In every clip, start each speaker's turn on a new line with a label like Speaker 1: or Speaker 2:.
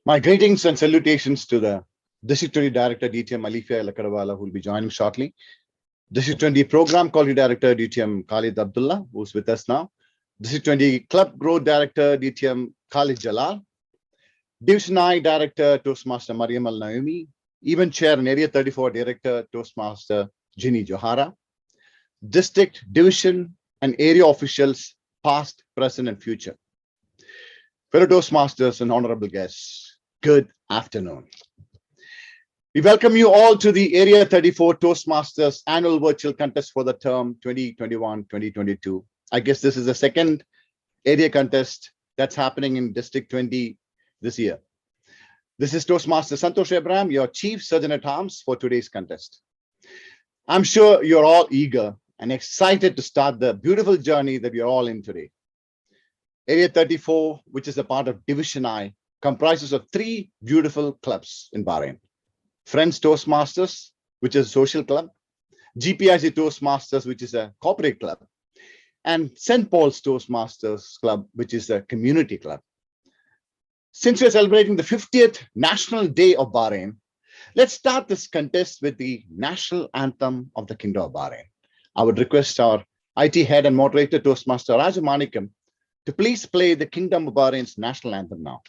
Speaker 1: My greetings and salutations to the District 20 Director DTM Alifia Lakadawala, who will be joining shortly. District 20 Program Quality Director DTM Khalid Abdullah, who's with us now. District 20 Club Growth Director DTM Khalid Jalal. Division I Director Toastmaster Mariam Al Naomi. Event Chair and Area 34 Director Toastmaster Ginny Johara. District, Division and Area Officials, past, present and future. Fellow Toastmasters and honorable guests, good afternoon. We welcome you all to the Area 34 Toastmasters annual virtual contest for the term 2021-2022. I guess this is the second area contest that's happening in District 20 this year. This is Toastmaster Santosh Abraham, your Chief Surgeon at Arms for today's contest. I'm sure you're all eager and excited to start the beautiful journey that we're all in today. Area 34, which is a part of Division I, comprises of three beautiful clubs in Bahrain. Friends Toastmasters, which is a social club, GPIC Toastmasters, which is a corporate club, and St. Paul's Toastmasters Club, which is a community club. Since we're celebrating the 50th National Day of Bahrain, let's start this contest with the national anthem of the Kingdom of Bahrain. I would request our IT head and moderator, Toastmaster Raja Manikam, to please play the Kingdom of Bahrain's national anthem now.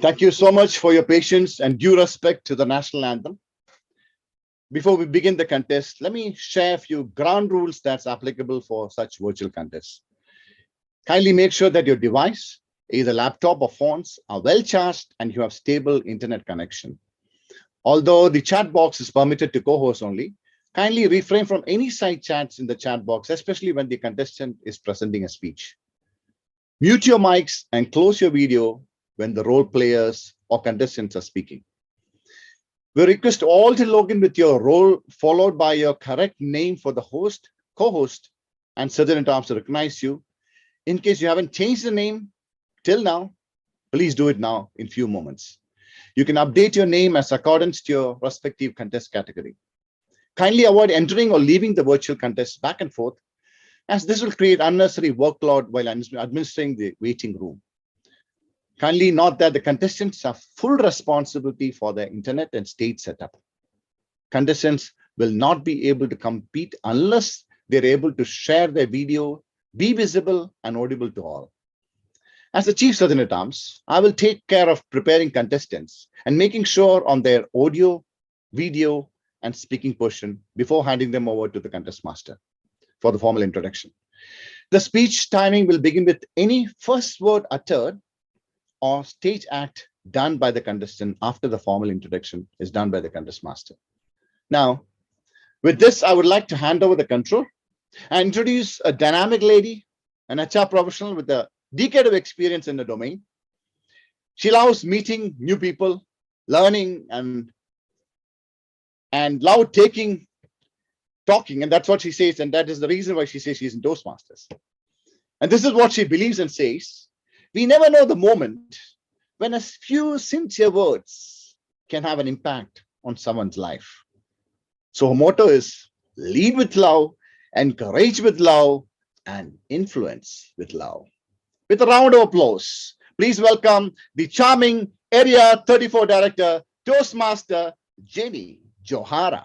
Speaker 1: Thank you so much for your patience and due respect to the national anthem. Before we begin the contest, let me share a few ground rules that's applicable for such virtual contests. Kindly make sure that your device, either laptop or phones, are well charged and you have stable internet connection. Although the chat box is permitted to co-host only, kindly refrain from any side chats in the chat box, especially when the contestant is presenting a speech. Mute your mics and close your video when the role players or contestants are speaking. We request all to log in with your role followed by your correct name for the host, co-host, and Surgeon at Arms to recognize you. In case you haven't changed the name till now, please do it now in few moments. You can update your name as accordance to your respective contest category. Kindly avoid entering or leaving the virtual contest back and forth, as this will create unnecessary workload while administering the waiting room. Kindly note that the contestants have full responsibility for their internet and stage setup. Contestants will not be able to compete unless they're able to share their video, be visible and audible to all. As the Chief Surgeon at Arms, I will take care of preparing contestants and making sure on their audio, video, and speaking portion before handing them over to the contest master for the formal introduction. The speech timing will begin with any first word uttered or stage act done by the contestant after the formal introduction is done by the contest master. Now, with this, I would like to hand over the control and introduce a dynamic lady, an HR professional with a decade of experience in the domain. She loves meeting new people, learning and love talking, and that's what she says, and that is the reason why she says she's in Toastmasters. And this is what she believes and says. We never know the moment when a few sincere words can have an impact on someone's life. So her motto is lead with love, encourage with love, and influence with love. With a round of applause, please welcome the charming Area 34 Director, Toastmaster Ginny Johara.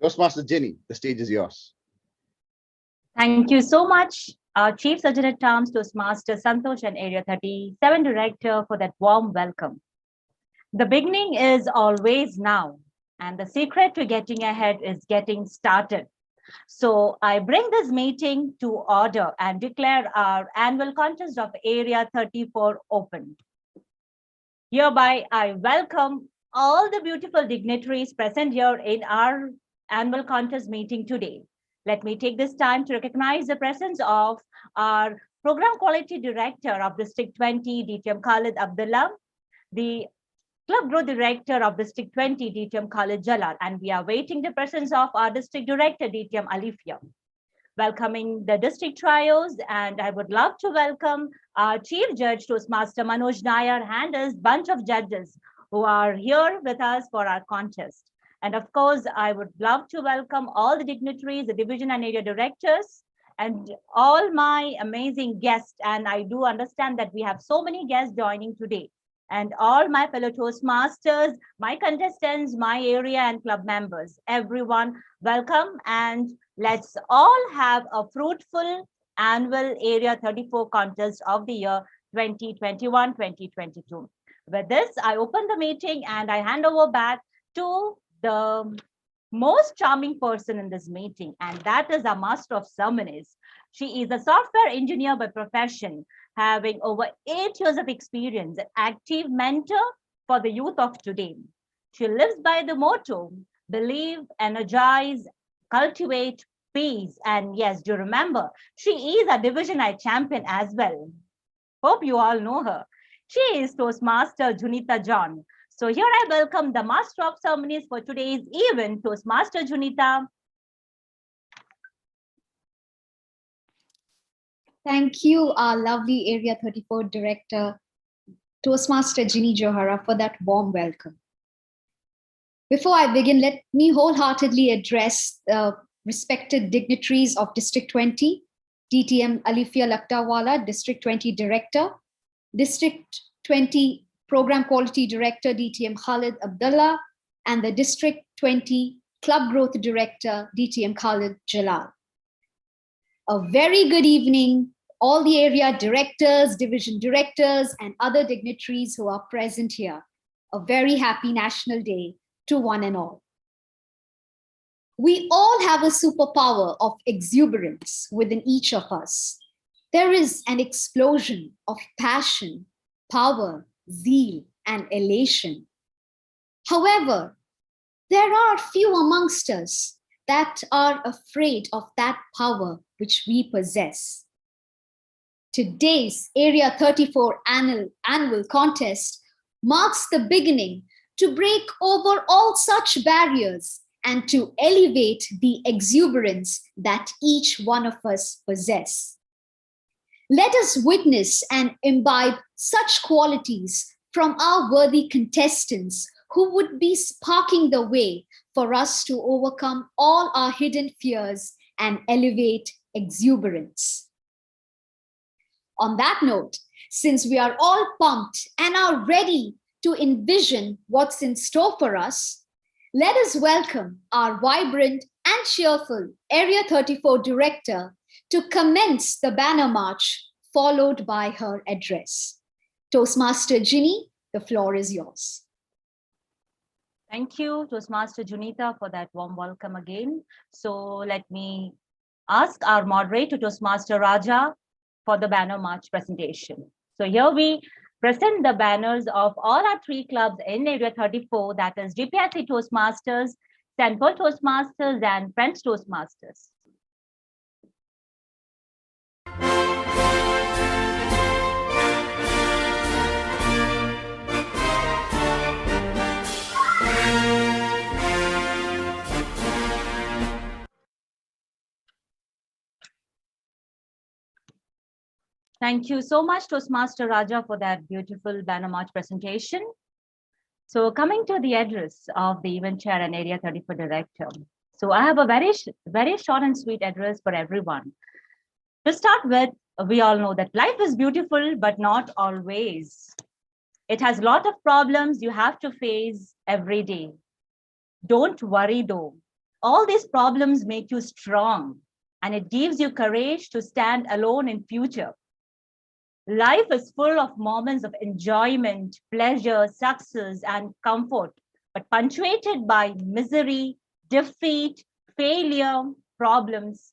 Speaker 1: Toastmaster Ginny, the stage is yours.
Speaker 2: Thank you so much, Chief Surgeon at Arms, Toastmaster Santosh and Area 37 Director for that warm welcome. The beginning is always now, and the secret to getting ahead is getting started. So I bring this meeting to order and declare our annual contest of Area 34 open. Hereby, I welcome all the beautiful dignitaries present here in our annual contest meeting today. Let me take this time to recognize the presence of our Program Quality Director of District 20, DTM Khalid Abdullah, the Club Growth Director of District 20, DTM Khalid Jalal, and we are waiting the presence of our District Director, DTM Alifia. Welcoming the district trios, and I would love to welcome our Chief Judge, Toastmaster Manoj Nair, and his bunch of judges who are here with us for our contest. And of course, I would love to welcome all the dignitaries, the division and area directors, and all my amazing guests. And I do understand that we have so many guests joining today. And all my fellow Toastmasters, my contestants, my area and club members, everyone, welcome, and let's all have a fruitful annual Area 34 contest of the year 2021-2022. With this, I open the meeting and I hand over back to the most charming person in this meeting, and that is our Master of Ceremonies. She is a software engineer by profession, having over 8 years of experience, an active mentor for the youth of today. She lives by the motto, believe, energize, cultivate, peace. And yes, do remember, she is a Division I champion as well. Hope you all know her. She is Toastmaster Junita John. So here I welcome the Master of Ceremonies for today's event, Toastmaster Junita.
Speaker 3: Thank you, our lovely Area 34 Director, Toastmaster Ginny Johara, for that warm welcome. Before I begin, let me wholeheartedly address the respected dignitaries of District 20, DTM Alifia Laktawala, District 20 Director, District 20 Program Quality Director, DTM Khalid Abdullah, and the District 20 Club Growth Director, DTM Khalid Jalal. A very good evening, all the area directors, division directors, and other dignitaries who are present here. A very happy National Day to one and all. We all have a superpower of exuberance within each of us. There is an explosion of passion, power, zeal, and elation. However, there are few amongst us that are afraid of that power which we possess. Today's Area 34 annual contest marks the beginning to break over all such barriers and to elevate the exuberance that each one of us possess. Let us witness and imbibe such qualities from our worthy contestants who would be sparking the way for us to overcome all our hidden fears and elevate exuberance. On that note, since we are all pumped and are ready to envision what's in store for us, let us welcome our vibrant and cheerful Area 34 Director to commence the banner march, followed by her address. Toastmaster Ginny, the floor is yours.
Speaker 2: Thank you, Toastmaster Junita, for that warm welcome again. So let me ask our moderator, Toastmaster Raja, for the banner march presentation. So here we present the banners of all our 3 clubs in Area 34, that is GPIC Toastmasters, St. Paul Toastmasters, and Friends Toastmasters. Thank you so much, Toastmaster Raja, for that beautiful banner march presentation. So coming to the address of the event chair and Area 34 Director. So I have a very short and sweet address for everyone. To start with, we all know that life is beautiful, but not always. It has a lot of problems you have to face every day. Don't worry though. All these problems make you strong, and it gives you courage to stand alone in future. Life is full of moments of enjoyment, pleasure, success, and comfort, but punctuated by misery, defeat, failure, problems.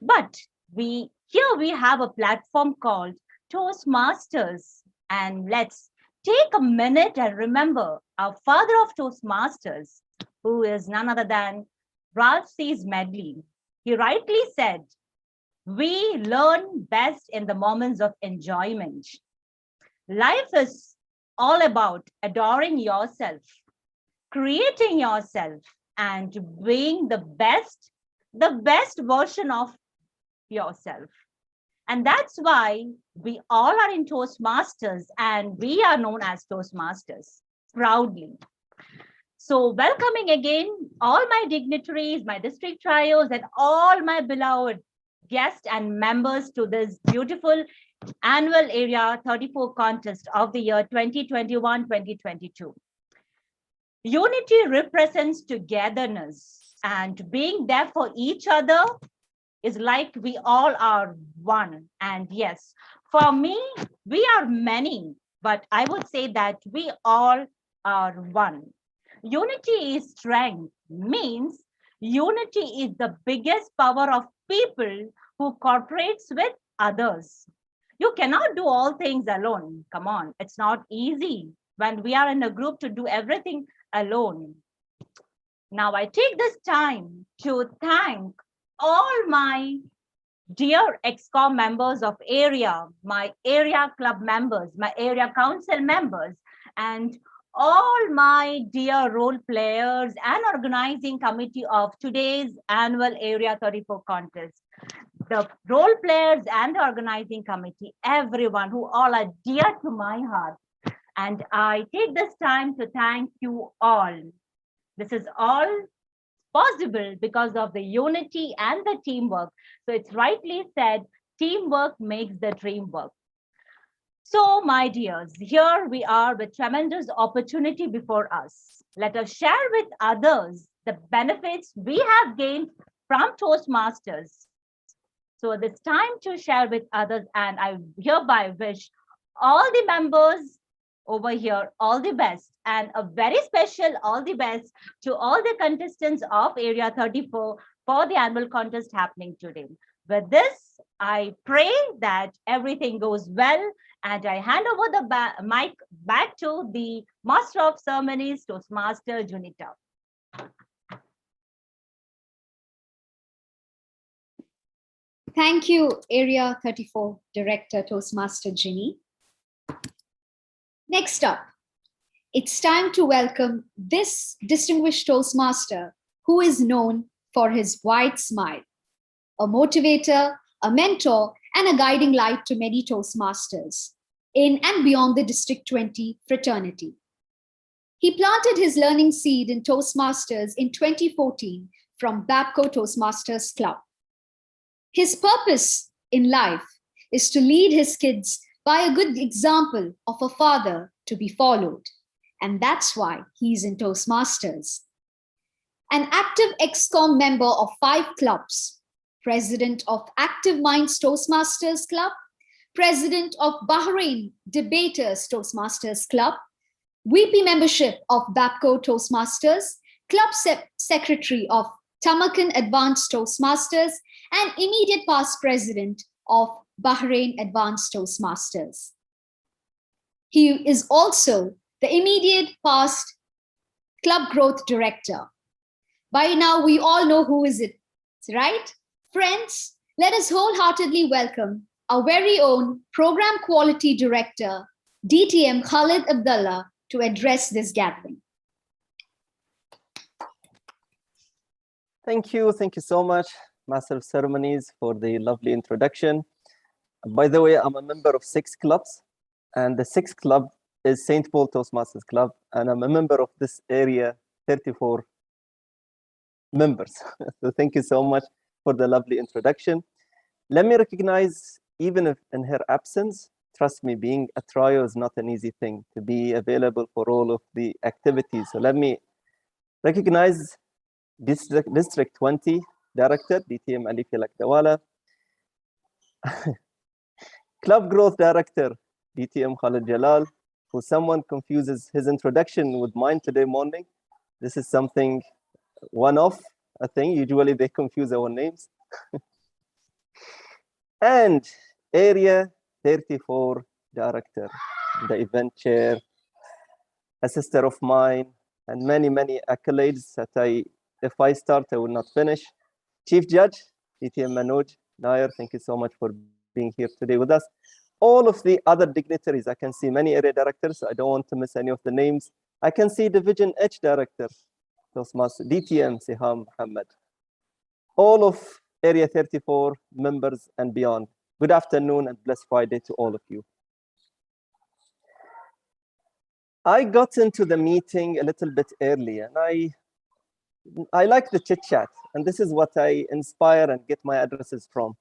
Speaker 2: But here we have a platform called Toastmasters. And let's take a minute and remember our father of Toastmasters, who is none other than Ralph C. Medley. He rightly said, we learn best in the moments of enjoyment. Life is all about adoring yourself, creating yourself, and being the best version of yourself. And that's why we all are in Toastmasters, and we are known as Toastmasters proudly. So welcoming again all my dignitaries, my district trios, and all my beloved guests and members to this beautiful annual Area 34 contest of the year 2021-2022. Unity represents togetherness, and being there for each other is like we all are one. And yes, for me, we are many, but I would say that we all are one. Unity is strength, means unity is the biggest power of people who cooperates with others. You cannot do all things alone. Come on, it's not easy when we are in a group to do everything alone. Now I take this time to thank all my dear ExCom members of area, my area club members, my area council members, and all my dear role players and organizing committee of today's annual Area 34 contest. The role players and the organizing committee, everyone who all are dear to my heart. And I take this time to thank you all. This is all possible because of the unity and the teamwork. So it's rightly said, teamwork makes the dream work. So my dears, here we are with tremendous opportunity before us. Let us share with others the benefits we have gained from Toastmasters. So it's time to share with others, and I hereby wish all the members over here all the best, and a very special all the best to all the contestants of Area 34 for the annual contest happening today. With this, I pray that everything goes well, and I hand over the mic back to the Master of Ceremonies, Toastmaster Junita.
Speaker 3: Thank you, Area 34 Director Toastmaster Ginny. Next up, it's time to welcome this distinguished Toastmaster who is known for his wide smile, a motivator, a mentor, and a guiding light to many Toastmasters in and beyond the District 20 fraternity. He planted his learning seed in Toastmasters in 2014 from Babco Toastmasters Club. His purpose in life is to lead his kids by a good example of a father to be followed. And that's why he's in Toastmasters. An active ExCom member of 5 clubs, president of Active Minds Toastmasters Club, president of Bahrain Debaters Toastmasters Club, VP membership of Babco Toastmasters, club secretary of Tamakan Advanced Toastmasters, and immediate past president of Bahrain Advanced Toastmasters. He is also the immediate past club growth director. By now, we all know who is it, right? Friends, let us wholeheartedly welcome our very own program quality director, DTM Khalid Abdullah, to address this gathering.
Speaker 4: Thank you so much, Master of Ceremonies, for the lovely introduction. By the way, I'm a member of 6 clubs, and the 6th club is St. Paul Toastmasters Club, and I'm a member of this area 34 members. So thank you so much for the lovely introduction. Let me recognize, even if in her absence, trust me, being a trio is not an easy thing, to be available for all of the activities. So let me recognize District 20 Director, DTM Alifi Lakdawala, Club Growth Director, DTM Khalid Jalal, who someone confuses his introduction with mine today morning. This is something one-off, a thing. Usually they confuse our names. And Area 34 Director, the event chair, a sister of mine, and many, many accolades that if I start, I will not finish. Chief Judge, DTM Manoj Nair, thank you so much for being here today with us. All of the other dignitaries, I can see many area directors. I don't want to miss any of the names. I can see Division H Director, Toastmasters, DTM Siham Muhammad. All of Area 34 members and beyond. Good afternoon and blessed Friday to all of you. I got into the meeting a little bit early, and I like the chit chat, and this is what I inspire and get my addresses from.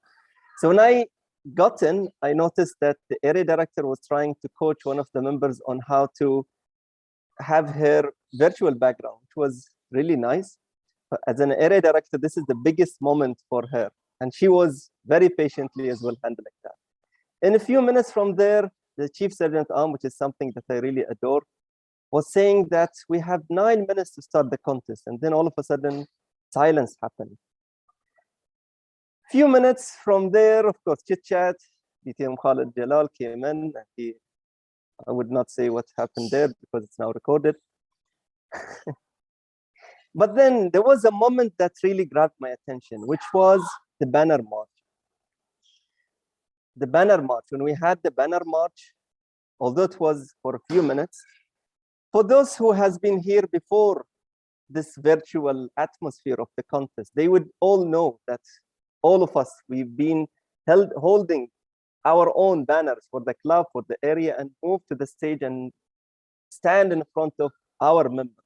Speaker 4: So when I got in, I noticed that the area director was trying to coach one of the members on how to have her virtual background, which was really nice. As an area director, this is the biggest moment for her, and she was very patiently as well handling that. In a few minutes from there, the Chief Sergeant Arm, which is something that I really adore, was saying that we have 9 minutes to start the contest, and then all of a sudden, silence happened. Few minutes from there, of course, chit chat. DTM Khalid Jalal came in, and I would not say what happened there because it's now recorded. But then there was a moment that really grabbed my attention, which was the banner march. The banner march, when we had the banner march, although it was for a few minutes, for those who has been here before this virtual atmosphere of the contest, they would all know that all of us, we've been holding our own banners for the club, for the area, and move to the stage and stand in front of our members.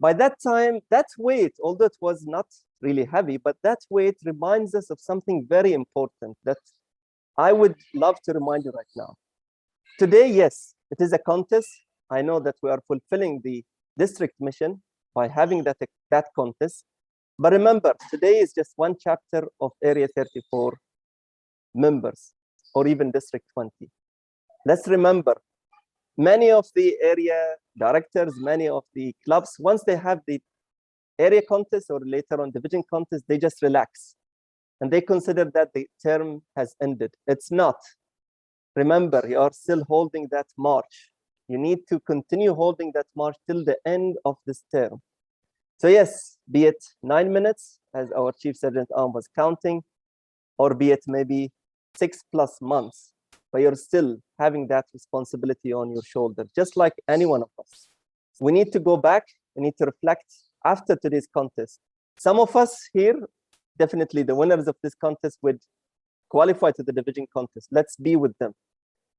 Speaker 4: By that time, that weight, although it was not really heavy, but that weight reminds us of something very important that I would love to remind you right now. Today, yes, it is a contest. I know that we are fulfilling the district mission by having that contest. But remember, today is just one chapter of Area 34 members, or even District 20. Let's remember, many of the area directors, many of the clubs, once they have the area contest or later on division contest, they just relax. And they consider that the term has ended. It's not. Remember, you are still holding that march. You need to continue holding that march till the end of this term. So yes, be it 9 minutes, as our Chief Sergeant Arm was counting, or be it maybe 6+ months, but you're still having that responsibility on your shoulder, just like any one of us. We need to go back, we need to reflect after today's contest. Some of us here, definitely the winners of this contest would qualify to the division contest. Let's be with them.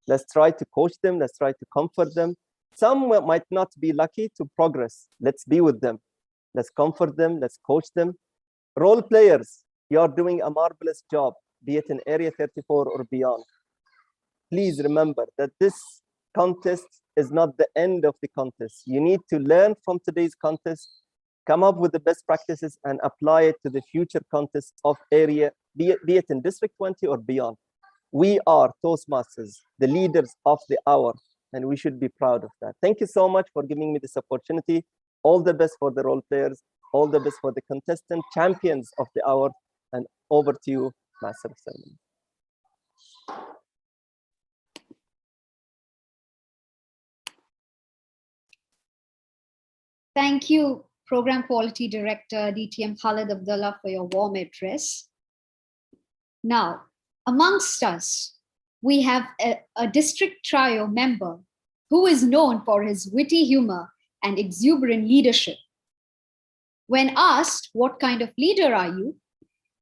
Speaker 4: Let's try to coach them, let's try to comfort them. Some might not be lucky to progress. Let's be with them. Let's comfort them, let's coach them. Role players, you are doing a marvelous job, be it in Area 34 or beyond. Please remember that this contest is not the end of the contest. You need to learn from today's contest, come up with the best practices and apply it to the future contests of area, be it in District 20 or beyond. We are Toastmasters, the leaders of the hour, and we should be proud of that. Thank you so much for giving me this opportunity. All the best for the role players, all the best for the contestant champions of the hour, and over to you, Master of Ceremony.
Speaker 3: Thank you, Program Quality Director DTM Khalid Abdullah, for your warm address. Now, amongst us, we have a district trio member who is known for his witty humor and exuberant leadership. When asked, "What kind of leader are you?"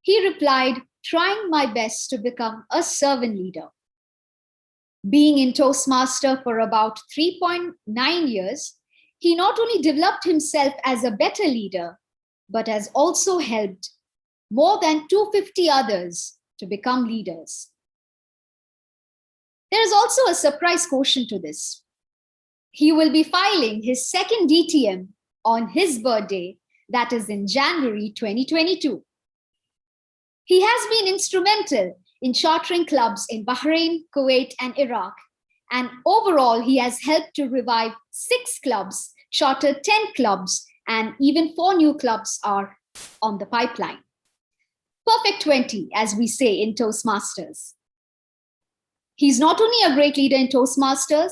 Speaker 3: he replied, "Trying my best to become a servant leader." Being in Toastmaster for about 3.9 years, he not only developed himself as a better leader, but has also helped more than 250 others to become leaders. There is also a surprise quotient to this. He will be filing his second DTM on his birthday, that is in January 2022. He has been instrumental in chartering clubs in Bahrain, Kuwait, and Iraq. And overall, he has helped to revive 6 clubs, charter 10 clubs, and even 4 new clubs are on the pipeline. Perfect 20, as we say in Toastmasters. He's not only a great leader in Toastmasters,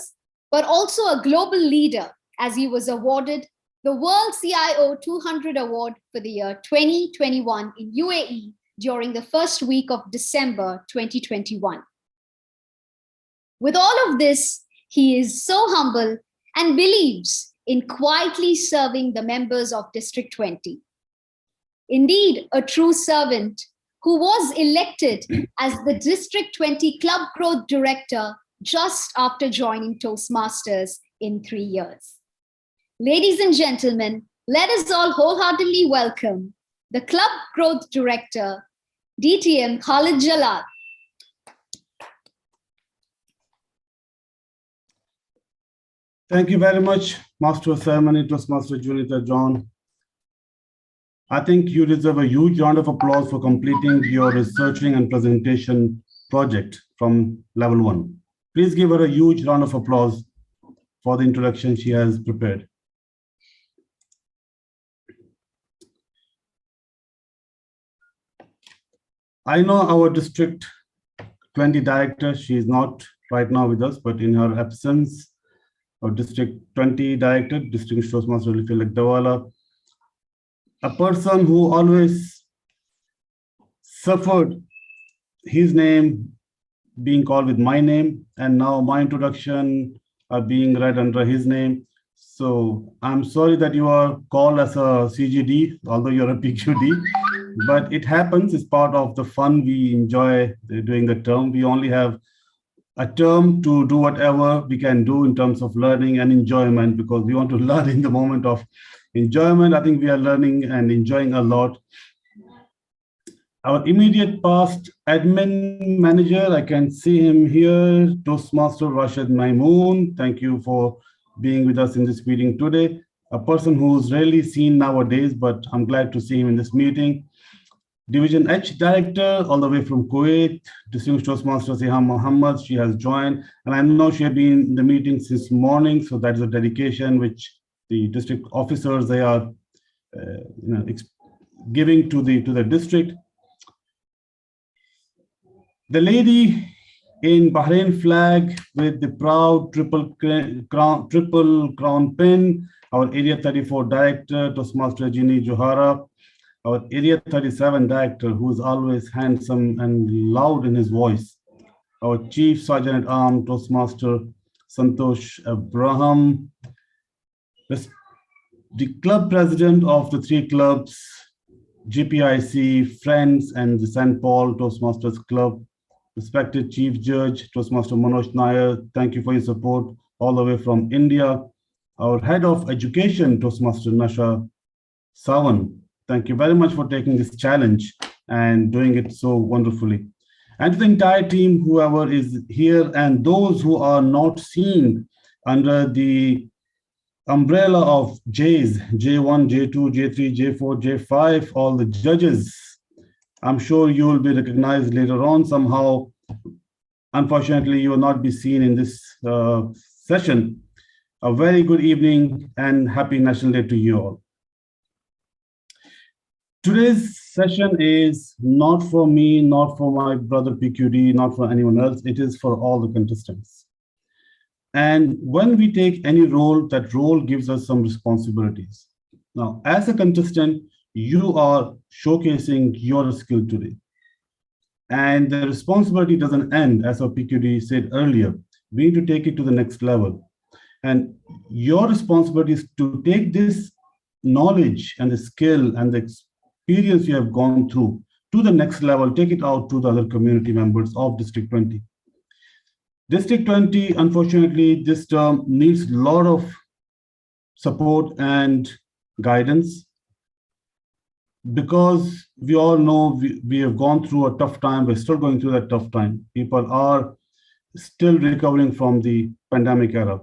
Speaker 3: but also a global leader, as he was awarded the World CIO 200 Award for the year 2021 in UAE during the first week of December 2021. With all of this, he is so humble and believes in quietly serving the members of District 20. Indeed, a true servant who was elected as the District 20 Club Growth Director just after joining Toastmasters in 3 years. Ladies and gentlemen, let us all wholeheartedly welcome the Club Growth Director, DTM Khalid Jalal.
Speaker 5: Thank you very much, Master of Ceremony, Toastmaster Junita John. I think you deserve a huge round of applause for completing your researching and presentation project from level 1. Please give her a huge round of applause for the introduction she has prepared. I know our District 20 Director, she is not right now with us, but in her absence, our District 20 Director, Distinguished Toastmaster Lifilak Dawala, a person who always suffered his name being called with my name, and now my introduction are being read under his name. So I'm sorry that you are called as a CGD, although you're a PQD, but it happens, it's part of the fun we enjoy doing the term. We only have a term to do whatever we can do in terms of learning and enjoyment, because we want to learn in the moment of enjoyment. I think we are learning and enjoying a lot. Our immediate past admin manager, I can see him here, Toastmaster Rashid Maimoon. Thank you for being with us in this meeting today. A person who's rarely seen nowadays, but I'm glad to see him in this meeting. Division H Director, all the way from Kuwait, Distinguished Toastmaster Siham Muhammad, she has joined. And I know she has been in the meeting since morning, so that is a dedication which the district officers, they are giving to the district. The lady in Bahrain flag with the proud triple crown pin, our Area 34 Director, Toastmaster Jini Johara, our Area 37 Director, who is always handsome and loud in his voice, our Chief Sergeant at Arms, Toastmaster Santosh Abraham, the club president of the 3 clubs, GPIC, Friends, and the St. Paul Toastmasters Club, respected Chief Judge, Toastmaster Manoj Nair, thank you for your support all the way from India. Our Head of Education, Toastmaster Nasha Sawan, thank you very much for taking this challenge and doing it so wonderfully. And to the entire team, whoever is here, and those who are not seen under the umbrella of J's, J1, J2, J3, J4, J5, all the judges, I'm sure you will be recognized later on somehow. Unfortunately, you will not be seen in this session. A very good evening and happy National Day to you all. Today's session is not for me, not for my brother PQD, not for anyone else. It is for all the contestants. And when we take any role, that role gives us some responsibilities. Now, as a contestant, you are showcasing your skill today. And the responsibility doesn't end, as our PQD said earlier. We need to take it to the next level. And your responsibility is to take this knowledge and the skill and the experience you have gone through to the next level, take it out to the other community members of District 20. District 20, unfortunately, this term needs a lot of support and guidance, because we all know we have gone through a tough time. We're still going through that tough time. People are still recovering from the pandemic era.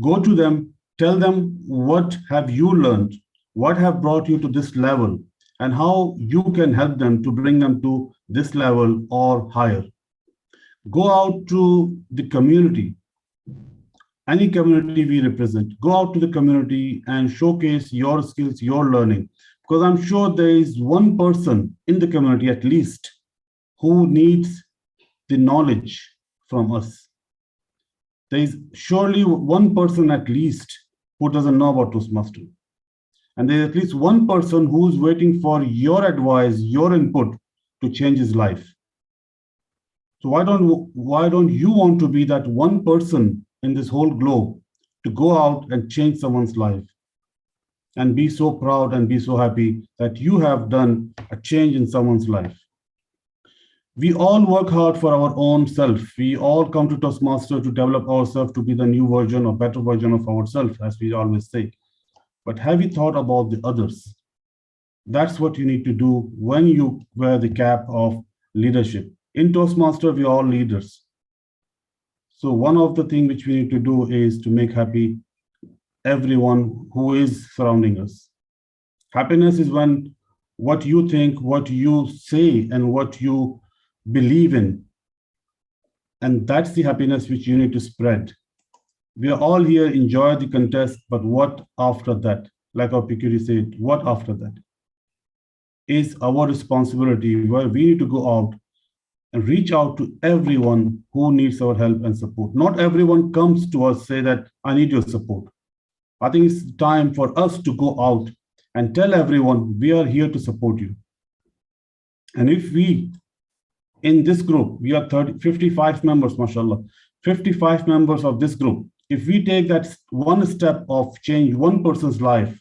Speaker 5: Go to them, tell them what have you learned, what have brought you to this level, and how you can help them to bring them to this level or higher. Go out to the community. any community we represent. Go out to the community and showcase your skills, your learning. Because I'm sure there is one person in the community at least who needs the knowledge from us. There is surely one person at least who doesn't know about Toastmasters. And there's at least one person who's waiting for your advice, your input to change his life. So why don't you want to be that one person in this whole globe to go out and change someone's life and be so proud and be so happy that you have done a change in someone's life? We all work hard for our own self. We all come to Toastmasters to develop ourselves to be the new version or better version of ourselves, as we always say. But have you thought about the others? That's what you need to do when you wear the cap of leadership. In Toastmasters, we are all leaders. So one of the things which we need to do is to make happy everyone who is surrounding us. Happiness is when what you think, what you say, and what you believe in. And that's the happiness which you need to spread. We are all here, enjoy the contest, but what after that? Like our PQD said, what after that? Is our responsibility where we need to go out and reach out to everyone who needs our help and support. Not everyone comes to us say that, I need your support. I think it's time for us to go out and tell everyone we are here to support you. And if we, in this group, we are 55 members, mashallah, 55 members of this group. If we take that one step of change one person's life,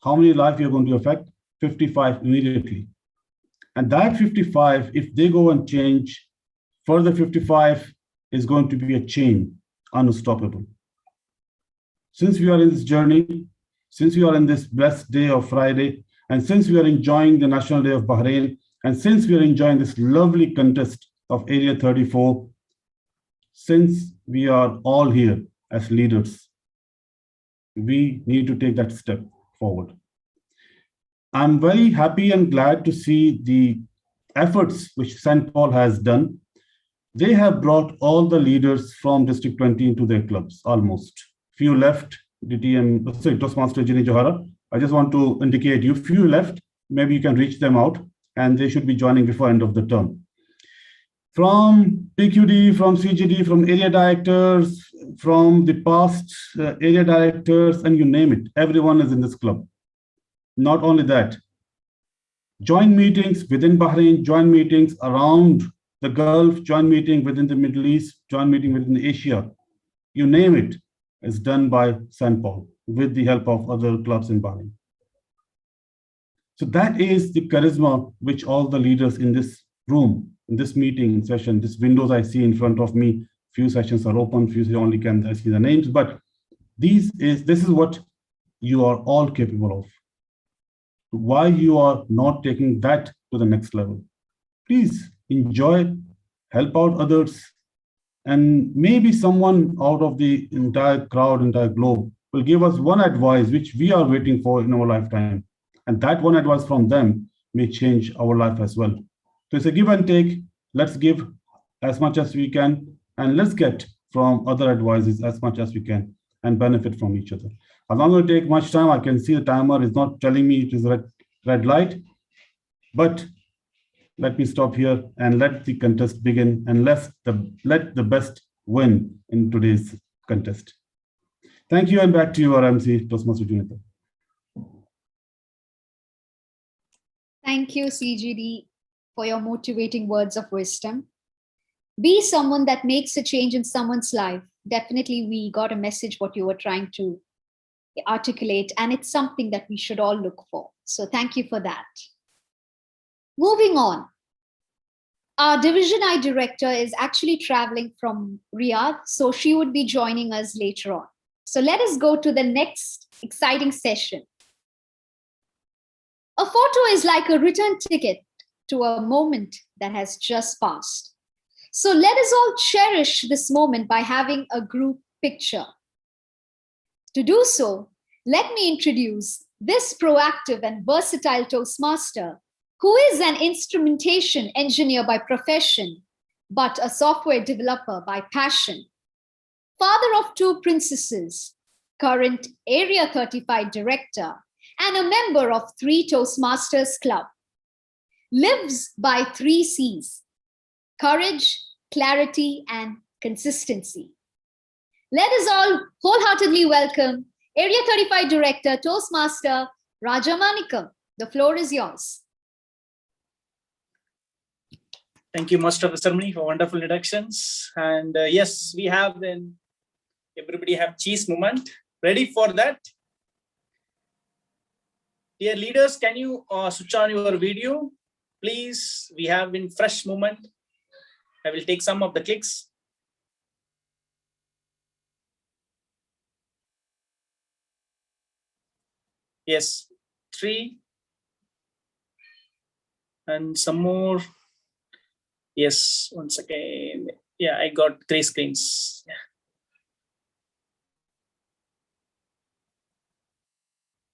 Speaker 5: how many lives you're going to affect? 55 immediately. And that 55, if they go and change, further 55 is going to be a chain, unstoppable. Since we are in this journey, since we are in this blessed day of Friday, and since we are enjoying the National Day of Bahrain, and since we are enjoying this lovely contest of Area 34, since we are all here as leaders, we need to take that step forward. I'm very happy and glad to see the efforts which St. Paul has done. They have brought all the leaders from District 20 into their clubs, almost. Few left, Toastmaster Ginny Johara. I just want to indicate you, few left, maybe you can reach them out, and they should be joining before end of the term. From PQD, from CGD, from area directors, from the past area directors, and you name it, everyone is in this club. Not only that, joint meetings within Bahrain, joint meetings around the Gulf, joint meeting within the Middle East, joint meeting within Asia, you name it, is done by St. Paul with the help of other clubs in Bahrain. So that is the charisma which all the leaders in this room, in this meeting session, this windows I see in front of me, few sessions are open, few only can I see the names, but this is what you are all capable of. Why you are not taking that to the next level? Please enjoy, help out others, and maybe someone out of the entire crowd, entire globe will give us one advice which we are waiting for in our lifetime. And that one advice from them may change our life as well. So it's a give and take. Let's give as much as we can, and let's get from other advices as much as we can and benefit from each other. I'm not going to take much time. I can see the timer is not telling me it is a red light, but let me stop here and let the contest begin, and let the best win in today's contest. Thank you, and back to you, our MC, Toastmaster Junita.
Speaker 3: Thank you, CGD, for your motivating words of wisdom. Be someone that makes a change in someone's life. Definitely, we got a message what you were trying to articulate, and it's something that we should all look for. So thank you for that. Moving on. Our Division I director is actually traveling from Riyadh, so she would be joining us later on. So let us go to the next exciting session. A photo is like a return ticket to a moment that has just passed. So let us all cherish this moment by having a group picture. To do so, let me introduce this proactive and versatile Toastmaster, who is an instrumentation engineer by profession, but a software developer by passion. father of 2 princesses, current Area 35 director, and a member of 3 Toastmasters Club. Lives by 3 C's: courage, clarity, and consistency. Let us all wholeheartedly welcome Area 35 Director, Toastmaster Raja Manikam. The floor is yours.
Speaker 6: Thank you, Master of the Ceremony, for wonderful introductions. And yes, we have then everybody have cheese moment. Ready for that? Dear leaders, can you switch on your video? Please, we have in fresh moment. I will take some of the clicks. Yes, 3. And some more. Yes, once again. Yeah, I got 3 screens. Yeah.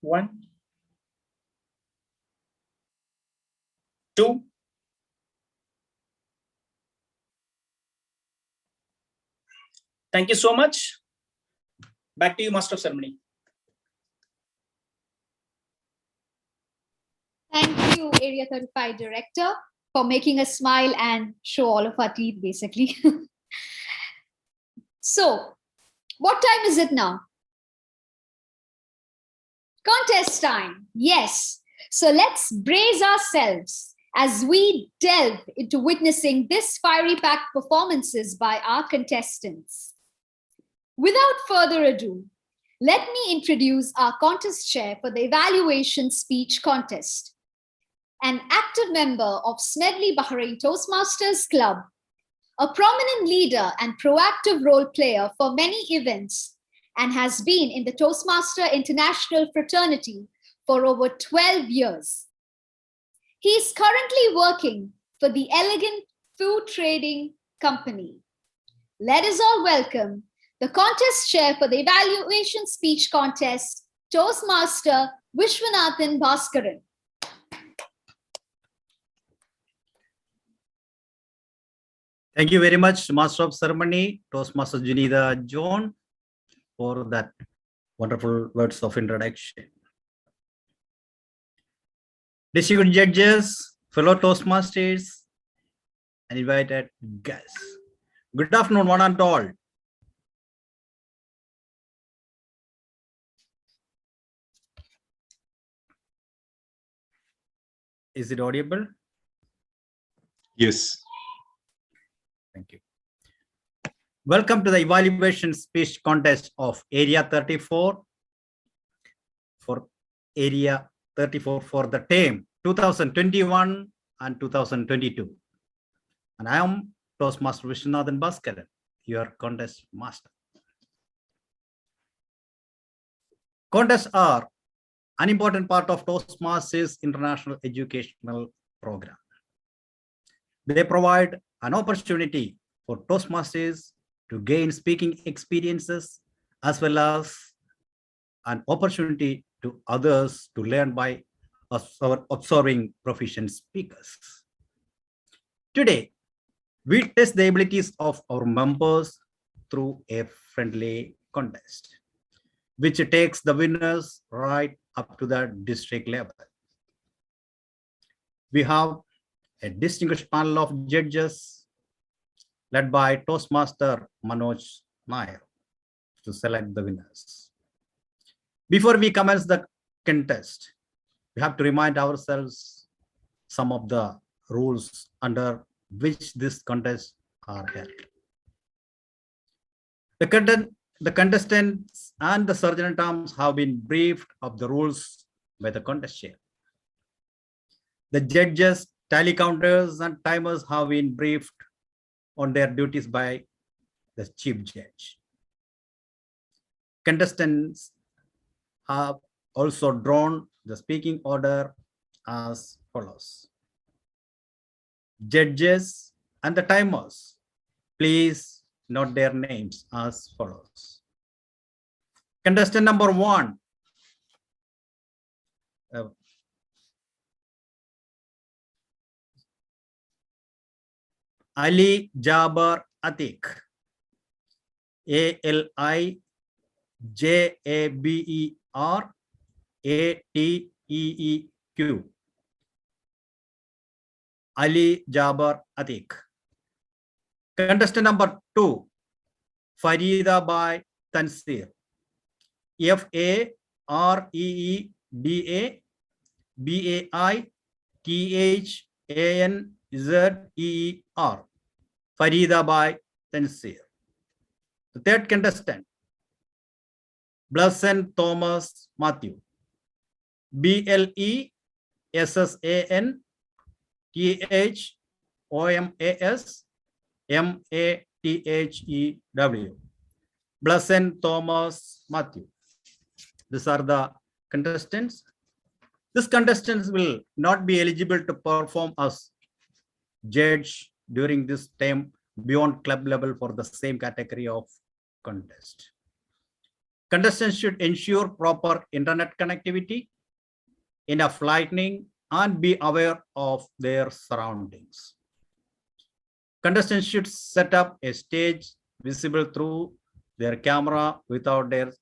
Speaker 6: 1, 2. Thank you so much. Back to you, Master of Ceremony.
Speaker 3: Thank you, Area 35 Director, for making us smile and show all of our teeth, basically. So, what time is it now? Contest time. Yes. So let's brace ourselves as we delve into witnessing this fiery packed performances by our contestants. Without further ado, let me introduce our contest chair for the evaluation speech contest. An active member of Smedley Bahrain Toastmasters Club, a prominent leader and proactive role player for many events, and has been in the Toastmaster International fraternity for over 12 years. He is currently working for the Elegant Food Trading Company. Let us all welcome the contest chair for the evaluation speech contest, Toastmaster Vishwanathan Bhaskaran.
Speaker 7: Thank you very much, Master of Ceremony, Toastmaster Junida John, for that wonderful words of introduction. Distinguished judges, fellow Toastmasters, and invited guests. Good afternoon, one and all. Is it audible?
Speaker 8: Yes.
Speaker 7: Thank you. Welcome to the evaluation speech contest of Area 34 for Area 34 for the term 2021 and 2022. And I am Toastmaster Vishwanathan Bhaskaran, your contest master. Contests are an important part of Toastmasters International Educational Program. They provide an opportunity for Toastmasters to gain speaking experiences as well as an opportunity to others to learn by observing proficient speakers. Today, we test the abilities of our members through a friendly contest, which takes the winners right up to the district level. We have a distinguished panel of judges led by Toastmaster Manoj Nair to select the winners. Before we commence the contest, we have to remind ourselves some of the rules under which this contest are held. The contestants and the sergeant-at-arms have been briefed of the rules by the contest chair. The judges, tally counters, and timers have been briefed on their duties by the chief judge. Contestants have also drawn the speaking order as follows. Judges and the timers, please note their names as follows. Contestant number 1, Ali Jaber Atik. ALIJABER Ali Jaber Atik. Contestant number 2, Farida Bai Tansir. FAREEDA BAITHANZEER. Farida Bai Tansir. The third contestant, Blessing Thomas Matthew. BLESSANTHOMAS MATHEW. Blessing Thomas Matthew. These are the contestants. These contestants will not be eligible to perform as judge during this time beyond club level for the same category of contest. Contestants should ensure proper internet connectivity, enough lighting, and be aware of their surroundings. Contestants should set up a stage visible through their camera without their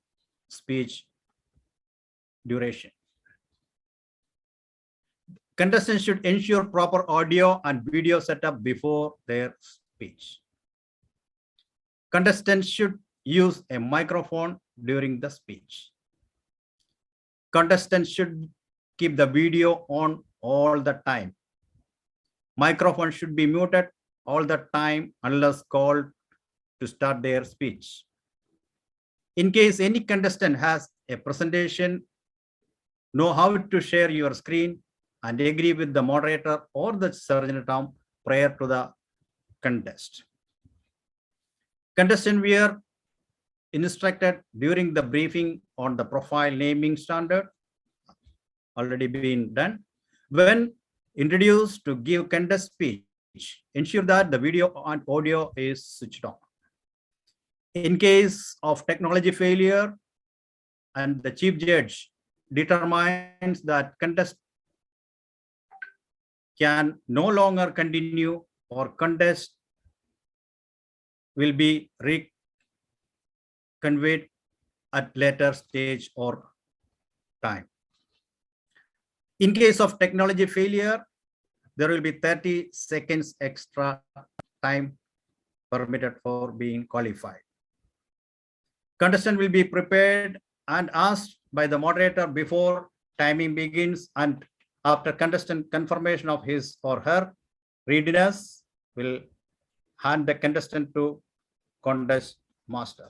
Speaker 7: speech duration. Contestants should ensure proper audio and video setup before their speech. Contestants should use a microphone during the speech. Contestants should keep the video on all the time. Microphone should be muted all the time unless called to start their speech. In case any contestant has a presentation, know how to share your screen and agree with the moderator or the sergeant at arms prior to the contest. Contestant were instructed during the briefing on the profile naming standard, already been done. When introduced to give contest speech, ensure that the video and audio is switched on. In case of technology failure and the chief judge determines that contest can no longer continue or contest will be reconveyed at later stage or time. In case of technology failure, there will be 30 seconds extra time permitted for being qualified. Contestant will be prepared and asked by the moderator before timing begins, and after contestant confirmation of his or her readiness, will hand the contestant to contest master.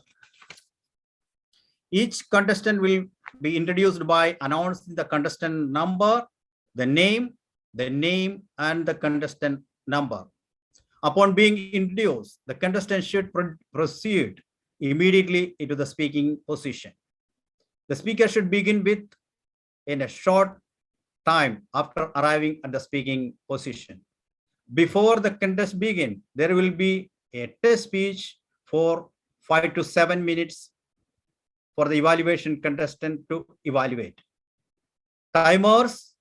Speaker 7: Each contestant will be introduced by announcing the contestant number, the name, and the contestant number. Upon being introduced, the contestant should proceed immediately into the speaking position. The speaker should begin with in a short time after arriving at the speaking position. Before the contest begins, there will be a test speech for 5 to 7 minutes for the evaluation contestant to evaluate. Timers,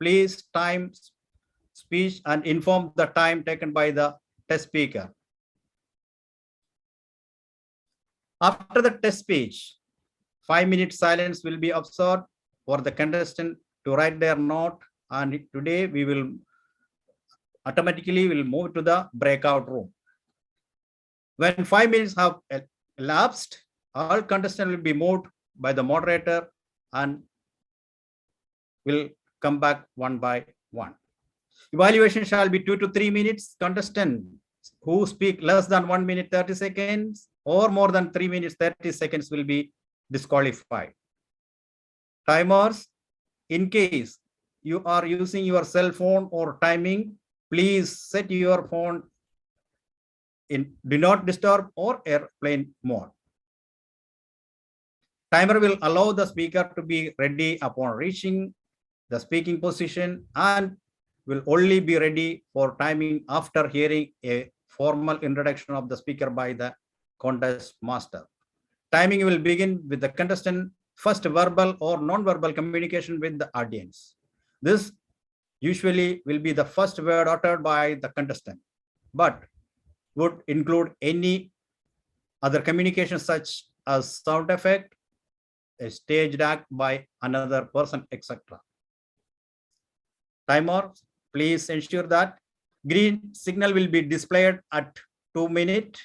Speaker 7: please time speech and inform the time taken by the test speaker. After the test speech, 5-minute silence will be observed for the contestant to write their note, and today we will automatically move to the breakout room. When 5 minutes have elapsed, all contestants will be moved by the moderator and will come back one by one. Evaluation shall be 2 to 3 minutes. Contestants who speak less than 1 minute 30 seconds or more than 3 minutes 30 seconds will be disqualified. Timers, in case you are using your cell phone or timing, please set your phone in do not disturb or airplane mode. Timer will allow the speaker to be ready upon reaching the speaking position and will only be ready for timing after hearing a formal introduction of the speaker by the contest master. Timing will begin with the contestant first verbal or non-verbal communication with the audience. This usually will be the first word uttered by the contestant, but would include any other communications such as sound effect, a staged act by another person, etc. Timer, please ensure that green signal will be displayed at 2 minutes.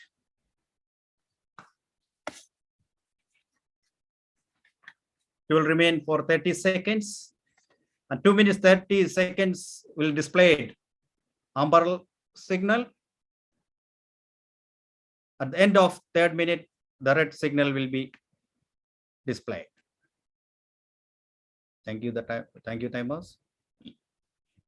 Speaker 7: It will remain for 30 seconds. And 2 minutes 30 seconds will display amber signal. At the end of 3rd minute, the red signal will be displayed. Thank you, timers.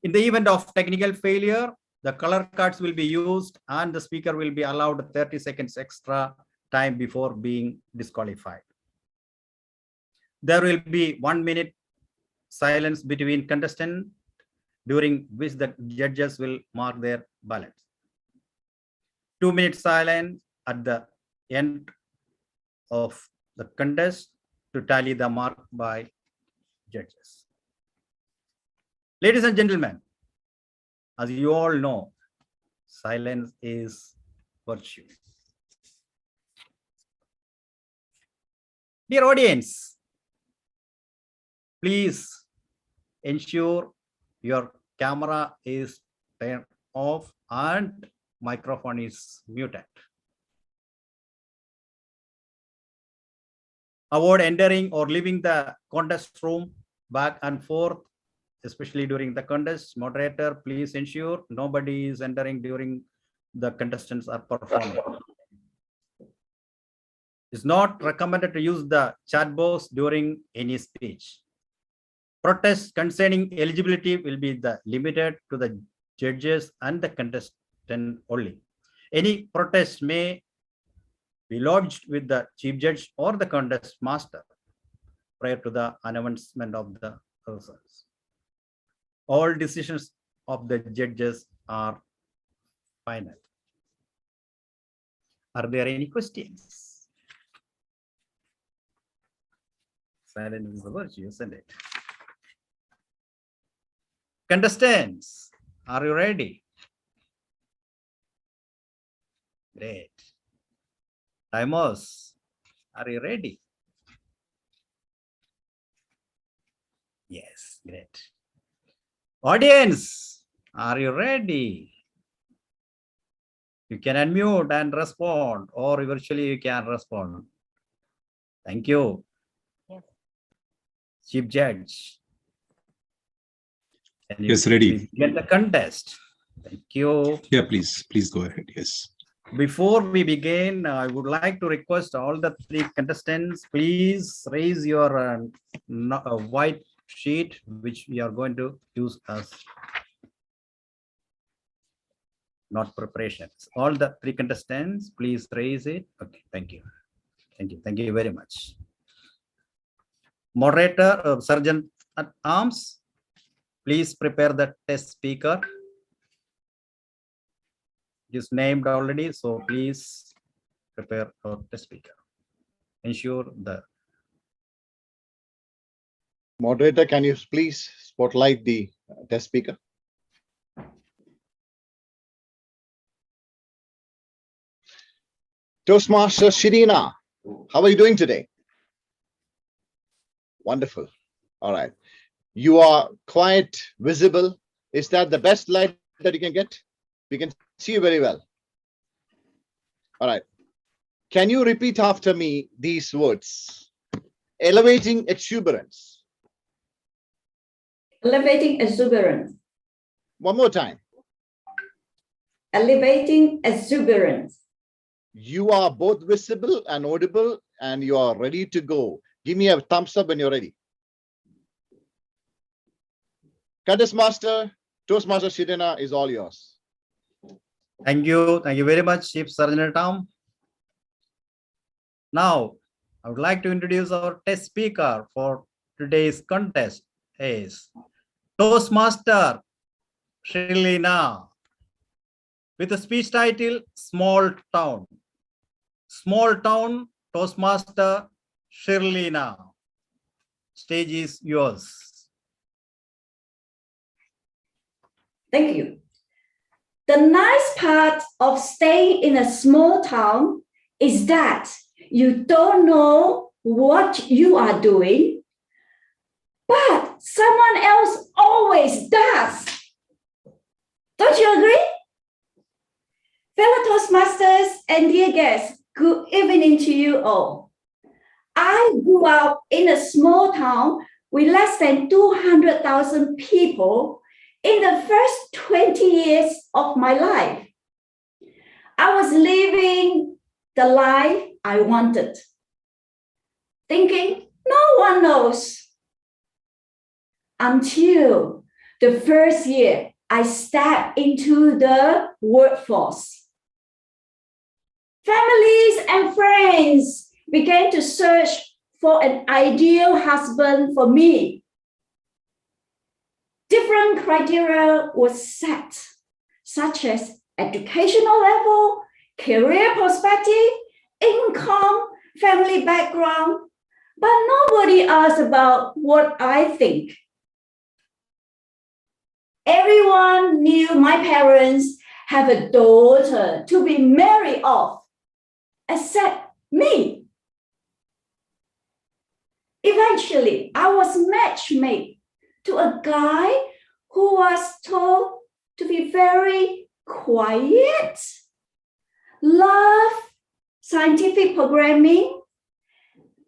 Speaker 7: In the event of technical failure, the color cards will be used and the speaker will be allowed 30 seconds extra time before being disqualified. There will be 1 minute silence between contestants, during which the judges will mark their ballots. 2 minute silence at the end of the contest to tally the mark by judges. Ladies and gentlemen, as you all know, silence is virtue. Dear audience, please ensure your camera is turned off and microphone is muted. Avoid entering or leaving the contest room back and forth, especially during the contest. Moderator, please ensure nobody is entering during the contestants are performing. It's not recommended to use the chat box during any speech. Protests concerning eligibility will be limited to the judges and the contestant only. Any protest may be lodged with the chief judge or the contest master prior to the announcement of the results. All decisions of the judges are final. Are there any questions? Silence is the virtue, isn't it? Contestants, are you ready? Great. Timers, are you ready? Yes, great. Audience, are you ready? You can unmute and respond, or virtually you can respond. Thank you.
Speaker 2: Yes.
Speaker 7: Chief Judge. Can you
Speaker 8: Yes, ready.
Speaker 7: please get the contest? Thank you.
Speaker 8: Yeah, please go ahead. Yes.
Speaker 7: Before we begin, I would like to request all the 3 contestants, please raise your white sheet, which we are going to use as not preparations. All the 3 contestants, please raise it. Okay, thank you. Thank you very much. Moderator, Sergeant at Arms, please prepare the test speaker. Is named already, so please prepare our test speaker. Ensure the
Speaker 1: Moderator, can you please spotlight the test speaker? Toastmaster Shirina, how are you doing today? Wonderful. All right. You are quite visible. Is that the best light that you can get? We can see you very well. All right. Can you repeat after me these words? Elevating exuberance.
Speaker 9: Elevating exuberance.
Speaker 1: One more time.
Speaker 9: Elevating exuberance.
Speaker 1: You are both visible and audible, and you are ready to go. Give me a thumbs up when you're ready. Contest Master, Toastmaster Shirina is all yours.
Speaker 7: Thank you very much, Chief Sergeant at Arms. Now, I would like to introduce our test speaker for today's contest is Toastmaster Shirlina, with a speech title, Small Town. Small Town Toastmaster Shirlina. Stage is yours.
Speaker 9: Thank you. The nice part of staying in a small town is that you don't know what you are doing, but someone else always does. Don't you agree? Fellow Toastmasters and dear guests, good evening to you all. I grew up in a small town with less than 200,000 people in the first 20 years of my life. I was living the life I wanted, thinking no one knows. Until the first year I stepped into the workforce. Families and friends began to search for an ideal husband for me. Different criteria were set, such as educational level, career perspective, income, family background, but nobody asked about what I think. Everyone knew my parents have a daughter to be married off, except me. Eventually, I was matchmade to a guy who was told to be very quiet, love scientific programming.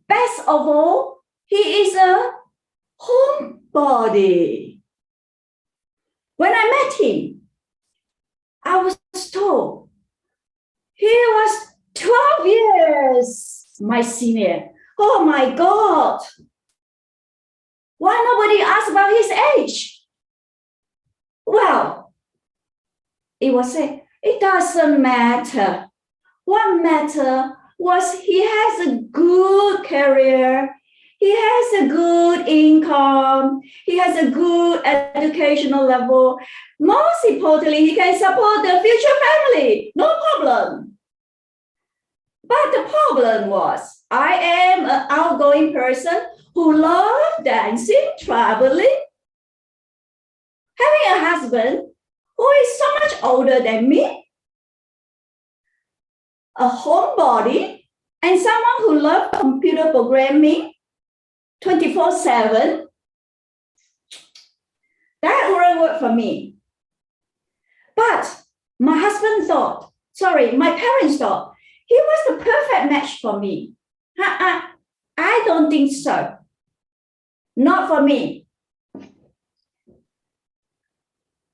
Speaker 9: Best of all, he is a homebody. When I met him, I was told he was 12 years my senior. Oh my God. Why nobody asked about his age? Well, it was said, it doesn't matter. What mattered was he has a good career, he has a good income, he has a good educational level. Most importantly, he can support the future family, no problem. But the problem was, I am an outgoing person who loves dancing, traveling. Having a husband who is so much older than me, a homebody, and someone who loves computer programming 24/7, that wouldn't work for me. But my parents thought, he was the perfect match for me. I don't think so. Not for me.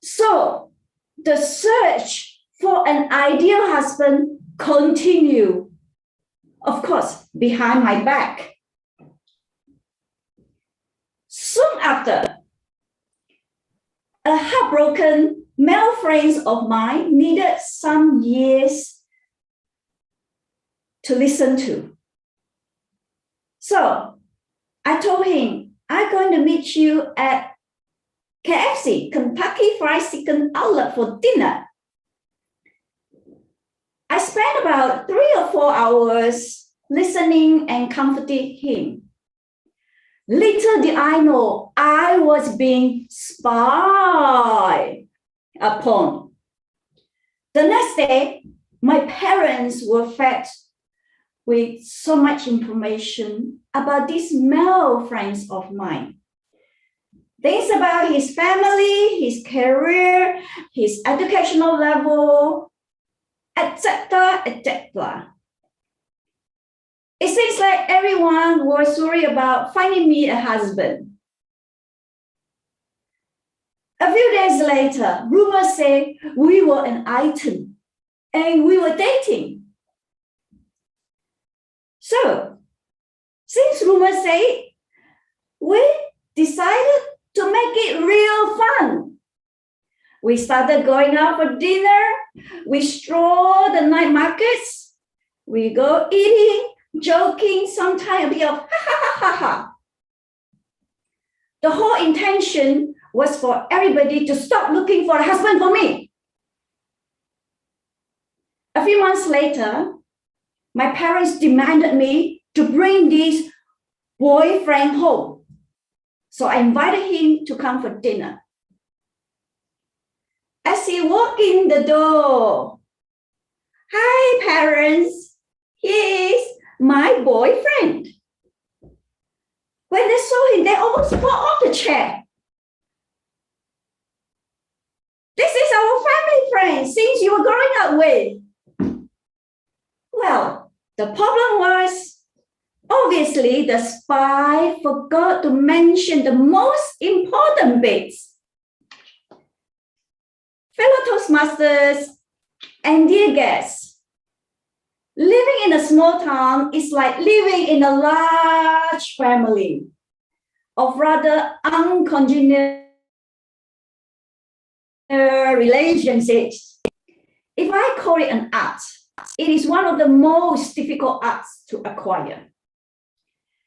Speaker 9: So the search for an ideal husband continued, of course, behind my back. Soon after, a heartbroken male friend of mine needed some years to listen to. So I told him, I'm going to meet you at KFC, Kentucky Fried Chicken Outlet, for dinner. I spent about 3 or 4 hours listening and comforting him. Little did I know I was being spied upon. The next day, my parents were fed with so much information about these male friends of mine. Things about his family, his career, his educational level, etc., etc. It seems like everyone was worried about finding me a husband. A few days later, rumors say we were an item and we were dating. So, since rumors say, we decided to make it real fun. We started going out for dinner. We stroll the night markets. We go eating, joking, sometimes a bit of ha ha ha ha ha. The whole intention was for everybody to stop looking for a husband for me. A few months later, my parents demanded me to bring this boyfriend home. So I invited him to come for dinner. As he walked in the door, "Hi, parents," he is my boyfriend. When they saw him, they almost fell off the chair. This is our family friend since you were growing up with. Well, the problem was, obviously, the spy forgot to mention the most important bits. Fellow Toastmasters and dear guests, living in a small town is like living in a large family of rather uncongenial relationships. If I call it an art, it is one of the most difficult arts to acquire.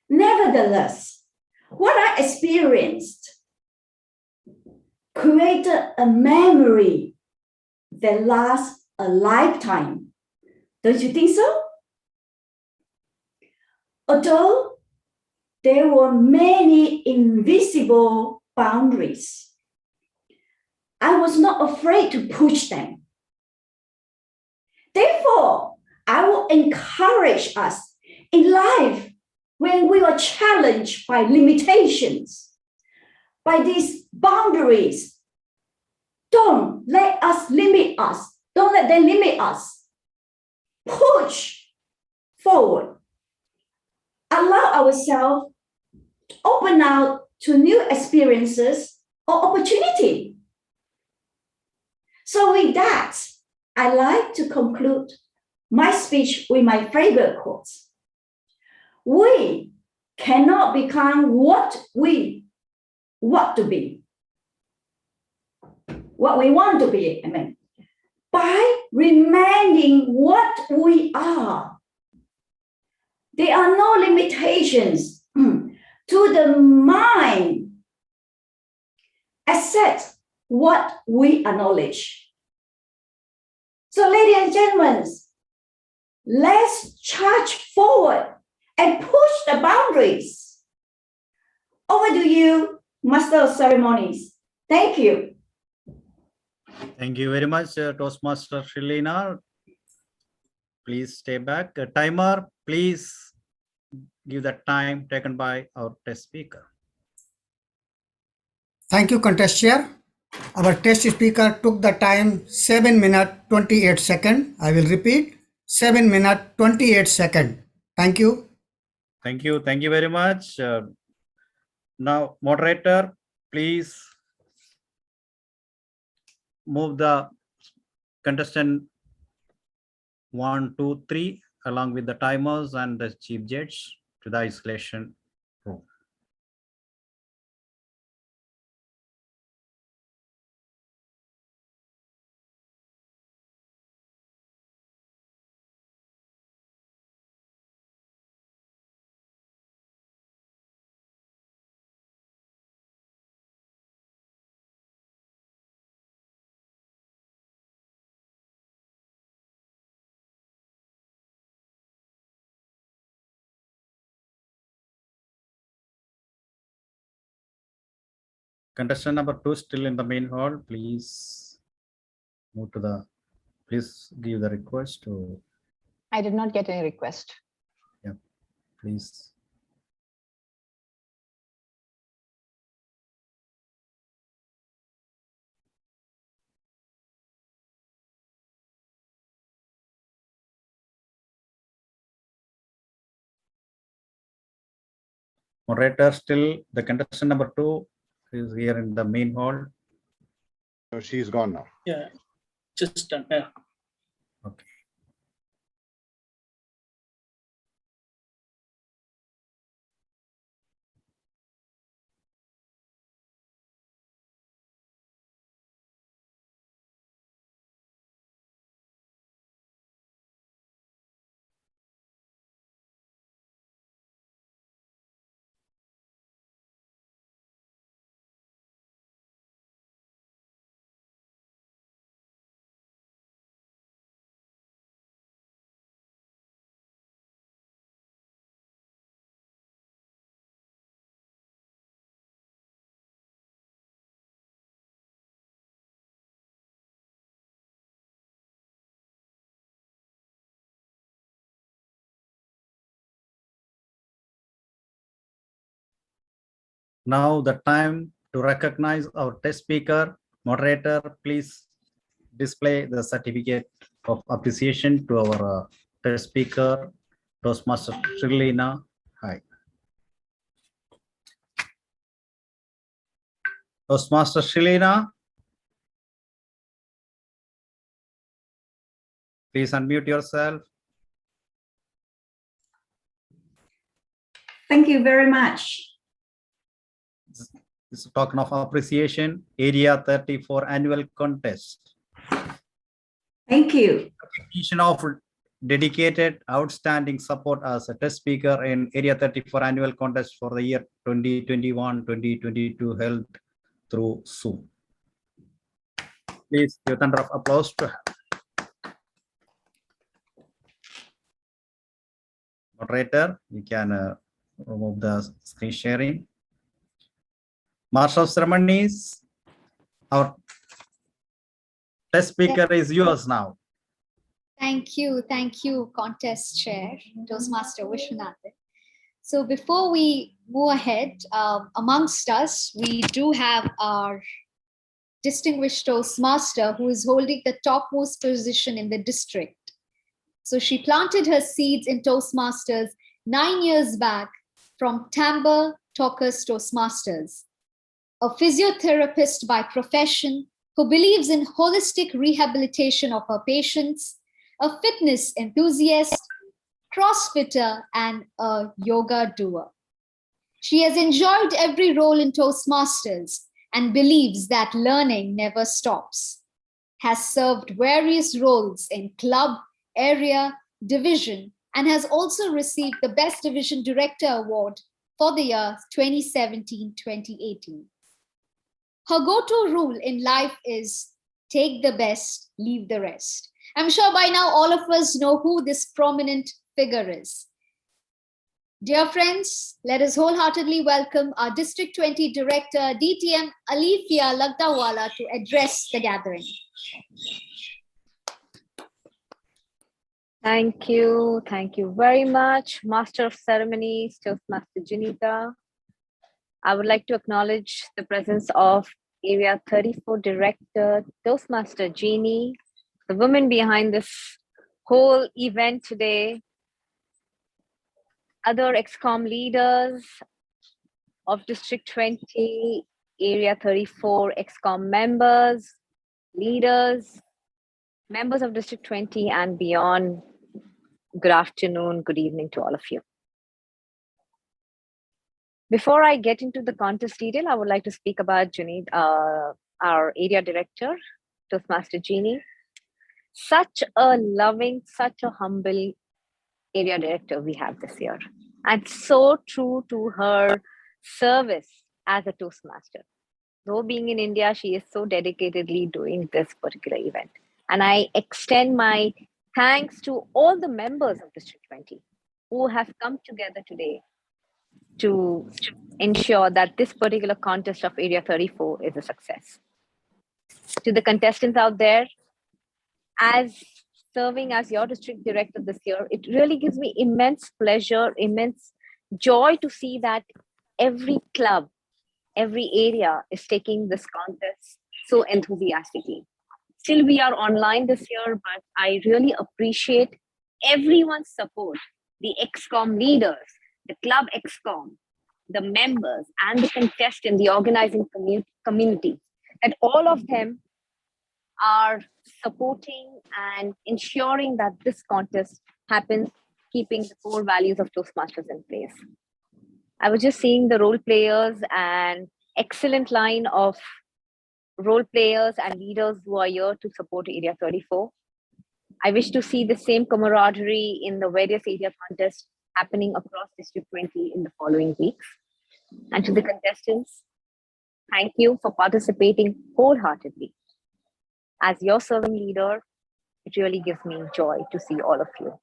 Speaker 9: Nevertheless, what I experienced created a memory that lasts a lifetime. Don't you think so? Although there were many invisible boundaries, I was not afraid to push them. Therefore, I will encourage us in life when we are challenged by limitations, by these boundaries. Don't let us limit us. Don't let them limit us. Push forward. Allow ourselves to open out to new experiences or opportunity. So with that, I like to conclude my speech with my favorite quotes. We cannot become what we want to be. What we want to be, by remaining what we are. There are no limitations to the mind except what we acknowledge. So, ladies and gentlemen, let's charge forward and push the boundaries. Over to you, Master of Ceremonies. Thank you.
Speaker 7: Thank you very much, Toastmaster Shalina. Please stay back. Timer, please give the time taken by our test speaker.
Speaker 10: Thank you, contest chair. Our test speaker took the time 7 minutes 28 seconds. I will repeat, 7 minutes 28 seconds. Thank you.
Speaker 7: Thank you. Thank you very much. Now, moderator, please move the contestant 1, 2, 3 along with the timers and the chief judge to the isolation room. Contestant number 2 still in the main hall. Please move to the, please give the request to.
Speaker 11: I did not get any request.
Speaker 7: Yeah, please. Moderator, still the contestant number 2 is here in the main hall.
Speaker 1: So she's gone now.
Speaker 6: Yeah, just done. Yeah.
Speaker 7: Okay. Now the time to recognize our test speaker. Moderator, please display the certificate of appreciation to our test speaker, Toastmaster Shrilina. Hi. Toastmaster Shrilina, please unmute yourself.
Speaker 9: Thank you very much.
Speaker 7: This is a token of appreciation, Area 34 annual contest.
Speaker 9: Thank you.
Speaker 7: Recognition of dedicated, outstanding support as a test speaker in Area 34 annual contest for the year 2021-2022 held through Zoom. Please give a thunder of applause to her. Moderator, you can remove the screen sharing. Master of Ceremonies, our test speaker is yours now.
Speaker 3: Thank you, contest chair, Toastmaster Vishwanathan. So before we move ahead, amongst us, we do have our distinguished Toastmaster who is holding the topmost position in the district. So she planted her seeds in Toastmasters 9 years back from Tamber Talkers Toastmasters, a physiotherapist by profession who believes in holistic rehabilitation of her patients, a fitness enthusiast, CrossFitter, and a yoga doer. She has enjoyed every role in Toastmasters and believes that learning never stops, has served various roles in club, area, division, and has also received the Best Division Director Award for the year 2017-2018. Her go-to rule in life is take the best, leave the rest. I'm sure by now all of us know who this prominent figure is. Dear friends, let us wholeheartedly welcome our District 20 Director, DTM Alifia Lagdawala, to address the gathering.
Speaker 11: Thank you very much, Master of Ceremonies, Toastmaster Junita. I would like to acknowledge the presence of Area 34 Director, Toastmaster Jeannie, the woman behind this whole event today, other ExCom leaders of District 20, Area 34 ExCom members, leaders, members of District 20 and beyond. Good afternoon, good evening to all of you. Before I get into the contest detail, I would like to speak about our area director, Toastmaster Jeannie. Such a loving, such a humble area director we have this year, and so true to her service as a Toastmaster. Though being in India, she is so dedicatedly doing this particular event. And I extend my thanks to all the members of District 20 who have come together today to ensure that this particular contest of Area 34 is a success. To the contestants out there, as serving as your district director this year, it really gives me immense pleasure, immense joy to see that every club, every area is taking this contest so enthusiastically. Still, we are online this year, but I really appreciate everyone's support, the ExCom leaders, the club ExCom, the members, and the contestants, the organizing community, that all of them are supporting and ensuring that this contest happens, keeping the core values of Toastmasters in place. I was just seeing the role players and excellent line of role players and leaders who are here to support Area 34. I wish to see the same camaraderie in the various area contests happening across District 20 in the following weeks. And to the contestants, thank you for participating wholeheartedly. As your serving leader, it really gives me joy to see all of you.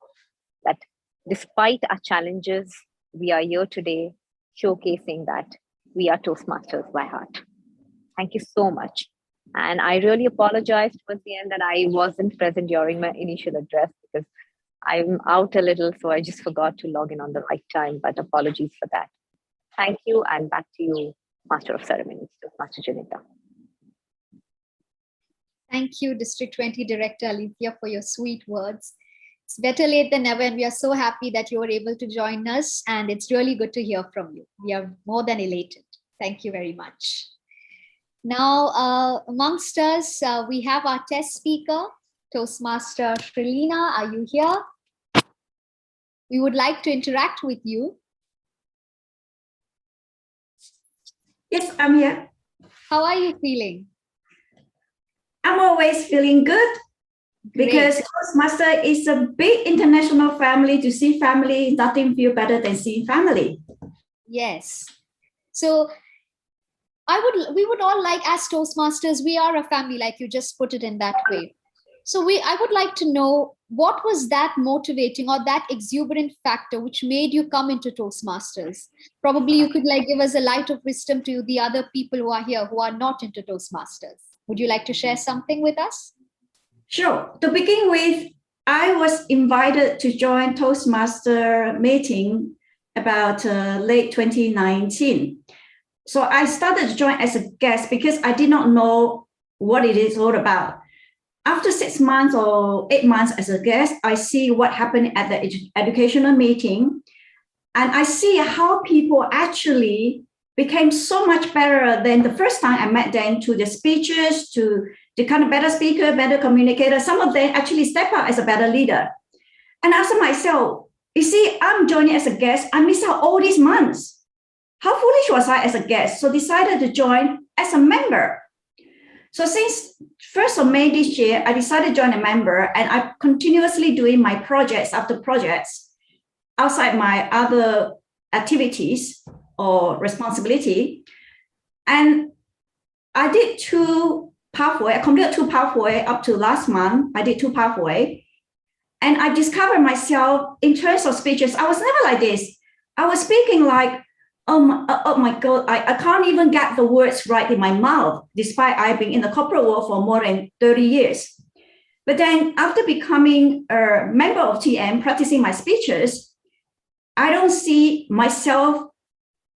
Speaker 11: That despite our challenges, we are here today showcasing that we are Toastmasters by heart. Thank you so much. And I really apologize towards the end that I wasn't present during my initial address because I'm out a little, so I just forgot to log in on the right time, but apologies for that. Thank you, and back to you, Master of Ceremonies, Toastmaster Junita.
Speaker 3: Thank you, District 20 Director Alethea, for your sweet words. It's better late than never, and we are so happy that you were able to join us, and it's really good to hear from you. We are more than elated. Thank you very much. Now, amongst us, we have our test speaker, Toastmaster Srilina. Are you here? We would like to interact with you.
Speaker 9: Yes, I'm here.
Speaker 3: How are you feeling?
Speaker 9: I'm always feeling good because Toastmaster is a big international family. To see family, nothing feel better than seeing family.
Speaker 3: Yes. So we would all like, as Toastmasters, we are a family, like you just put it in that way. So I would like to know, what was that motivating or that exuberant factor which made you come into Toastmasters? Probably you could give us a light of wisdom to the other people who are here who are not into Toastmasters. Would you like to share something with us?
Speaker 9: Sure. To begin with, I was invited to join Toastmaster meeting about late 2019. So I started to join as a guest because I did not know what it is all about. After 6 months or 8 months as a guest, I see what happened at the educational meeting. And I see how people actually became so much better than the first time I met them, to the speeches, to the kind of better speaker, better communicator. Some of them actually step up as a better leader. And I asked myself, you see, I'm joining as a guest. I missed out all these months. How foolish was I as a guest? So decided to join as a member. So since 1st of May this year, I decided to join a member, and I'm continuously doing my projects after projects outside my other activities or responsibility. And I did 2 pathway. I completed 2 pathway up to last month. I did 2 pathway. And I discovered myself in terms of speeches. I was never like this. I was speaking like, oh my God, I can't even get the words right in my mouth, despite I've been in the corporate world for more than 30 years. But then after becoming a member of TM, practicing my speeches, I don't see myself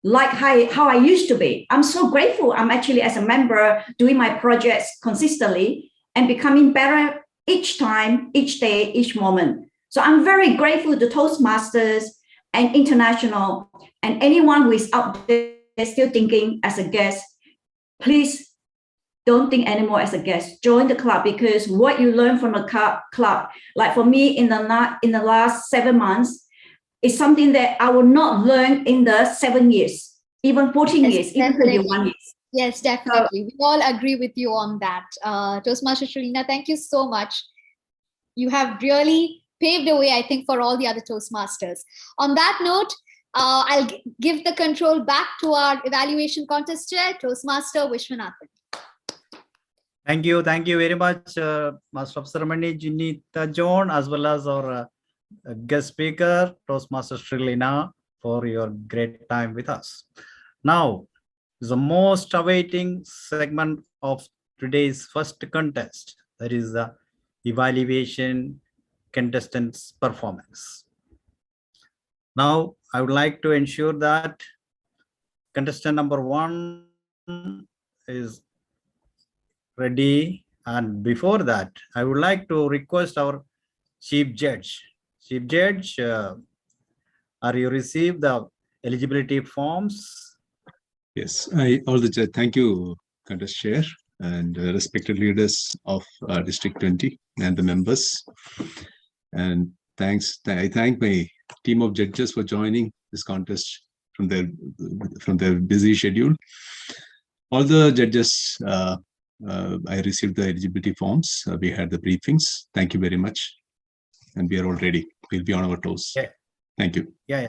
Speaker 9: like how I used to be. I'm so grateful I'm actually, as a member, doing my projects consistently and becoming better each time, each day, each moment. So I'm very grateful to Toastmasters and International, and anyone who is out there still thinking as a guest, please don't think anymore as a guest. Join the club, because what you learn from the club, like for me in the last 7 months, is something that I will not learn in the 7 years, even 14 years, even 31 years.
Speaker 3: Yes, definitely. We all agree with you on that. Toastmaster Srilina, thank you so much. You have really paved the way, I think, for all the other Toastmasters. On that note, I'll give the control back to our evaluation contest chair, Toastmaster Vishwanathan.
Speaker 7: Thank you very much, Master of Ceremony Junita John, as well as our guest speaker, Toastmaster Srilina, for your great time with us. Now, the most awaiting segment of today's first contest, that is the evaluation contestants' performance. Now, I would like to ensure that contestant number 1 is ready. And before that, I would like to request our Chief Judge. Chief Judge, are you received the eligibility forms?
Speaker 8: Yes, thank you, Contest Chair, and respected leaders of District 20 and the members. And I thank my team of judges for joining this contest from their busy schedule. All the judges, I received the eligibility forms. We had the briefings. Thank you very much. And we are all ready. We'll be on our toes.
Speaker 7: Yeah.
Speaker 8: Thank you.
Speaker 7: Yeah.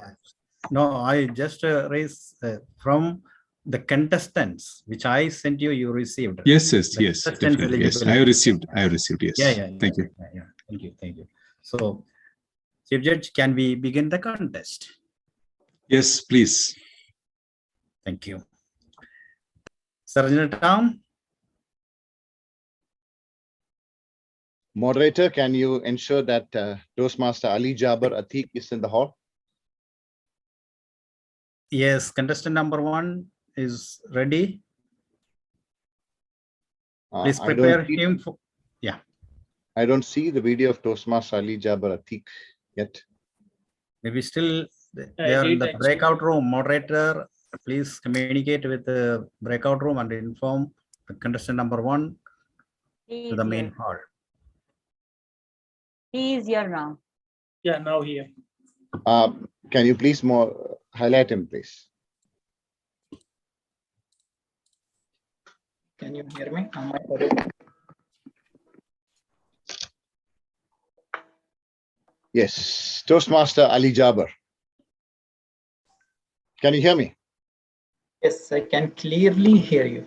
Speaker 7: No, I just raised from the contestants, which I sent you, you received.
Speaker 8: Yes, definitely. Yes, I have received. Yes.
Speaker 7: Yeah.
Speaker 8: Thank you.
Speaker 7: Yeah. Thank you. So, Chief Judge, can we begin the contest?
Speaker 8: Yes, please.
Speaker 7: Thank you. Sarojini Town.
Speaker 1: Moderator, can you ensure that Toastmaster Ali Jaber Atiq is in the hall?
Speaker 7: Yes, contestant number 1 is ready. Please
Speaker 1: I don't
Speaker 7: prepare
Speaker 1: see-
Speaker 7: him for, yeah.
Speaker 1: I don't see the video of Toastmaster Ali Jaber Atiq yet.
Speaker 7: Maybe still they
Speaker 6: I
Speaker 7: are in
Speaker 6: did
Speaker 7: the
Speaker 6: actually.
Speaker 7: breakout room. Moderator, please communicate with the breakout room and inform the contestant number 1
Speaker 2: He
Speaker 7: to
Speaker 2: is
Speaker 7: the
Speaker 2: here.
Speaker 7: main hall.
Speaker 2: He is here now.
Speaker 6: Yeah, now here.
Speaker 1: Can you please more highlight him, please?
Speaker 12: Can you hear me? Am I audible?
Speaker 1: Yes, Toastmaster Ali Jaber. Can you hear me?
Speaker 12: Yes, I can clearly hear you.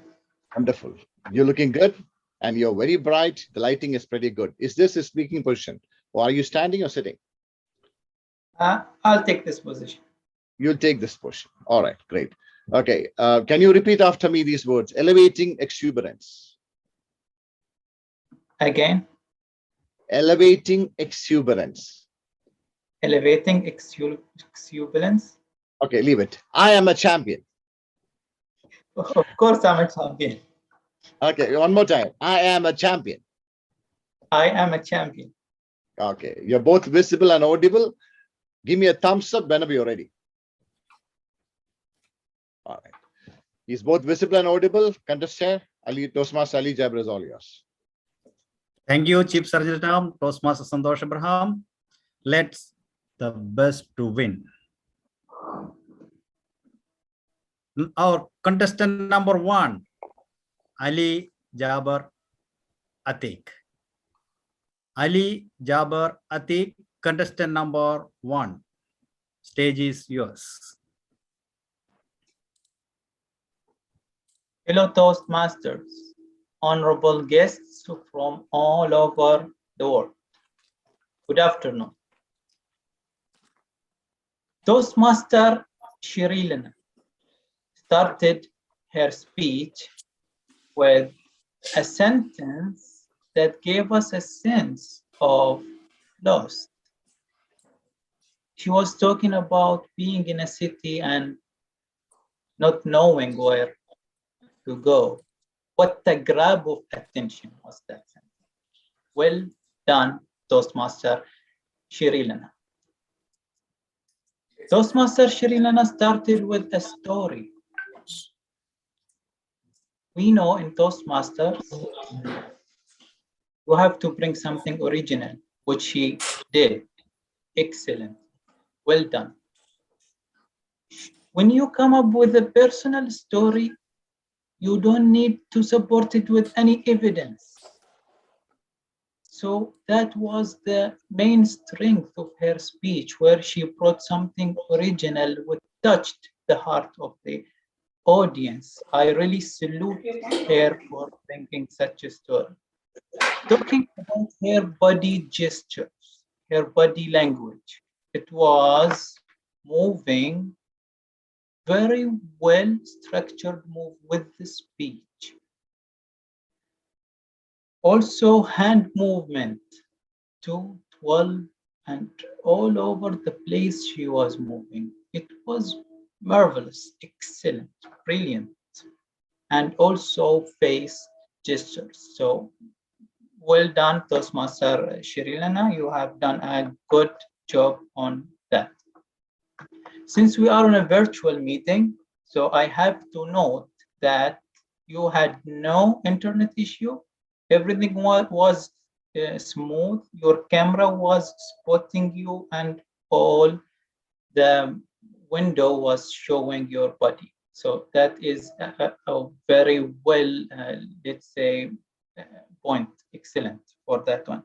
Speaker 1: Wonderful. You're looking good and you're very bright. The lighting is pretty good. Is this a speaking position or are you standing or sitting?
Speaker 12: I'll take this position.
Speaker 1: You'll take this position. All right, great. Okay, can you repeat after me these words? Elevating exuberance.
Speaker 12: Again,
Speaker 1: Elevating exuberance.
Speaker 12: elevating exuberance.
Speaker 1: Okay, leave it. I am a champion.
Speaker 12: Of course, I'm a champion.
Speaker 1: Okay, one more time. I am a champion.
Speaker 12: I am a champion.
Speaker 1: Okay, you're both visible and audible. Give me a thumbs up whenever you're ready. All right. He's both visible and audible. Contestant Ali Toastmaster Ali Jaber is all yours.
Speaker 7: Thank you, Chief Sergeant Toastmaster Santosh Abraham. Let's the best to win. Our contestant number 1, Ali Jaber Atiq. Ali Jaber Atiq, contestant number 1. Stage is yours.
Speaker 12: Hello, Toastmasters, honorable guests from all over the world. Good afternoon. Toastmaster Shirilana started her speech with a sentence that gave us a sense of loss. She was talking about being in a city and not knowing where to go. What a grab of attention was that sentence. Well done, Toastmaster Shirilana. Toastmaster Shirilana started with a story. We know in Toastmasters, you have to bring something original, which she did. Excellent. Well done. When you come up with a personal story, you don't need to support it with any evidence. So that was the main strength of her speech, where she brought something original which touched the heart of the audience. I really salute her for bringing such a story. Talking about her body gestures, her body language, it was moving, very well structured move with the speech. Also hand movement, 2, 12, and all over the place she was moving. It was marvelous, excellent, brilliant, and also face gestures. So well done, Toastmaster Shirilana. You have done a good job on that. Since we are on a virtual meeting, so I have to note that you had no internet issue. Everything was smooth. Your camera was spotting you and all the window was showing your body. So that is a very well, let's say, point. Excellent for that one.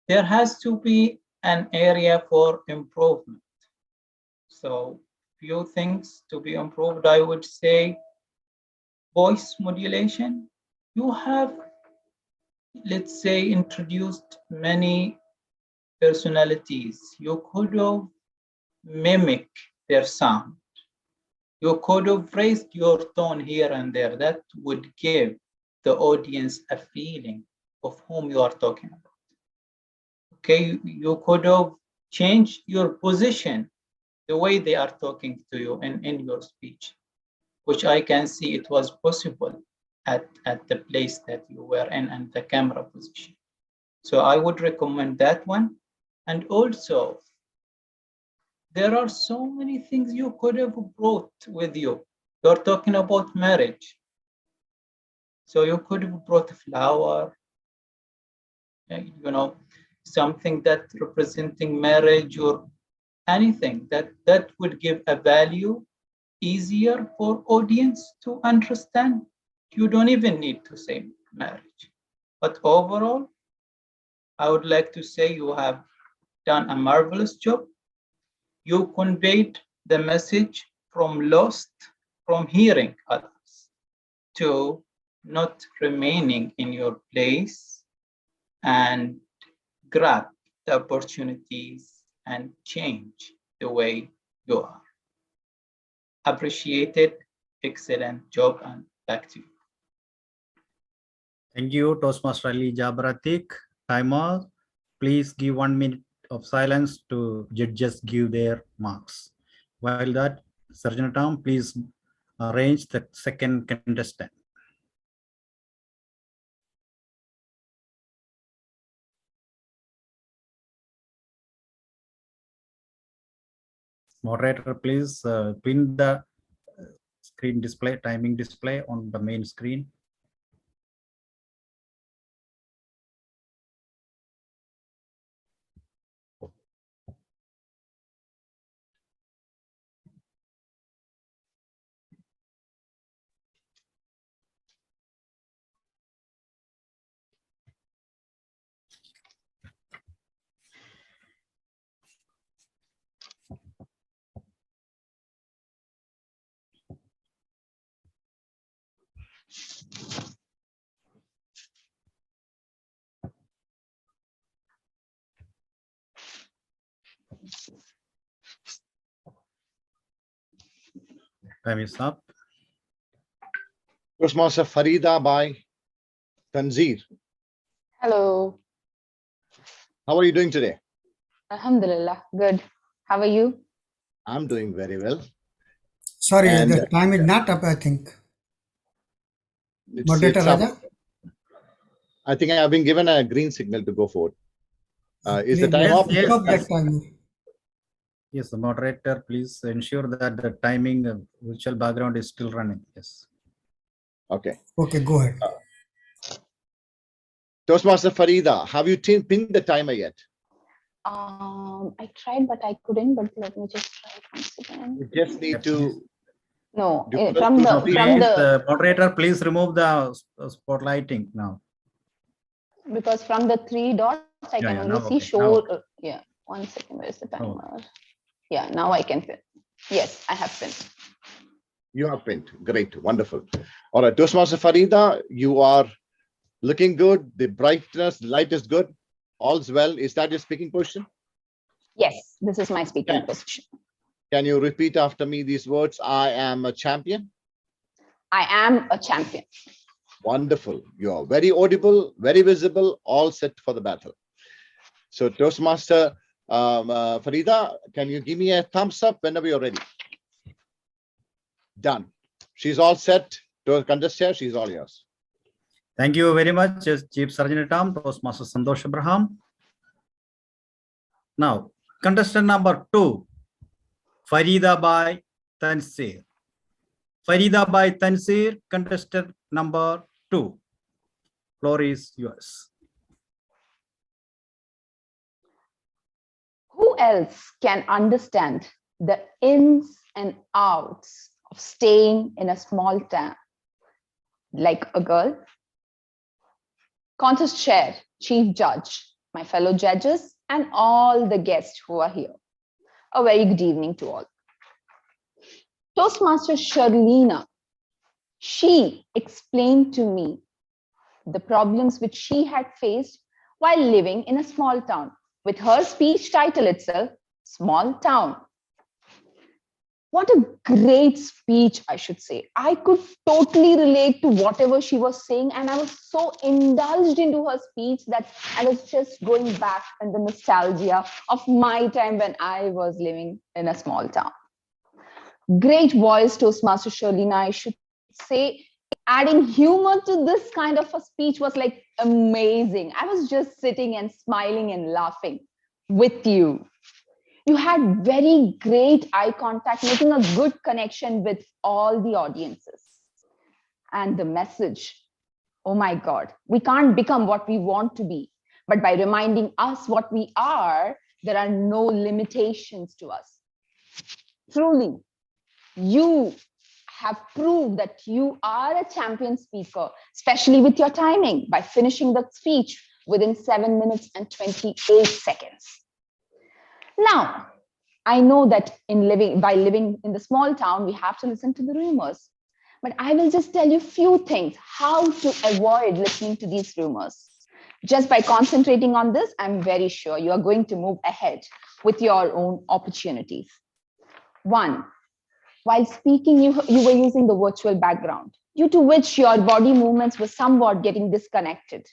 Speaker 12: There has to be an area for improvement. So few things to be improved, I would say. Voice modulation. You have, let's say, introduced many personalities. You could have mimic their sound. You could have raised your tone here and there. That would give the audience a feeling of whom you are talking about. Okay, you could have changed your position, the way they are talking to you in your speech. which I can see it was possible at the place that you were in and the camera position. So I would recommend that one. And also, there are so many things you could have brought with you. You're talking about marriage. So you could have brought a flower, you know, something that representing marriage or anything that would give a value easier for audience to understand. You don't even need to say marriage. But overall, I would like to say you have done a marvelous job. You conveyed the message from lost, from hearing others, to not remaining in your place and grab the opportunities and change the way you are. Appreciated, excellent job, and back to you.
Speaker 7: Thank you, Toastmaster Ali Jabratik. Timer, please give 1 minute of silence to judges give their marks. While that, Sergeant Tom, please arrange the second contestant. Moderator, please pin the screen display, timing display on the main screen. Time is up.
Speaker 1: Toastmaster Farida by Tanzir.
Speaker 13: Hello.
Speaker 1: How are you doing today?
Speaker 13: Alhamdulillah. Good. How are you?
Speaker 1: I'm doing very well.
Speaker 10: Sorry,
Speaker 1: And,
Speaker 10: the time is not up, I think.
Speaker 1: It's
Speaker 10: Moderator
Speaker 1: up.
Speaker 10: Raja?
Speaker 1: I think I have been given a green signal to go forward. Is the
Speaker 10: Please
Speaker 1: time up?
Speaker 10: stop that timer.
Speaker 7: Yes, the moderator, please ensure that the timing virtual background is still running. Yes.
Speaker 1: Okay.
Speaker 10: Okay, go ahead.
Speaker 1: Toastmaster Farida, have you pinned the timer yet?
Speaker 13: I tried, but I couldn't. But let me just try it once again.
Speaker 1: You just need to.
Speaker 13: No,
Speaker 1: do
Speaker 13: from
Speaker 1: press
Speaker 13: the
Speaker 7: moderator, please remove the spotlighting now.
Speaker 13: because from the 3 dots I can only see
Speaker 7: okay.
Speaker 13: show. Yeah, 1 second. Where's the timer? Yeah, now I can pin. Yes, I have pinned.
Speaker 1: You are pinned. Great, wonderful. All right, Toastmaster Farida, you are looking good. The brightness, light is good. All's well. Is that your speaking position?
Speaker 13: Yes, this is my speaking position.
Speaker 1: Can you repeat after me these words? I am a champion.
Speaker 13: I am a champion.
Speaker 1: Wonderful. You are very audible, very visible, all set for the battle. So Toastmaster Farida, can you give me a thumbs up whenever you're ready? Done. She's all set. To contest here, she's all yours.
Speaker 7: Thank you very much, Chief Sergeant at Arms, Toastmaster Santosh Abraham. Now, contestant number 2, Farida by Tansir. Farida by Tansir, contestant number 2. Floor is yours.
Speaker 13: Who else can understand the ins and outs of staying in a small town like a girl? Contest chair, chief judge, my fellow judges, and all the guests who are here. A very good evening to all. Toastmaster Sharlina, she explained to me the problems which she had faced while living in a small town. With her speech title itself, Small Town. What a great speech, I should say. I could totally relate to whatever she was saying, and I was so indulged into her speech that I was just going back in the nostalgia of my time when I was living in a small town. Great voice, Toastmaster Sharlina. I should say, adding humor to this kind of a speech was like amazing. I was just sitting and smiling and laughing with you. You had very great eye contact, making a good connection with all the audiences. And the message, oh my God, we can't become what we want to be, but by reminding us what we are, there are no limitations to us. Truly, you have proved that you are a champion speaker, especially with your timing, by finishing the speech within 7 minutes and 28 seconds. Now, I know that by living in the small town, we have to listen to the rumors. But I will just tell you a few things, how to avoid listening to these rumors. Just by concentrating on this, I'm very sure you are going to move ahead with your own opportunities. 1, while speaking, you were using the virtual background, due to which your body movements were somewhat getting disconnected.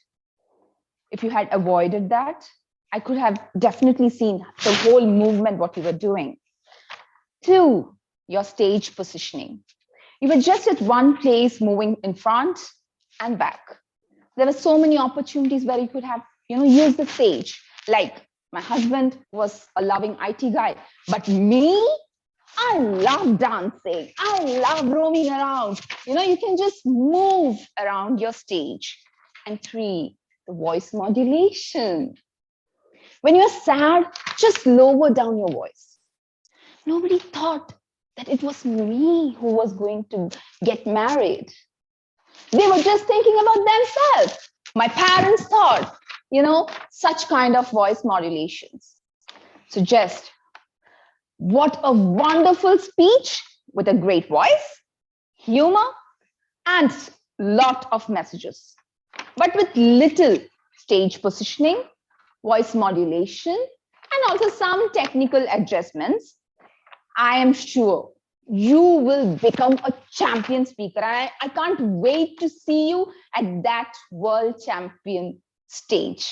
Speaker 13: If you had avoided that, I could have definitely seen the whole movement, what you were doing. 2, your stage positioning. You were just at one place, moving in front and back. There were so many opportunities where you could have, used the stage. Like my husband was a loving IT guy, but me, I love dancing. I love roaming around. You can just move around your stage. And 3, the voice modulation. When you're sad, just lower down your voice. Nobody thought that it was me who was going to get married. They were just thinking about themselves. My parents thought, such kind of voice modulations. So just, what a wonderful speech with a great voice, humor, and lot of messages. But with little stage positioning, voice modulation, and also some technical adjustments, I am sure you will become a champion speaker. I can't wait to see you at that world champion stage.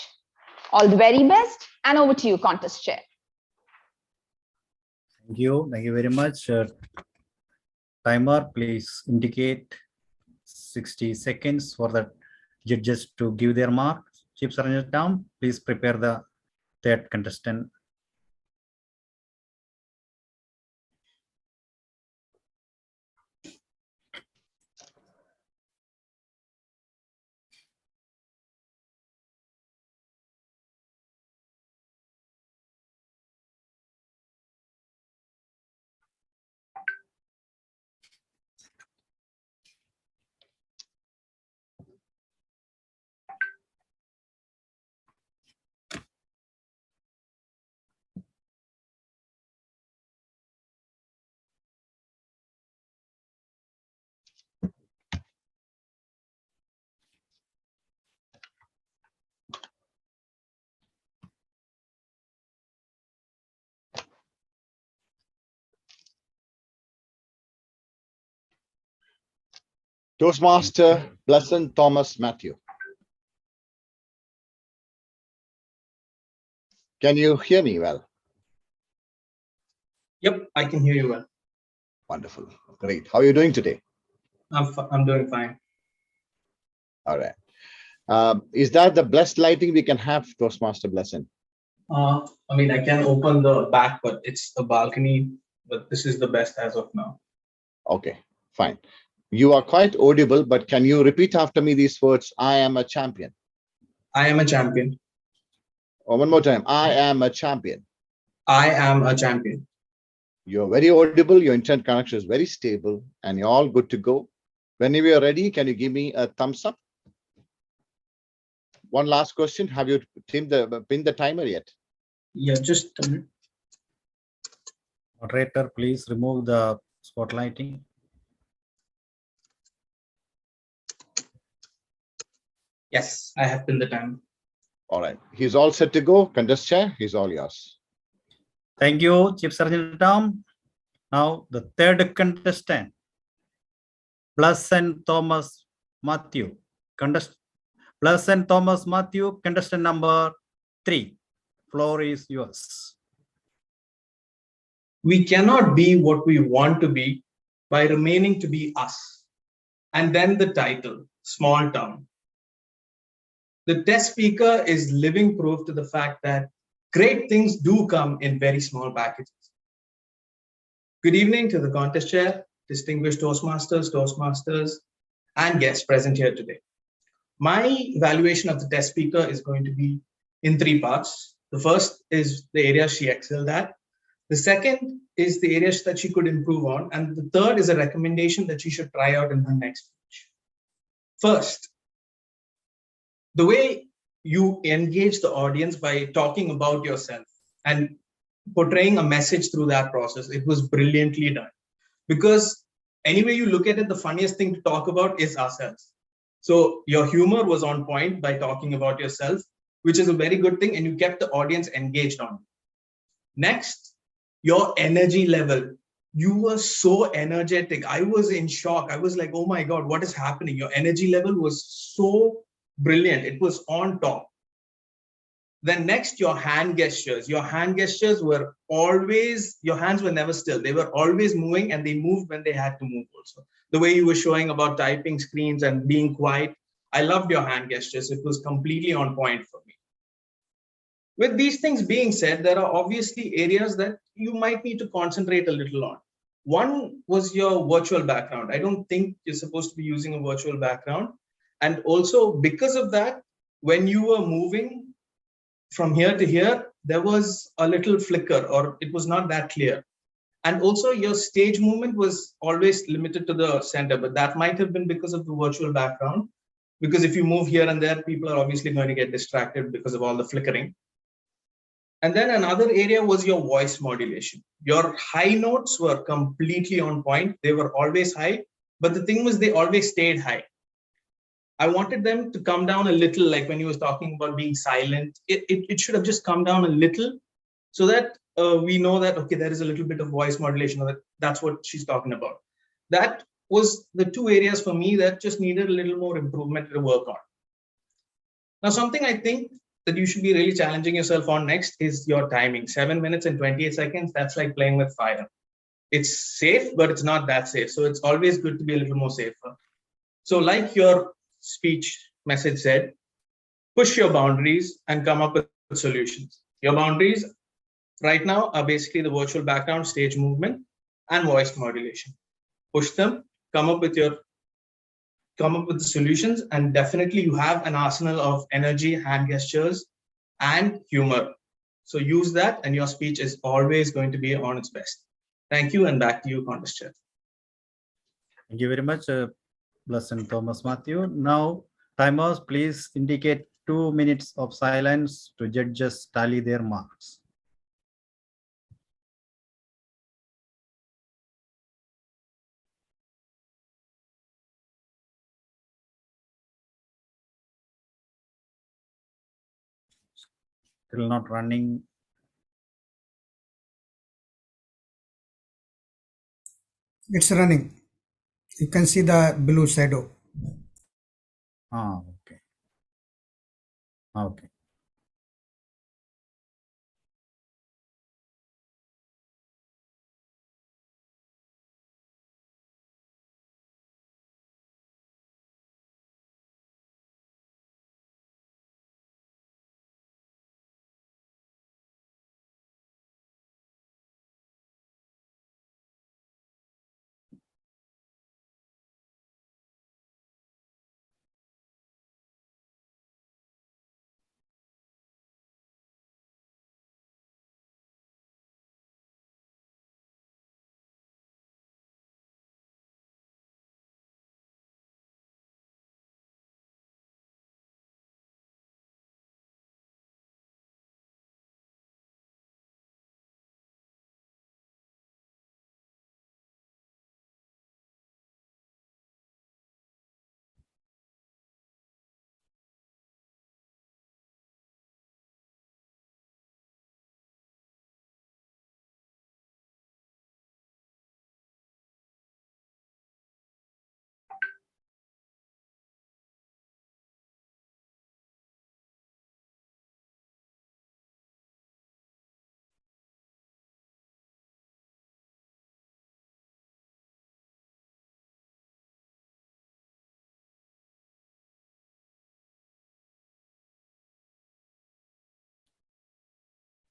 Speaker 13: All the very best, and over to you, contest chair.
Speaker 7: Thank you very much. Timer, please indicate 60 seconds for the judges to give their mark. Chief Sergeant Tom, please prepare the third contestant.
Speaker 1: Toastmaster Blessing Thomas Matthew. Can you hear me well?
Speaker 14: Yep, I can hear you well.
Speaker 1: Wonderful. Great. How are you doing today?
Speaker 14: I'm doing fine.
Speaker 1: All right. Is that the blessed lighting we can have, Toastmaster Blessing?
Speaker 14: I mean, I can open the back, but it's a balcony, but this is the best as of now.
Speaker 1: Okay, fine. You are quite audible, but can you repeat after me these words? I am a champion.
Speaker 14: I am a champion.
Speaker 1: Oh, one more time. I am a champion.
Speaker 14: I am a champion.
Speaker 1: You're very audible. Your internet connection is very stable, and you're all good to go. Whenever you're ready, can you give me a thumbs up? One last question. Have you pinned the timer yet?
Speaker 14: Yeah, just a minute.
Speaker 7: Moderator, please remove the spotlighting.
Speaker 14: Yes, I have pinned the time.
Speaker 1: All right. He's all set to go. Contest chair, he's all yours.
Speaker 7: Thank you, Chief Sergeant Tom. Now the third contestant, Blessing Thomas Matthew. Blessing Thomas Matthew, contestant number 3. Floor is yours.
Speaker 14: We cannot be what we want to be by remaining to be us. And then the title, Small Town. The test speaker is living proof to the fact that great things do come in very small packages. Good evening to the contest chair, distinguished Toastmasters, and guests present here today. My evaluation of the test speaker is going to be in 3 parts. The first is the area she excelled at. The second is the areas that she could improve on. And the third is a recommendation that she should try out in her next speech. First, the way you engage the audience by talking about yourself and portraying a message through that process, it was brilliantly done. Because any way you look at it, the funniest thing to talk about is ourselves. So your humor was on point by talking about yourself, which is a very good thing, and you kept the audience engaged on it. Next, your energy level. You were so energetic. I was in shock. I was like, oh my God, what is happening? Your energy level was so brilliant. It was on top. Then next, your hand gestures. Your hand gestures were always, your hands were never still. They were always moving, and they moved when they had to move also. The way you were showing about typing screens and being quiet, I loved your hand gestures. It was completely on point for me. With these things being said, there are obviously areas that you might need to concentrate a little on. One was your virtual background. I don't think you're supposed to be using a virtual background. And also because of that, when you were moving from here to here, there was a little flicker, or it was not that clear. And also your stage movement was always limited to the center, but that might have been because of the virtual background. Because if you move here and there, people are obviously going to get distracted because of all the flickering. And then another area was your voice modulation. Your high notes were completely on point. They were always high, but the thing was they always stayed high. I wanted them to come down a little, like when he was talking about being silent, it should have just come down a little so that we know that, okay, there is a little bit of voice modulation, or that's what she's talking about. That was the 2 areas for me that just needed a little more improvement to work on. Now, something I think that you should be really challenging yourself on next is your timing. 7 minutes and 28 seconds, that's like playing with fire. It's safe, but it's not that safe. So it's always good to be a little more safer. So like your speech message said, push your boundaries and come up with solutions. Your boundaries right now are basically the virtual background, stage movement, and voice modulation. Push them, come up with the solutions, and definitely you have an arsenal of energy, hand gestures, and humor. So use that, and your speech is always going to be on its best. Thank you, and back to you, contest chair.
Speaker 7: Thank you very much, Blessed Thomas Matthew. Now, timers, please indicate 2 minutes of silence to judges tally their marks. Still not running.
Speaker 10: It's running. You can see the blue shadow.
Speaker 7: Okay. Okay.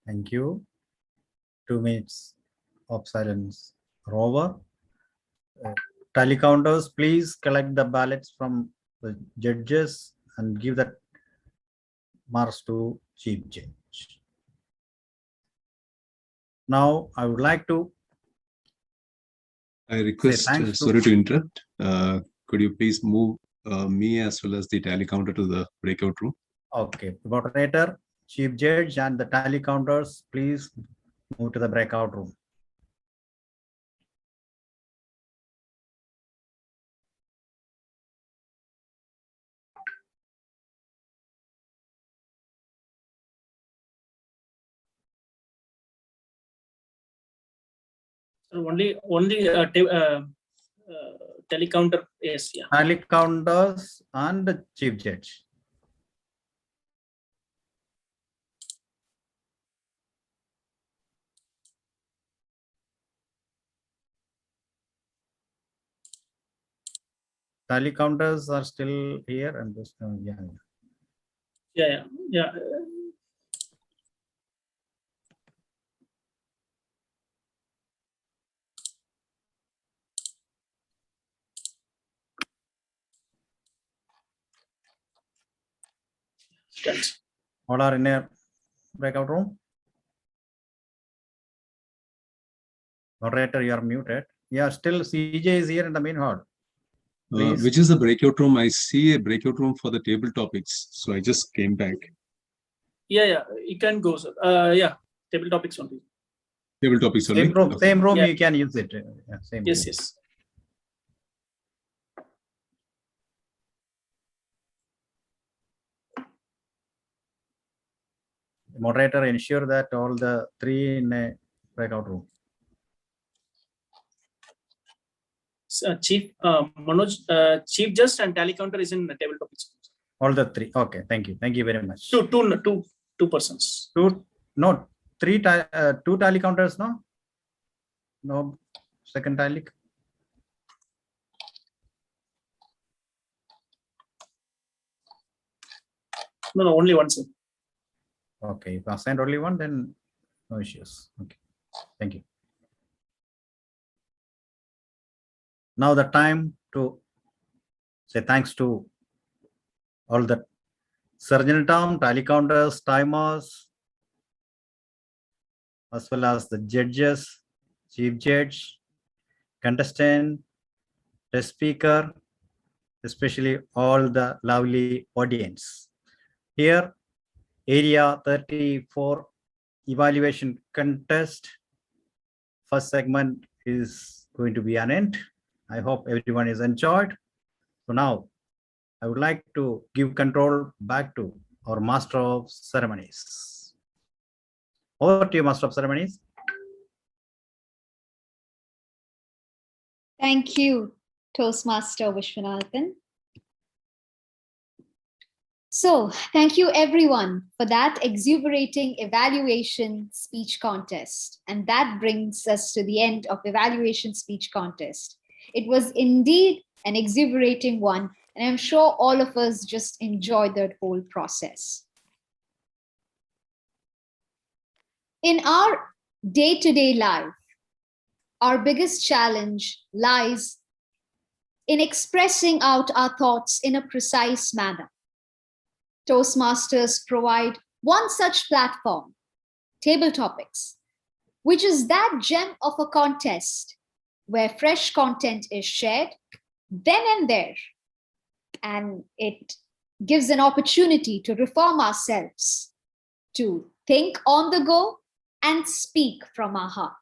Speaker 7: Thank you. 2 minutes of silence are over. Tally counters, please collect the ballots from the judges and give the marks to Chief Judge. Now, I would like to
Speaker 8: I request,
Speaker 7: thanks to-
Speaker 8: sorry to interrupt, could you please move me as well as the tally counter to the breakout room?
Speaker 7: Okay, moderator, Chief Judge, and the tally counters, please move to the breakout room.
Speaker 6: So only telecounter is, yeah.
Speaker 7: Tally counters and the Chief Judge. Tally counters are still here and this,
Speaker 6: Yeah. Yes.
Speaker 7: All are in a breakout room. Moderator, you are muted. Yeah, still CJ is here in the main hall. Please.
Speaker 8: Which is the breakout room? I see a breakout room for the table topics. So I just came back.
Speaker 6: Yeah, you can go, sir. Yeah, table topics only.
Speaker 8: Table topics only.
Speaker 7: Same room,
Speaker 6: Yeah.
Speaker 7: you can use it. Yeah, same
Speaker 6: Yes,
Speaker 7: room.
Speaker 6: yes.
Speaker 7: Moderator, ensure that all the three in a breakout room.
Speaker 6: Chief Manoj, Chief Just and tally counter is in the table topics.
Speaker 7: All the three. Okay, thank you. Thank you very much.
Speaker 6: Two persons.
Speaker 7: Two tally counters, no? No second tally.
Speaker 6: No, only one, sir.
Speaker 7: Okay, if I send only one, then no issues. Okay, thank you. Now the time to say thanks to all the surgeon term, tally counters, timers, as well as the judges, Chief Judge, contestant, test speaker, especially all the lovely audience. Here, area 34 evaluation contest. First segment is going to be an end. I hope everyone is enjoyed. So now I would like to give control back to our Master of Ceremonies. Over to you, Master of Ceremonies.
Speaker 3: Thank you, Toastmaster Vishwanathan. So thank you everyone for that exuberating evaluation speech contest. And that brings us to the end of evaluation speech contest. It was indeed an exuberating one, and I'm sure all of us just enjoyed that whole process. In our day-to-day life, our biggest challenge lies in expressing out our thoughts in a precise manner. Toastmasters provide one such platform, Table Topics, which is that gem of a contest where fresh content is shared then and there, and it gives an opportunity to reform ourselves, to think on the go and speak from our heart.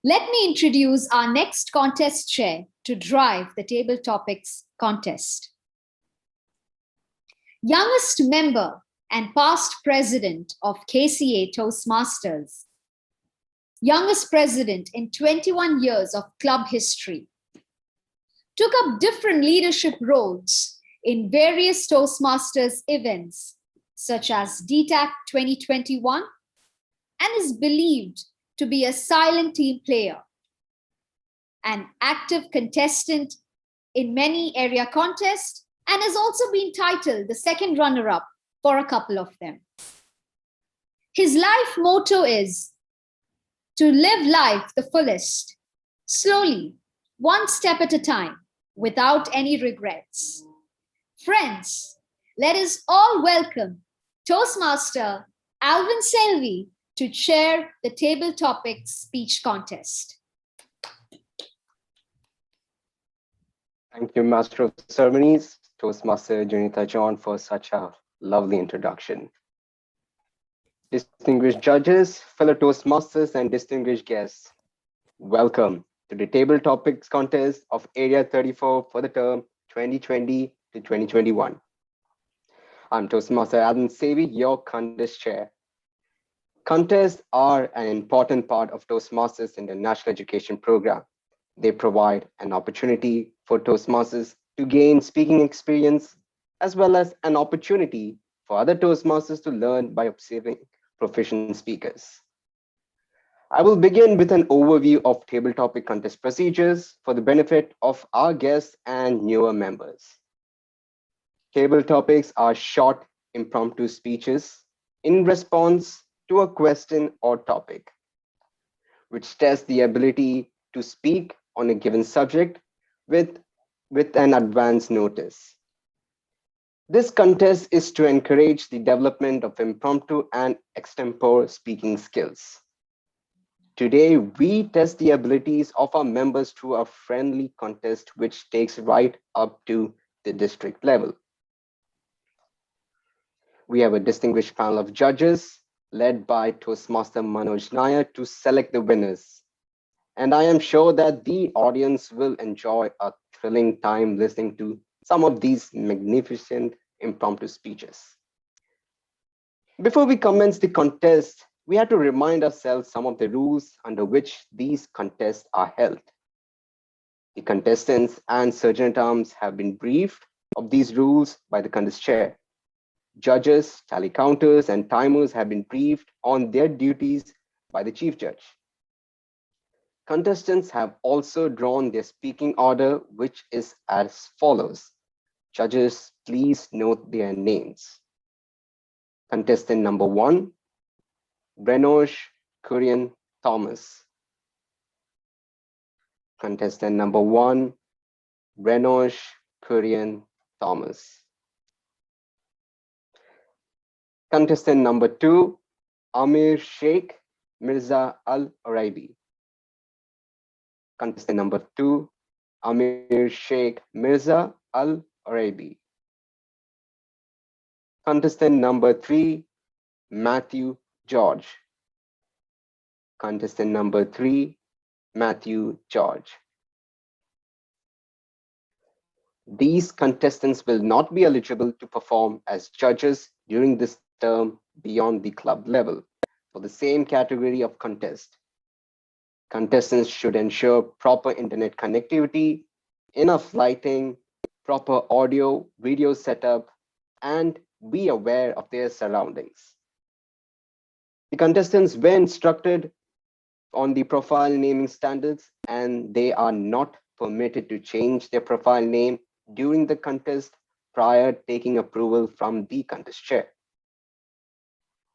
Speaker 3: Let me introduce our next contest chair to drive the Table Topics contest. Youngest member and past president of KCA Toastmasters, youngest president in 21 years of club history, took up different leadership roles in various Toastmasters events, such as DTAC 2021, and is believed to be a silent team player, an active contestant in many area contests, and has also been titled the second runner-up for a couple of them. His life motto is to live life the fullest, slowly, one step at a time, without any regrets. Friends, let us all welcome Toastmaster Alvin Selvi to chair the table topic speech contest.
Speaker 15: Thank you, Master of Ceremonies, Toastmaster Junita John, for such a lovely introduction. Distinguished judges, fellow Toastmasters, and distinguished guests, welcome to the Table Topics Contest of Area 34 for the term 2020 to 2021. I'm Toastmaster Alvin Selvi, your contest chair. Contests are an important part of Toastmasters in the National Education Program. They provide an opportunity for Toastmasters to gain speaking experience, as well as an opportunity for other Toastmasters to learn by observing proficient speakers. I will begin with an overview of table topic contest procedures for the benefit of our guests and newer members. Table topics are short, impromptu speeches in response to a question or topic, which tests the ability to speak on a given subject with an advance notice. This contest is to encourage the development of impromptu and extempore speaking skills. Today, we test the abilities of our members through a friendly contest which takes right up to the district level. We have a distinguished panel of judges led by Toastmaster Manoj Nair to select the winners. And I am sure that the audience will enjoy a thrilling time listening to some of these magnificent impromptu speeches. Before we commence the contest, we have to remind ourselves some of the rules under which these contests are held. The contestants and sergeant-at-arms have been briefed of these rules by the contest chair. Judges, tally counters, and timers have been briefed on their duties by the chief judge. Contestants have also drawn their speaking order, which is as follows. Judges, please note their names. Contestant number 1, Brenosh Kurian Thomas. Contestant number 1, Brenosh Kurian Thomas. Contestant number 2, Amir Sheikh Mirza Al Araibi. Contestant number 2, Amir Sheikh Mirza Al Araibi. Contestant number 3, Matthew George. Contestant number 3, Matthew George. These contestants will not be eligible to perform as judges during this term beyond the club level for the same category of contest. Contestants should ensure proper internet connectivity, enough lighting, proper audio, video setup, and be aware of their surroundings. The contestants were instructed on the profile naming standards, and they are not permitted to change their profile name during the contest prior taking approval from the contest chair.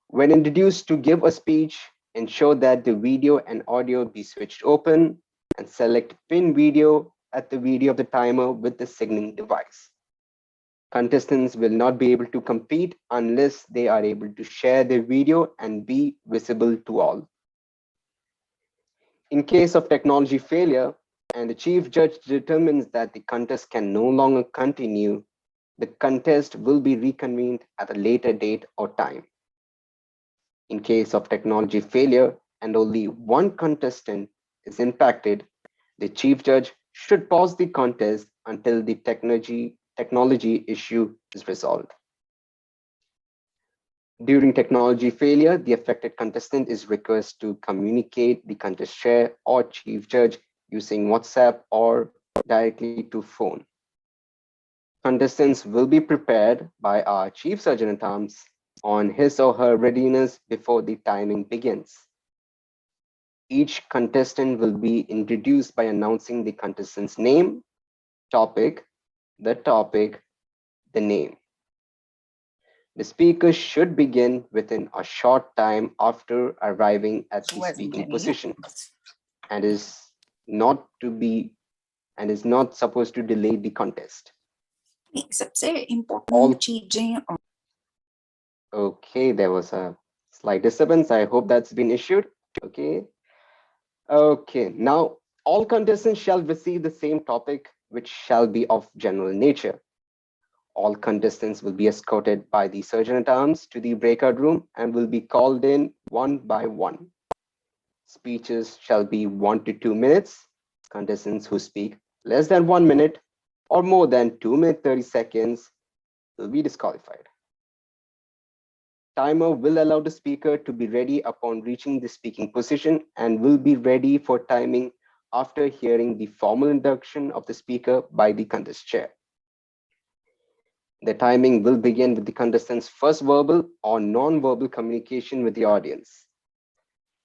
Speaker 15: When introduced to give a speech, ensure that the video and audio be switched open and select pin video at the video of the timer with the signaling device. Contestants will not be able to compete unless they are able to share their video and be visible to all. In case of technology failure and the chief judge determines that the contest can no longer continue, the contest will be reconvened at a later date or time. In case of technology failure and only one contestant is impacted, the chief judge should pause the contest until the technology issue is resolved. During technology failure, the affected contestant is requested to communicate the contest chair or chief judge using WhatsApp or directly to phone. Contestants will be prepared by our chief sergeant-at-arms on his or her readiness before the timing begins. Each contestant will be introduced by announcing the contestant's name, topic, the name. The speaker should begin within a short time after arriving at the speaking position and is not supposed to delay the contest. Okay, there was a slight disturbance. I hope that's been issued. Okay. Okay, now all contestants shall receive the same topic, which shall be of general nature. All contestants will be escorted by the Sergeant-at-Arms to the breakout room and will be called in one by one. Speeches shall be 1 to 2 minutes. Contestants who speak less than 1 minute or more than 2 minutes 30 seconds will be disqualified. Timer will allow the speaker to be ready upon reaching the speaking position and will be ready for timing after hearing the formal induction of the speaker by the contest chair. The timing will begin with the contestant's first verbal or non-verbal communication with the audience.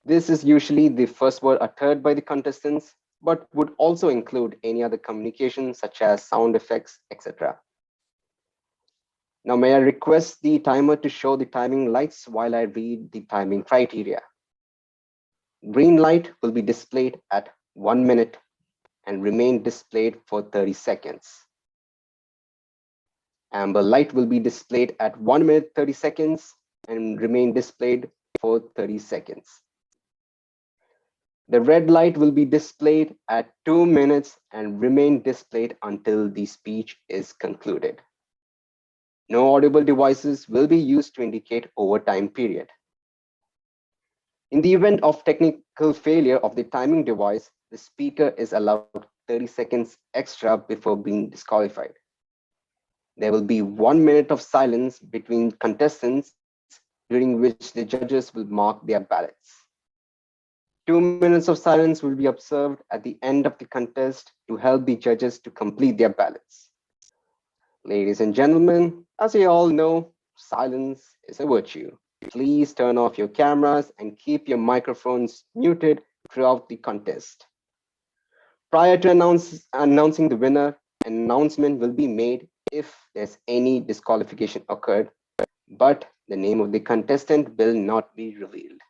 Speaker 15: This is usually the first word uttered by the contestants, but would also include any other communication such as sound effects, etc. Now, may I request the timer to show the timing lights while I read the timing criteria. Green light will be displayed at 1 minute and remain displayed for 30 seconds. Amber light will be displayed at 1 minute 30 seconds and remain displayed for 30 seconds. The red light will be displayed at 2 minutes and remain displayed until the speech is concluded. No audible devices will be used to indicate overtime period. In the event of technical failure of the timing device, the speaker is allowed 30 seconds extra before being disqualified. There will be 1 minute of silence between contestants, during which the judges will mark their ballots. 2 minutes of silence will be observed at the end of the contest to help the judges to complete their ballots. Ladies and gentlemen, as you all know, silence is a virtue. Please turn off your cameras and keep your microphones muted throughout the contest. Prior to announcing the winner, an announcement will be made if there's any disqualification occurred, but the name of the contestant will not be revealed.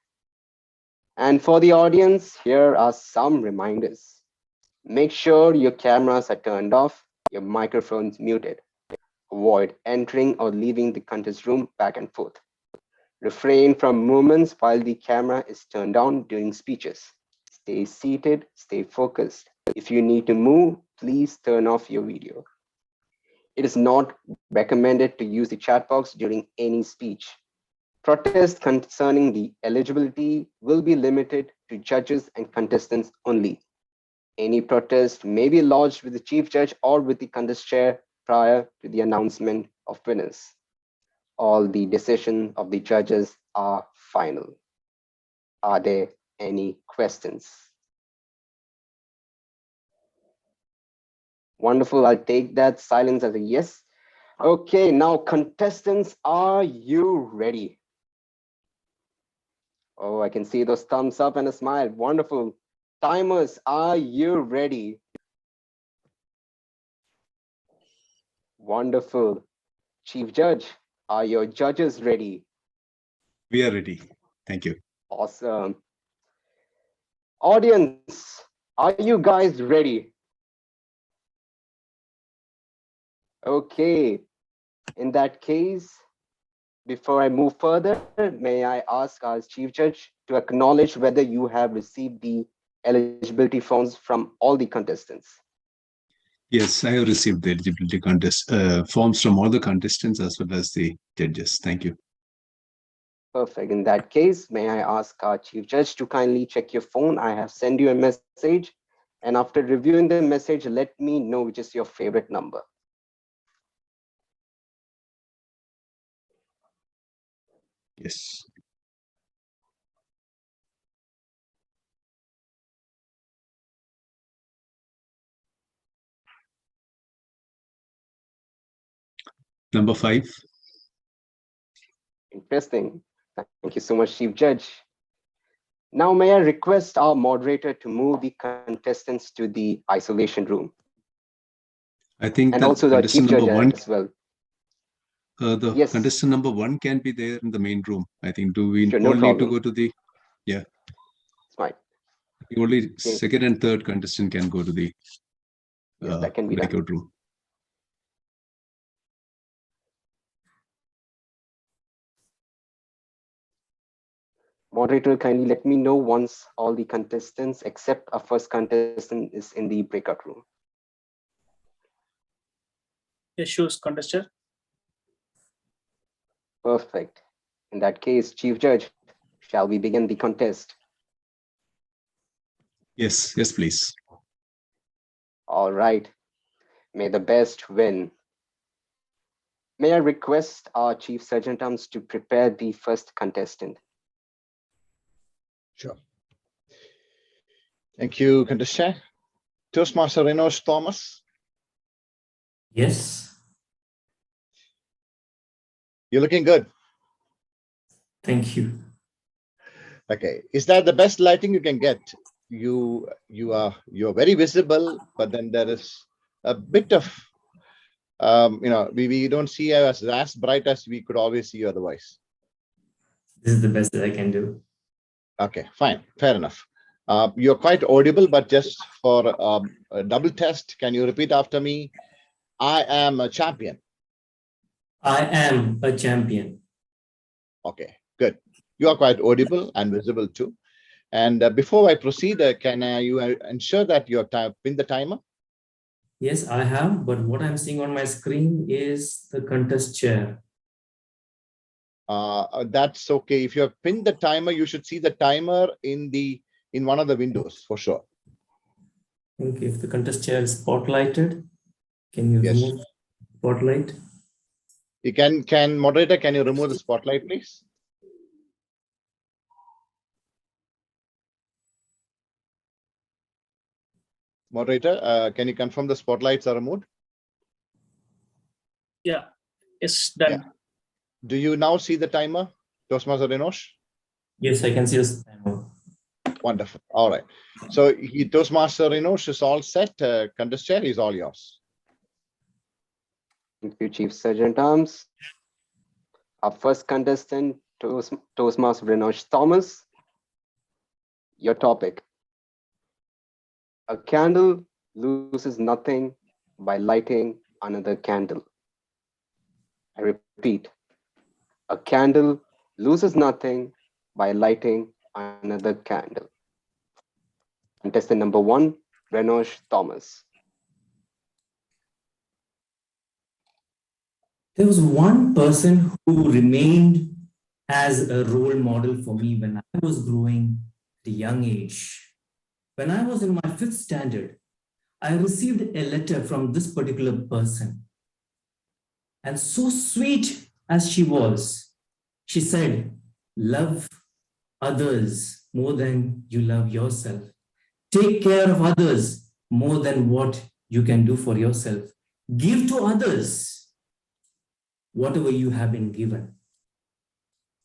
Speaker 15: And for the audience, here are some reminders. Make sure your cameras are turned off, your microphones muted. Avoid entering or leaving the contest room back and forth. Refrain from movements while the camera is turned down during speeches. Stay seated, stay focused. If you need to move, please turn off your video. It is not recommended to use the chat box during any speech. Protests concerning the eligibility will be limited to judges and contestants only. Any protest may be lodged with the chief judge or with the contest chair prior to the announcement of winners. All the decisions of the judges are final. Are there any questions? Wonderful, I'll take that silence as a yes. Okay, now contestants, are you ready? Oh, I can see those thumbs up and a smile. Wonderful. Timers, are you ready? Wonderful. Chief Judge, are your judges ready?
Speaker 8: We are ready. Thank you.
Speaker 15: Awesome. Audience, are you guys ready? Okay. In that case, before I move further, may I ask our Chief Judge to acknowledge whether you have received the eligibility forms from all the contestants?
Speaker 8: Yes, I have received the eligibility forms from all the contestants as well as the judges. Thank you.
Speaker 15: Perfect. In that case, may I ask our Chief Judge to kindly check your phone? I have sent you a message, and after reviewing the message, let me know which is your favorite number.
Speaker 8: Yes. Number 5.
Speaker 15: Interesting. Thank you so much, Chief Judge. Now, may I request our moderator to move the contestants to the isolation room?
Speaker 8: I think
Speaker 15: And
Speaker 8: that
Speaker 15: also the Chief
Speaker 8: contestant
Speaker 15: Judge
Speaker 8: number 1.
Speaker 15: as well.
Speaker 8: The
Speaker 15: Yes.
Speaker 8: contestant number 1 can be there in the main room. I think. Do we
Speaker 15: Sure, no
Speaker 8: all need to
Speaker 15: problem.
Speaker 8: go to the? Yeah.
Speaker 15: It's fine.
Speaker 8: Only
Speaker 15: Yes.
Speaker 8: second and third contestant can go to the
Speaker 15: Yes, that can be done.
Speaker 8: breakout room.
Speaker 15: Moderator, kindly let me know once all the contestants except our first contestant is in the breakout room.
Speaker 6: Yes, sure, contestant.
Speaker 15: Perfect. In that case, Chief Judge, shall we begin the contest?
Speaker 8: Yes, yes, please.
Speaker 15: All right. May the best win. May I request our Chief Sergeant Arms to prepare the first contestant?
Speaker 1: Sure. Thank you, contestant. Toastmaster Enosh Thomas.
Speaker 16: Yes.
Speaker 1: You're looking good.
Speaker 16: Thank you.
Speaker 1: Okay. Is that the best lighting you can get? You're very visible, but then there is a bit of we don't see you as bright as we could always see you otherwise.
Speaker 16: This is the best that I can do.
Speaker 1: Okay, fine, fair enough. You're quite audible, but just for a double test, can you repeat after me? I am a champion.
Speaker 16: I am a champion.
Speaker 1: Okay, good. You are quite audible and visible too. And before I proceed, can you ensure that you have pinned the timer?
Speaker 16: Yes, I have, but what I'm seeing on my screen is the contest chair.
Speaker 1: That's okay. If you have pinned the timer, you should see the timer in one of the windows for sure.
Speaker 16: I think if the contest chair is spotlighted, can you remove spotlight?
Speaker 1: You can moderator, can you remove the spotlight, please? Moderator, can you confirm the spotlights are removed?
Speaker 6: Yeah, it's done.
Speaker 1: Yeah. Do you now see the timer, Toastmaster Enosh?
Speaker 16: Yes, I can see the timer.
Speaker 1: Wonderful. All right. So Toastmaster Enosh is all set. Contest chair is all yours.
Speaker 15: Thank you, Chief Sergeant Arms. Our first contestant, Toastmaster Enosh Thomas. Your topic. A candle loses nothing by lighting another candle. I repeat, a candle loses nothing by lighting another candle. Contestant number 1, Enosh Thomas.
Speaker 16: There was one person who remained as a role model for me when I was growing at a young age. When I was in my 5th standard, I received a letter from this particular person. And so sweet as she was, she said, love others more than you love yourself. Take care of others more than what you can do for yourself. Give to others whatever you have been given.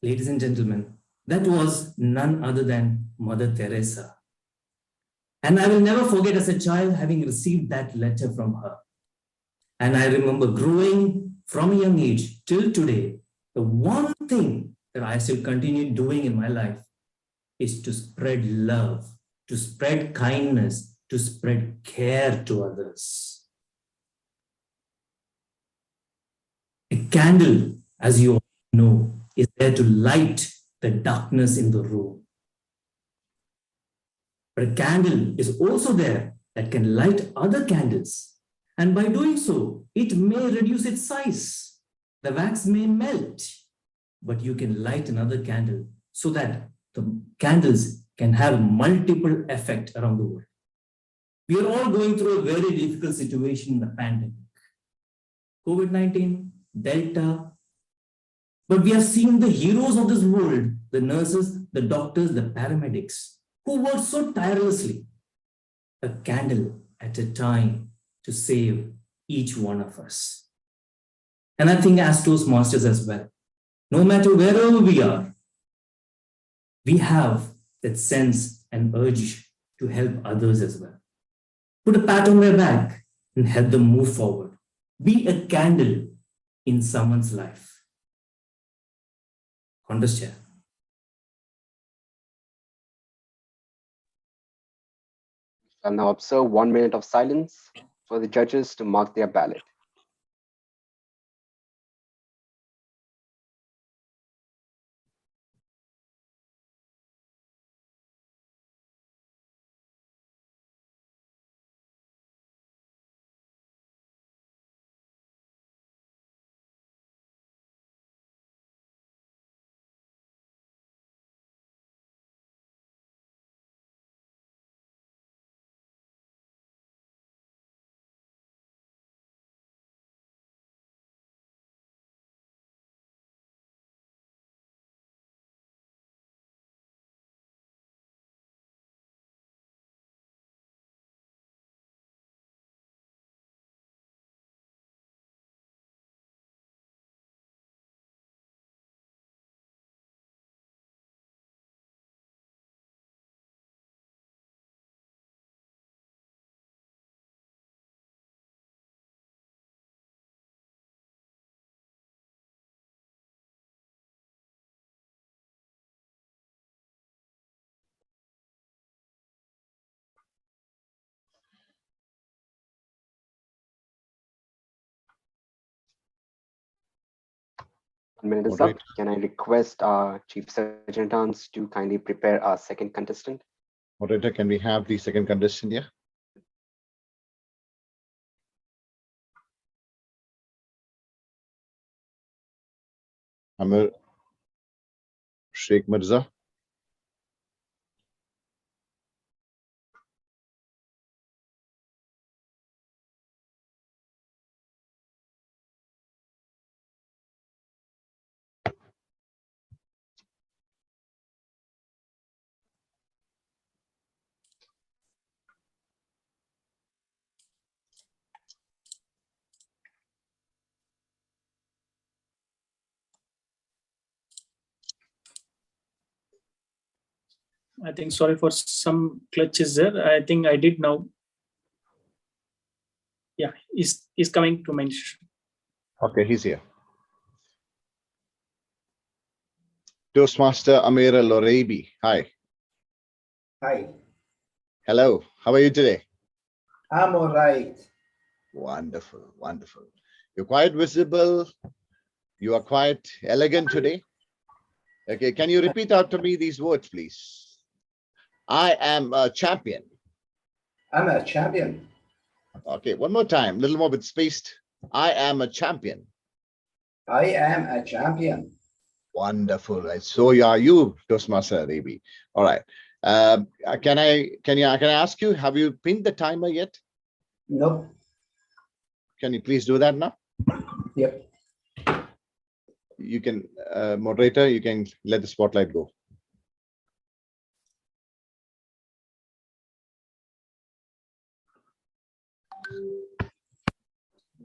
Speaker 16: Ladies and gentlemen, that was none other than Mother Teresa. And I will never forget as a child having received that letter from her. And I remember growing from a young age till today, the one thing that I still continue doing in my life is to spread love, to spread kindness, to spread care to others. A candle, as you all know, is there to light the darkness in the room. But a candle is also there that can light other candles. And by doing so, it may reduce its size. The wax may melt, but you can light another candle so that the candles can have multiple effect around the world. We are all going through a very difficult situation in the pandemic. COVID-19, Delta. But we are seeing the heroes of this world, the nurses, the doctors, the paramedics, who worked so tirelessly, a candle at a time to save each one of us. And I think as Toastmasters as well, no matter wherever we are, we have that sense and urge to help others as well. Put a pat on their back and help them move forward. Be a candle in someone's life. Contest chair.
Speaker 15: I'll now observe 1 minute of silence for the judges to mark their ballot. Minute is up. Can I request our Chief Sergeant Arms to kindly prepare our second contestant?
Speaker 1: Moderator, can we have the second contestant here? Amir Sheikh Mirza.
Speaker 6: I think sorry for some clutches there. I think I did now. Yeah, he's coming to mention.
Speaker 1: Okay, he's here. Toastmaster Amir Al-Oraibi. Hi.
Speaker 17: Hi,
Speaker 1: Hello. How are you today?
Speaker 17: I'm all right.
Speaker 1: Wonderful, wonderful. You're quite visible. You are quite elegant today. Okay, can you repeat after me these words, please? I am a champion.
Speaker 17: I'm a champion.
Speaker 1: Okay, one more time, a little more with spaced. I am a champion.
Speaker 17: I am a champion.
Speaker 1: Wonderful. Right. So are you, Toastmaster Al-Oraibi. All right. Can I ask you, have you pinned the timer yet?
Speaker 17: Nope.
Speaker 1: Can you please do that now?
Speaker 17: Yep.
Speaker 1: You can, moderator, you can let the spotlight go.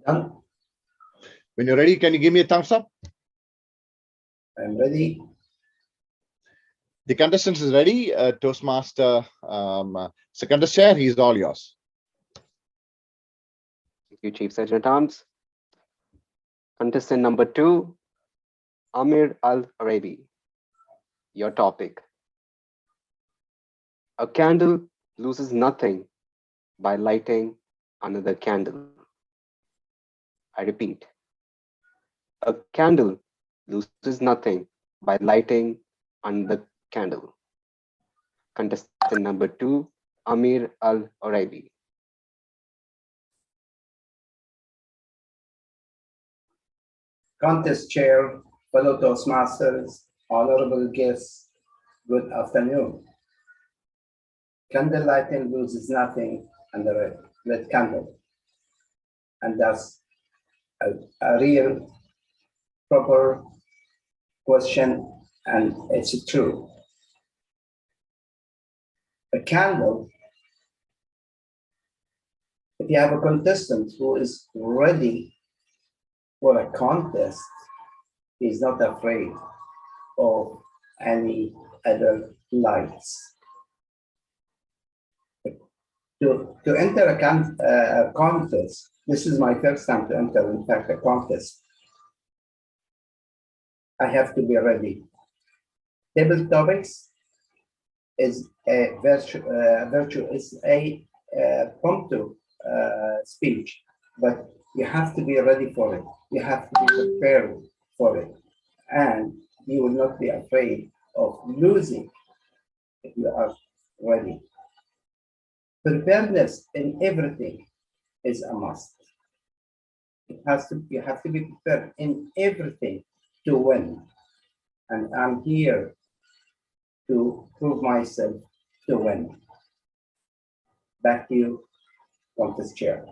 Speaker 17: Done.
Speaker 1: When you're ready, can you give me a thumbs up?
Speaker 17: I'm ready.
Speaker 1: The contestant is ready. Toastmaster, second chair, he's all yours.
Speaker 15: Thank you, Chief Sergeant Arms. Contestant number 2, Amir Al-Oraibi. Your topic. A candle loses nothing by lighting another candle. I repeat. A candle loses nothing by lighting another candle. Contestant number 2, Amir Al-Oraibi.
Speaker 17: Contest chair, fellow Toastmasters, honorable guests, good afternoon. Candle lighting loses nothing under a lit candle. And that's a real, proper question, and it's true. A candle, if you have a contestant who is ready for a contest, he's not afraid of any other lights. To enter a contest, this is my first time to enter, in fact, a contest. I have to be ready. Table topics is a promptu speech, but you have to be ready for it. You have to be prepared for it, and you will not be afraid of losing if you are ready. Preparedness in everything is a must. You have to be prepared in everything to win. And I'm here to prove myself to win. Back to you, contest chair.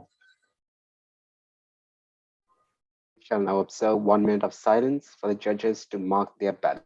Speaker 15: Shall now observe 1 minute of silence for the judges to mark their ballot.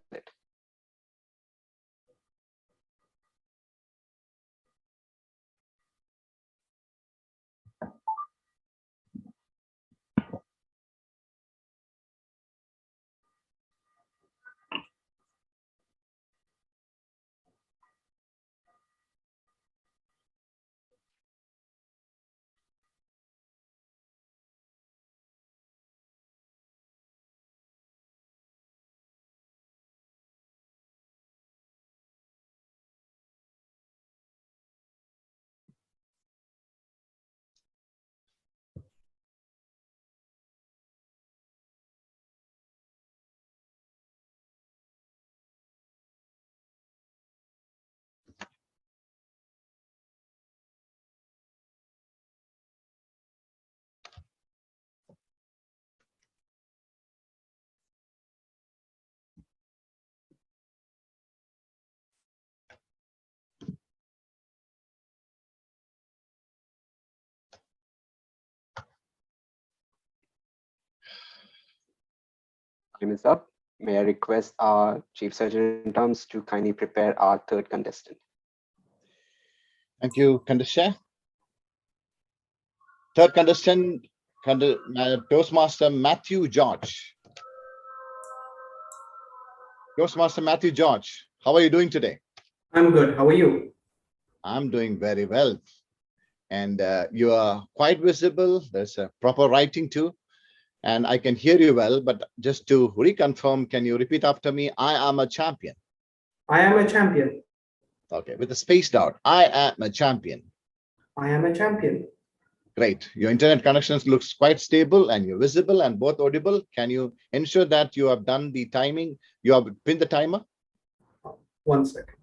Speaker 15: Time is up. May I request our Chief Surgeon-at-Arms to kindly prepare our third contestant.
Speaker 1: Thank you, contest chair. Third contestant, Toastmaster Matthew George. Toastmaster Matthew George, how are you doing today?
Speaker 18: I'm good. How are you?
Speaker 1: I'm doing very well. And you are quite visible. There's a proper writing too. And I can hear you well, but just to reconfirm, can you repeat after me? I am a champion.
Speaker 18: I am a champion.
Speaker 1: Okay, with a spaced out. I am a champion.
Speaker 18: I am a champion.
Speaker 1: Great. Your internet connections looks quite stable and you're visible and both audible. Can you ensure that you have done the timing? You have pinned the timer?
Speaker 18: 1 second.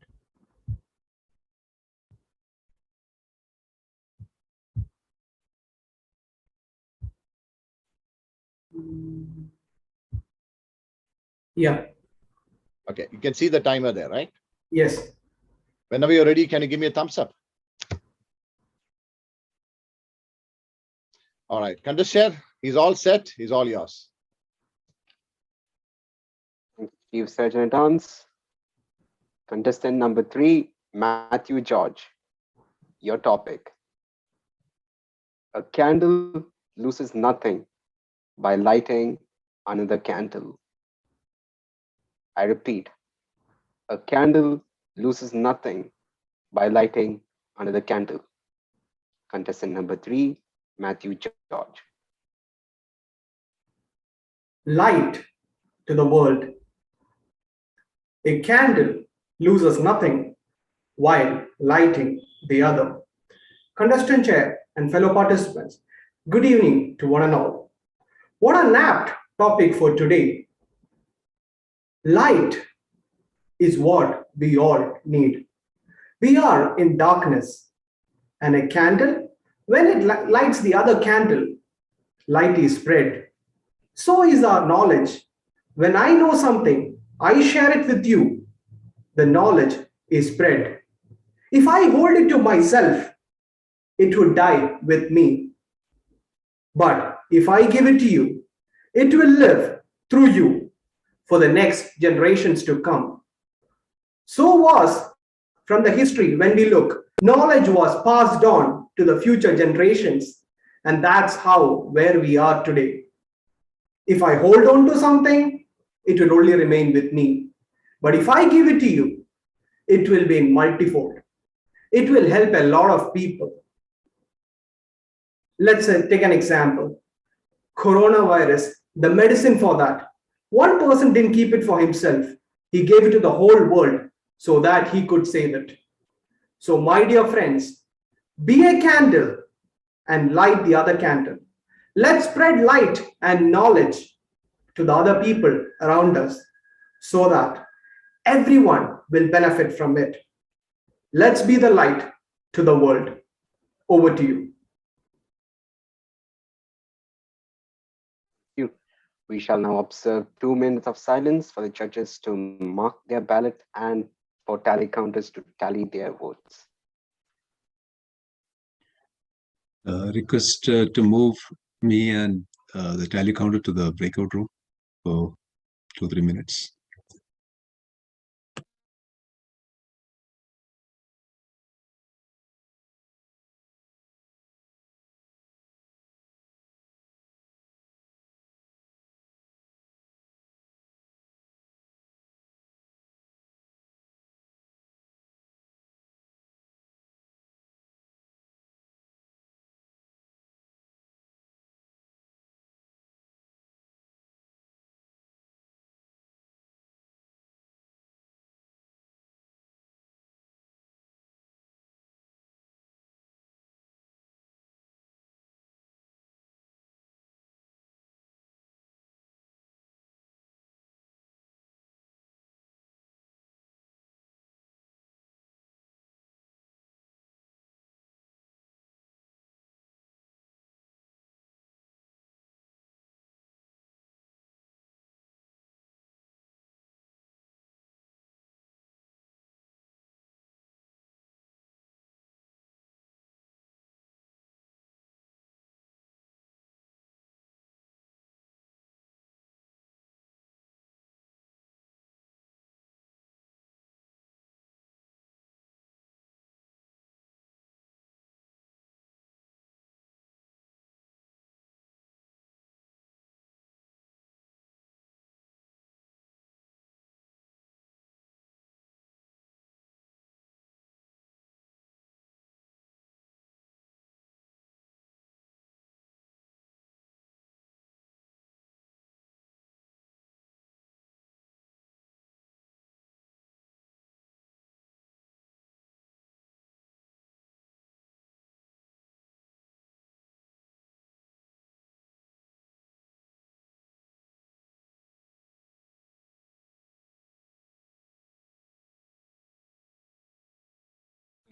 Speaker 18: Yeah.
Speaker 1: Okay, you can see the timer there, right?
Speaker 18: Yes.
Speaker 1: Whenever you're ready, can you give me a thumbs up? All right, contest chair, he's all set. He's all yours.
Speaker 15: Chief Surgeon-at-Arms. Contestant number 3, Matthew George. Your topic. A candle loses nothing by lighting another candle. I repeat, a candle loses nothing by lighting another candle. Contestant number 3, Matthew George.
Speaker 18: Light to the world. A candle loses nothing while lighting the other. Contestant chair and fellow participants, good evening to one and all. What an apt topic for today. Light is what we all need. We are in darkness, and a candle, when it lights the other candle, light is spread. So is our knowledge. When I know something, I share it with you. The knowledge is spread. If I hold it to myself, it would die with me. But if I give it to you, it will live through you for the next generations to come. So was from the history when we look, knowledge was passed on to the future generations, and that's how where we are today. If I hold on to something, it will only remain with me. But if I give it to you, it will be multifold. It will help a lot of people. Let's take an example. Coronavirus, the medicine for that One person didn't keep it for himself. He gave it to the whole world so that he could save it. So, my dear friends, be a candle and light the other candle. Let's spread light and knowledge to the other people around us so that everyone will benefit from it. Let's be the light to the world. Over to you.
Speaker 15: We shall now observe 2 minutes of silence for the judges to mark their ballot and for tally counters to tally their votes.
Speaker 8: Request to move me and the tally counter to the breakout room for 2-3 minutes.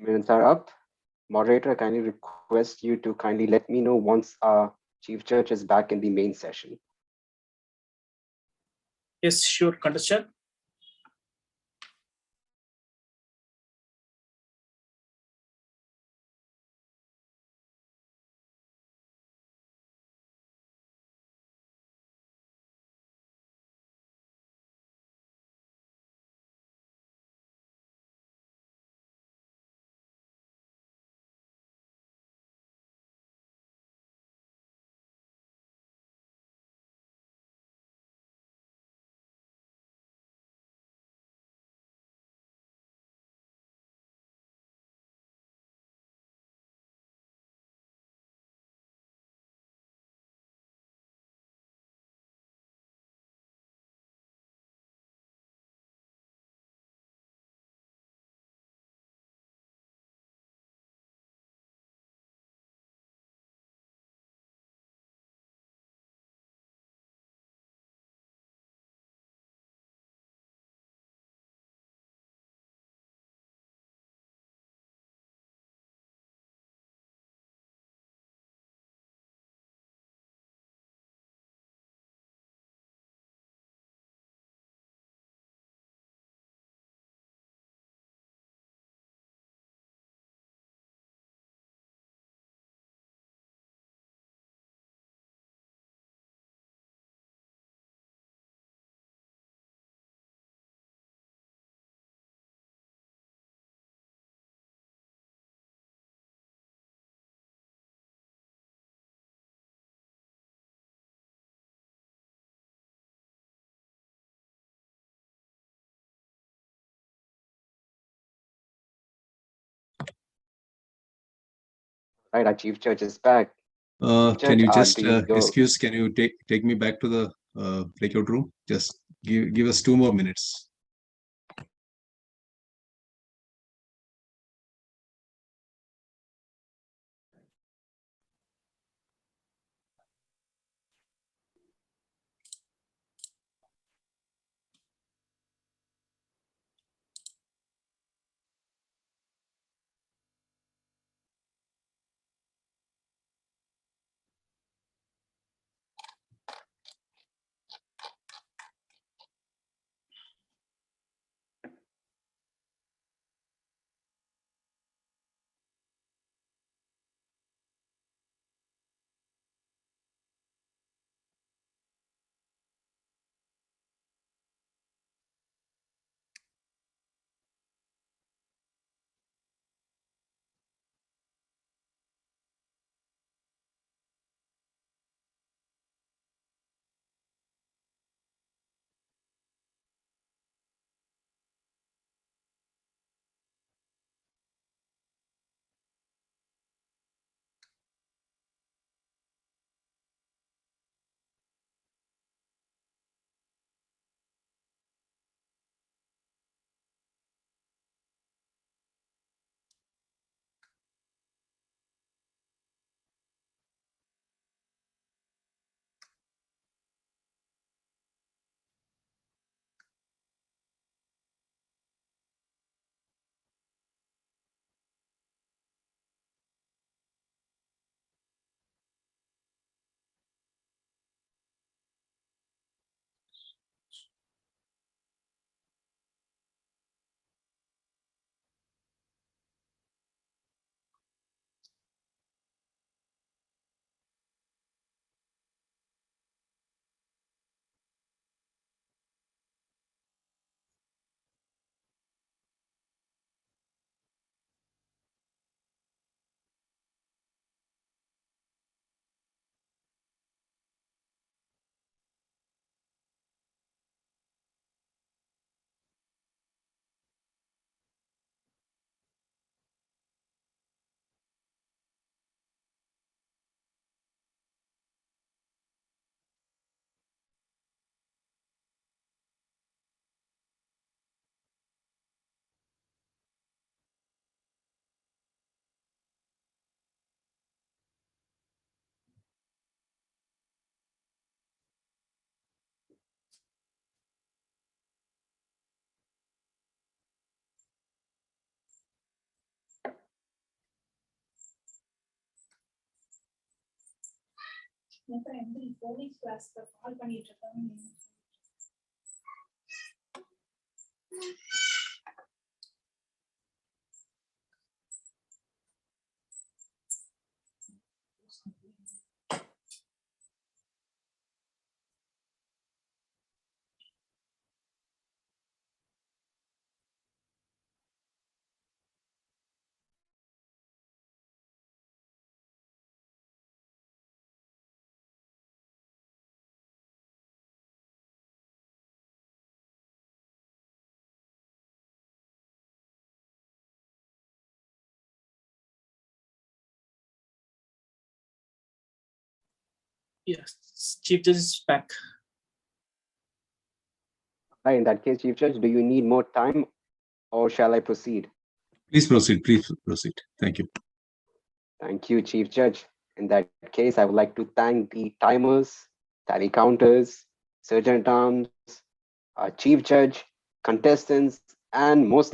Speaker 15: Minutes are up. Moderator, I kindly request you to kindly let me know once our Chief Judge is back in the main session.
Speaker 6: Yes, sure, contestant.
Speaker 15: Right, our Chief Judge is back.
Speaker 8: Can
Speaker 15: Judge,
Speaker 8: you just
Speaker 15: do you go?
Speaker 8: excuse? Can you take me back to the breakout room. Just give us 2 more minutes.
Speaker 6: Yes, Chief Judge is back.
Speaker 15: Right, in that case, Chief Judge, do you need more time or shall I proceed?
Speaker 8: Please proceed. Please proceed. Thank you.
Speaker 15: Thank you, Chief Judge. In that case, I would like to thank the timers, tally counters, Sergeant at Arms, our Chief Judge, contestants, and most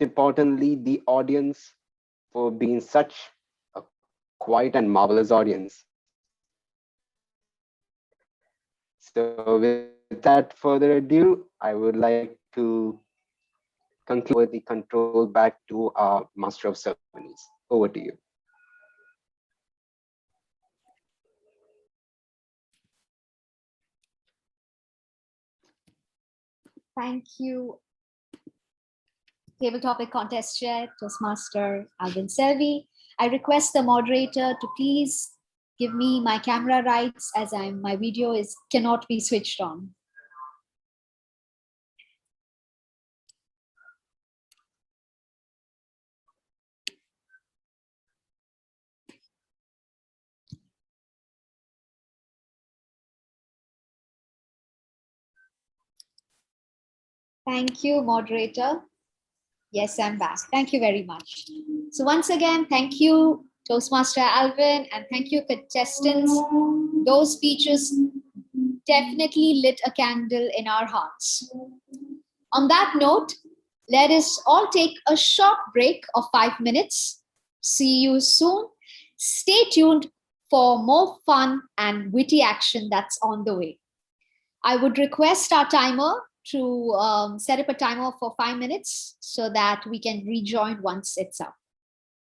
Speaker 15: importantly, the audience for being such a quiet and marvelous audience. So without further ado, I would like to conclude the control back to our Master of Ceremonies. Over to you.
Speaker 3: Thank you, Table Topic Contest Chair, Toastmaster Alvin Selvi. I request the moderator to please give me my camera rights as my video cannot be switched on. Thank you, moderator. Yes, I'm back. Thank you very much. So once again, thank you, Toastmaster Alvin, and thank you, contestants. Those speeches definitely lit a candle in our hearts. On that note, let us all take a short break of 5 minutes. See you soon. Stay tuned for more fun and witty action that's on the way. I would request our timer to set up a timer for 5 minutes so that we can rejoin once it's up.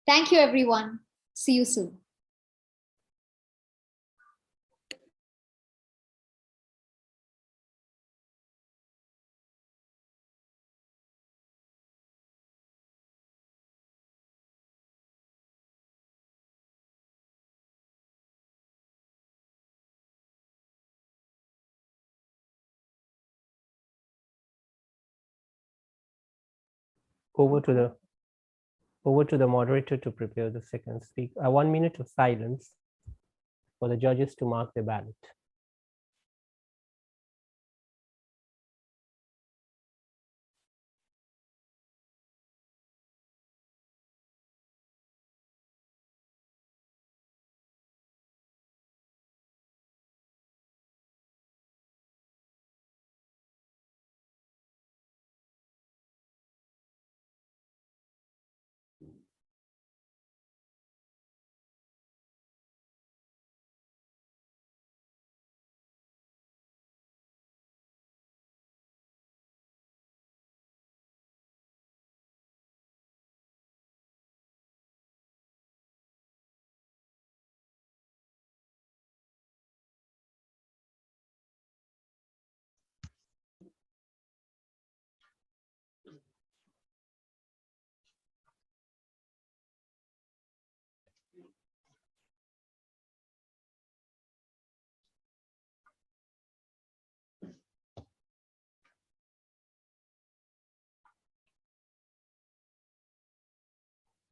Speaker 3: Thank you, everyone. See you soon.
Speaker 19: Over to the moderator to prepare the second speak. 1 minute of silence for the judges to mark the ballot.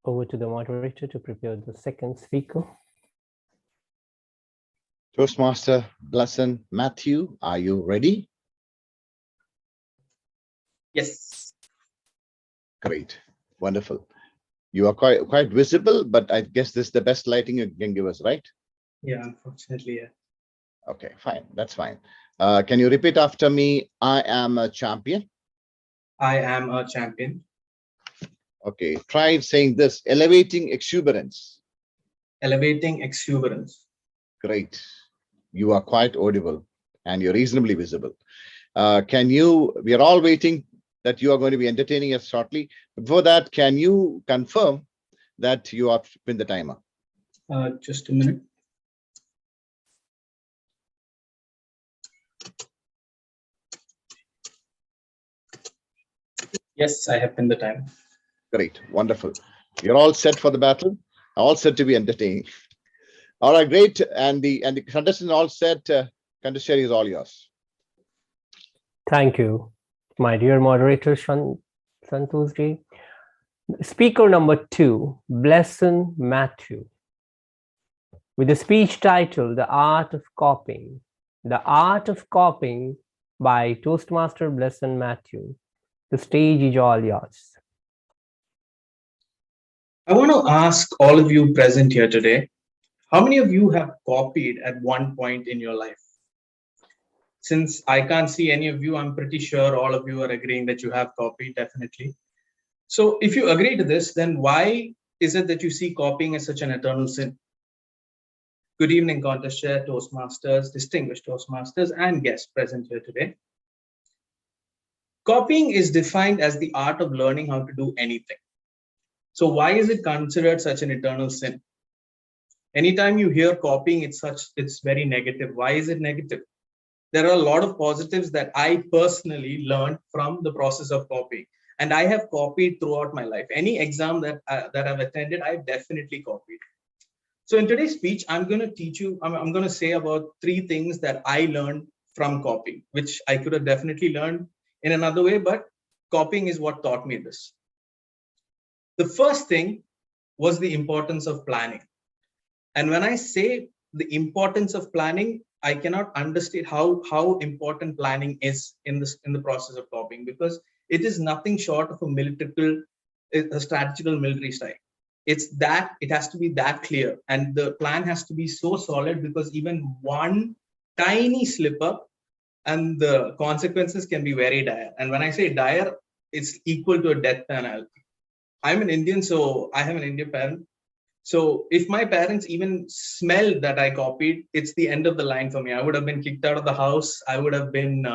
Speaker 19: Over to the moderator to prepare the second speaker.
Speaker 1: Toastmaster Blesson Matthew, are you ready?
Speaker 14: Yes.
Speaker 1: Great. Wonderful. You are quite visible, but I guess this is the best lighting you can give us, right?
Speaker 14: Yeah, unfortunately, yeah.
Speaker 1: Okay, fine. That's fine. Can you repeat after me? I am a champion.
Speaker 14: I am a champion.
Speaker 1: Okay, try saying this. Elevating exuberance.
Speaker 14: Elevating exuberance.
Speaker 1: Great. You are quite audible and you're reasonably visible. We are all waiting that you are going to be entertaining us shortly. Before that, can you confirm that you have been the timer?
Speaker 14: Just a minute. Yes, I have been the timer.
Speaker 1: Great, wonderful. You're all set for the battle, all set to be entertaining. All right, great. And the contestants all set. Contestant is all yours.
Speaker 19: Thank you, my dear moderator Santoshji. Speaker number 2, Blesson Matthew, with the speech title, The Art of Copying. The Art of Copying by Toastmaster Blesson Matthew. The stage is all yours.
Speaker 14: I want to ask all of you present here today, how many of you have copied at one point in your life? Since I can't see any of you, I'm pretty sure all of you are agreeing that you have copied, definitely. So if you agree to this, then why is it that you see copying as such an eternal sin? Good evening, contest chair, Toastmasters, distinguished Toastmasters, and guests present here today. Copying is defined as the art of learning how to do anything. So why is it considered such an eternal sin? Anytime you hear copying, it's very negative. Why is it negative? There are a lot of positives that I personally learned from the process of copying. And I have copied throughout my life. Any exam that I've attended, I've definitely copied. So in today's speech, I'm going to teach you, I'm going to say about 3 things that I learned from copying, which I could have definitely learned in another way, but copying is what taught me this. The first thing was the importance of planning. And when I say the importance of planning, I cannot understate how important planning is in the process of copying, because it is nothing short of a strategical military strike. It's that it has to be that clear, and the plan has to be so solid, because even one tiny slip up and the consequences can be very dire. And when I say dire, it's equal to a death penalty. I'm an Indian, so I have an Indian parent. So if my parents even smelled that I copied, it's the end of the line for me. I would have been kicked out of the house. I would have been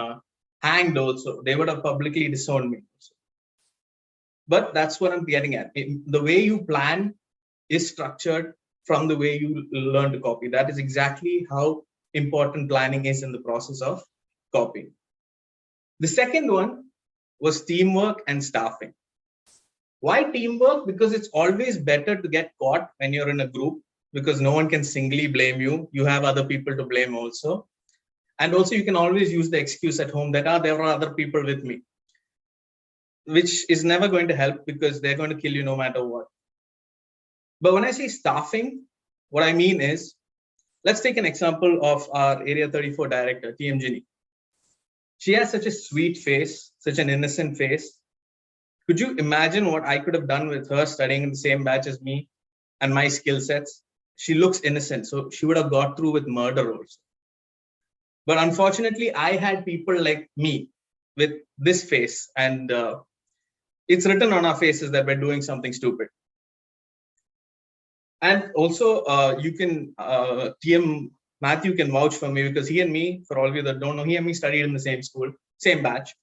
Speaker 14: hanged also. They would have publicly disowned me. But that's what I'm getting at. The way you plan is structured from the way you learn to copy. That is exactly how important planning is in the process of copying. The second one was teamwork and staffing. Why teamwork? Because it's always better to get caught when you're in a group, because no one can singly blame you. You have other people to blame also. And also you can always use the excuse at home that there were other people with me, which is never going to help, because they're going to kill you no matter what. But when I say staffing, what I mean is, let's take an example of our Area 34 director, TM Ginny. She has such a sweet face, such an innocent face. Could you imagine what I could have done with her studying in the same batch as me and my skill sets? She looks innocent, so she would have got through with murder also. But unfortunately, I had people like me with this face, and it's written on our faces that we're doing something stupid. And also, you can, TM Matthew can vouch for me, because he and me, for all of you that don't know, he and me studied in the same school, same batch.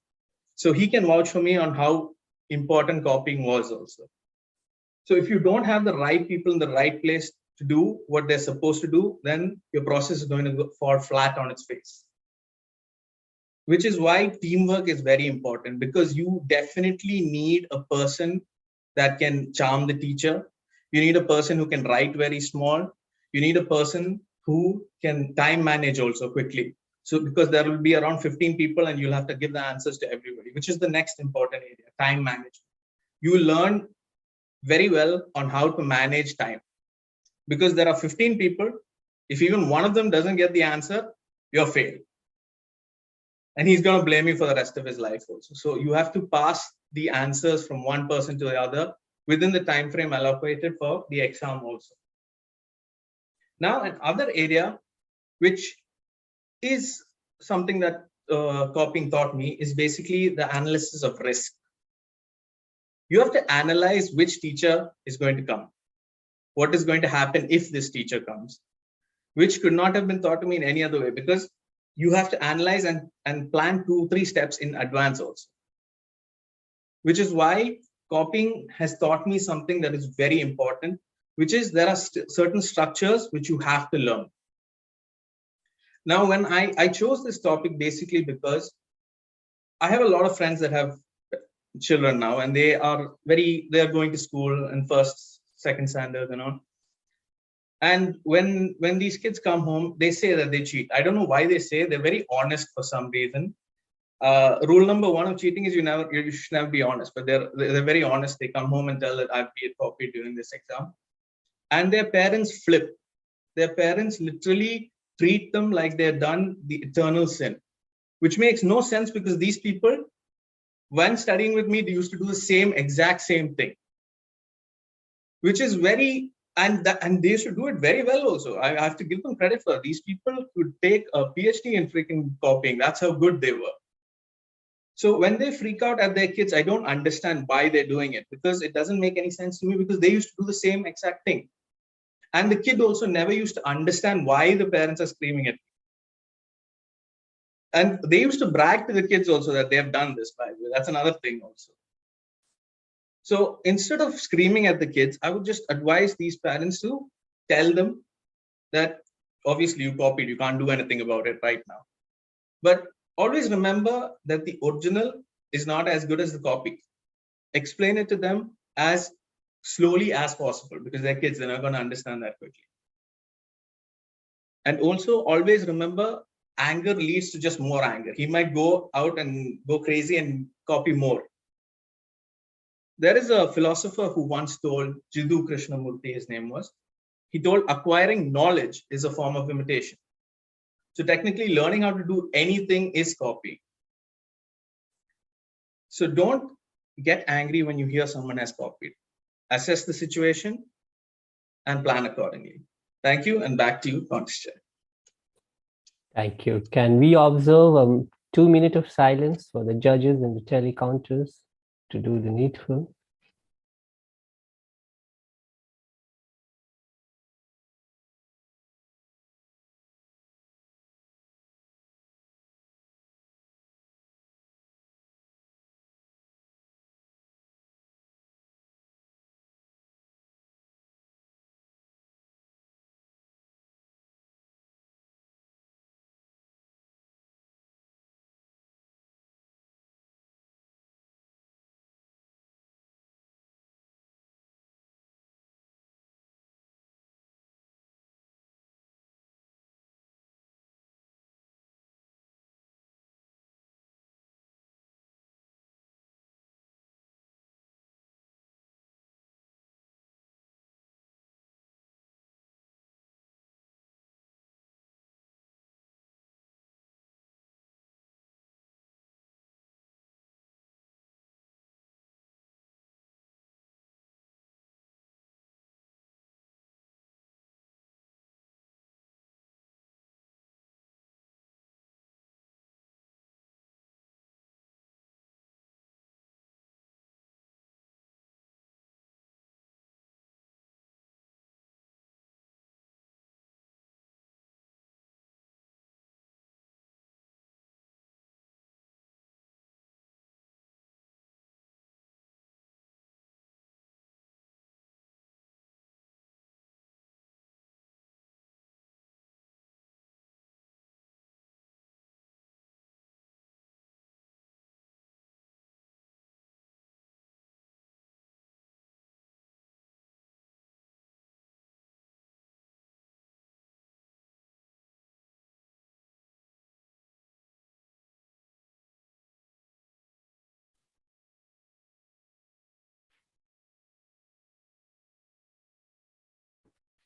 Speaker 14: So he can vouch for me on how important copying was also. So if you don't have the right people in the right place to do what they're supposed to do, then your process is going to fall flat on its face. Which is why teamwork is very important, because you definitely need a person that can charm the teacher. You need a person who can write very small. You need a person who can time manage also quickly. So because there will be around 15 people and you'll have to give the answers to everybody, which is the next important area, time management. You will learn very well on how to manage time, because there are 15 people. If even one of them doesn't get the answer, you're failed. And he's going to blame you for the rest of his life also. So you have to pass the answers from one person to the other within the time frame allocated for the exam also. Now, another area which is something that copying taught me is basically the analysis of risk. You have to analyze which teacher is going to come. What is going to happen if this teacher comes, which could not have been taught to me in any other way, because you have to analyze and plan 2-3 steps in advance also. Which is why copying has taught me something that is very important, which is there are certain structures which you have to learn. Now, when I chose this topic basically because I have a lot of friends that have children now, and they are going to school in first, second standard and on. And when these kids come home, they say that they cheat. I don't know why they say. They're very honest for some reason. Rule number 1 of cheating is you should never be honest, but they're very honest. They come home and tell that I've been copied during this exam. And their parents flip. Their parents literally treat them like they're done the eternal sin, which makes no sense, because these people, when studying with me, they used to do the exact same thing, which is very, and they used to do it very well also. I have to give them credit for it. These people could take a PhD in freaking copying. That's how good they were. So when they freak out at their kids, I don't understand why they're doing it, because it doesn't make any sense to me, because they used to do the same exact thing. And the kid also never used to understand why the parents are screaming at me. And they used to brag to the kids also that they have done this, by the way. That's another thing also. So instead of screaming at the kids, I would just advise these parents to tell them that obviously you copied, you can't do anything about it right now. But always remember that the original is not as good as the copy. Explain it to them as slowly as possible, because they're kids, they're not going to understand that quickly. And also always remember, anger leads to just more anger. He might go out and go crazy and copy more. There is a philosopher who once told, Jiddu Krishnamurti, his name was, he told acquiring knowledge is a form of imitation. So technically learning how to do anything is copy. So don't get angry when you hear someone has copied. Assess the situation and plan accordingly. Thank you, and back to you, Contest Chair.
Speaker 19: Thank you. Can we observe a 2 minutes of silence for the judges and the telecounters to do the needful?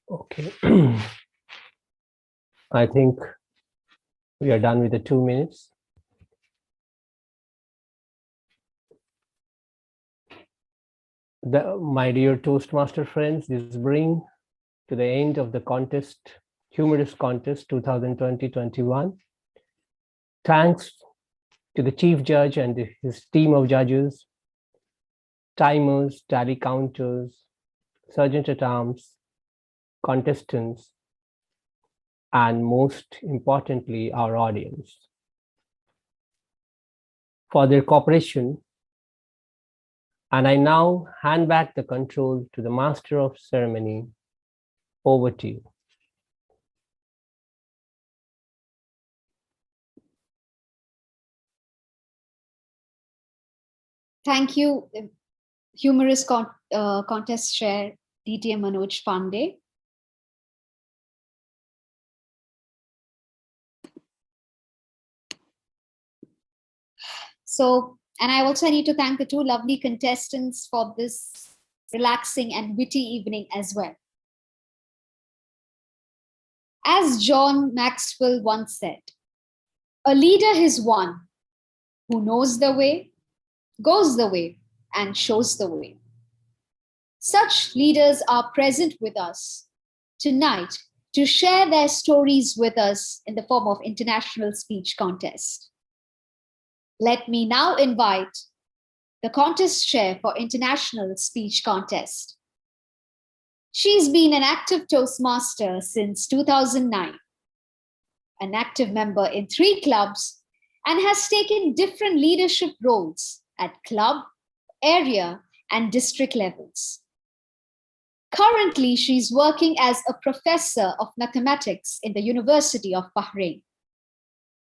Speaker 19: Okay. I think we are done with the 2 minutes. My dear Toastmaster friends, this brings to the end of the contest, Humorous Contest 2020-21. Thanks to the Chief Judge and his team of judges, timers, tally counters, sergeant-at-arms, contestants, and most importantly, our audience for their cooperation. And I now hand back the control to the Master of Ceremony. Over to you.
Speaker 3: Thank you, Humorous Contest Chair, DTM Manoj Pandey. So, and I also need to thank the two lovely contestants for this relaxing and witty evening as well. As John Maxwell once said, a leader is one who knows the way, goes the way, and shows the way. Such leaders are present with us tonight to share their stories with us in the form of International Speech Contest. Let me now invite the contest chair for International Speech Contest. She's been an active Toastmaster since 2009, an active member in 3 clubs, and has taken different leadership roles at club, area, and district levels. Currently, she's working as a professor of mathematics in the University of Bahrain.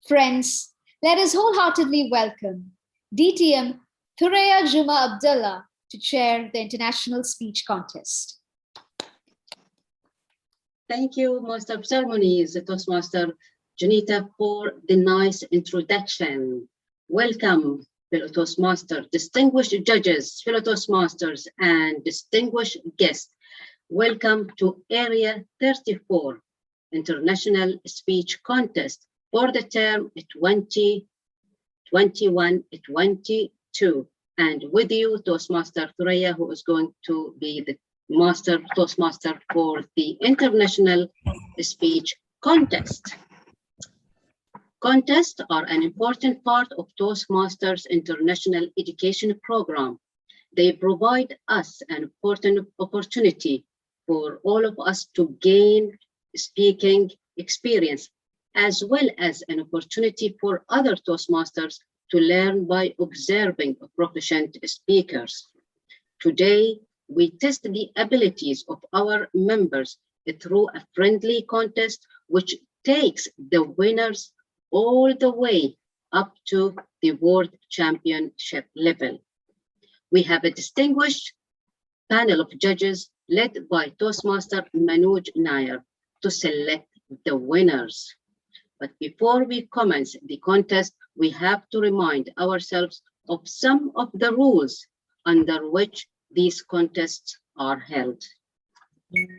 Speaker 3: Friends, let us wholeheartedly welcome DTM Thuraya Juma Abdullah to chair the International Speech Contest.
Speaker 20: Thank you, Master of Ceremonies, Toastmaster Junita, for the nice introduction. Welcome, fellow Toastmasters, distinguished judges, fellow Toastmasters, and distinguished guests. Welcome to Area 34 International Speech Contest for the term 2021-22. And with you, Toastmaster Thuraya, who is going to be the Toastmaster for the International Speech Contest. Contests are an important part of Toastmasters International Education Program. They provide us an important opportunity for all of us to gain speaking experience, as well as an opportunity for other Toastmasters to learn by observing proficient speakers. Today, we test the abilities of our members through a friendly contest, which takes the winners all the way up to the World Championship level. We have a distinguished panel of judges led by Toastmaster Manoj Nair to select the winners. But before we commence the contest, we have to remind ourselves of some of the rules under which these contests are held.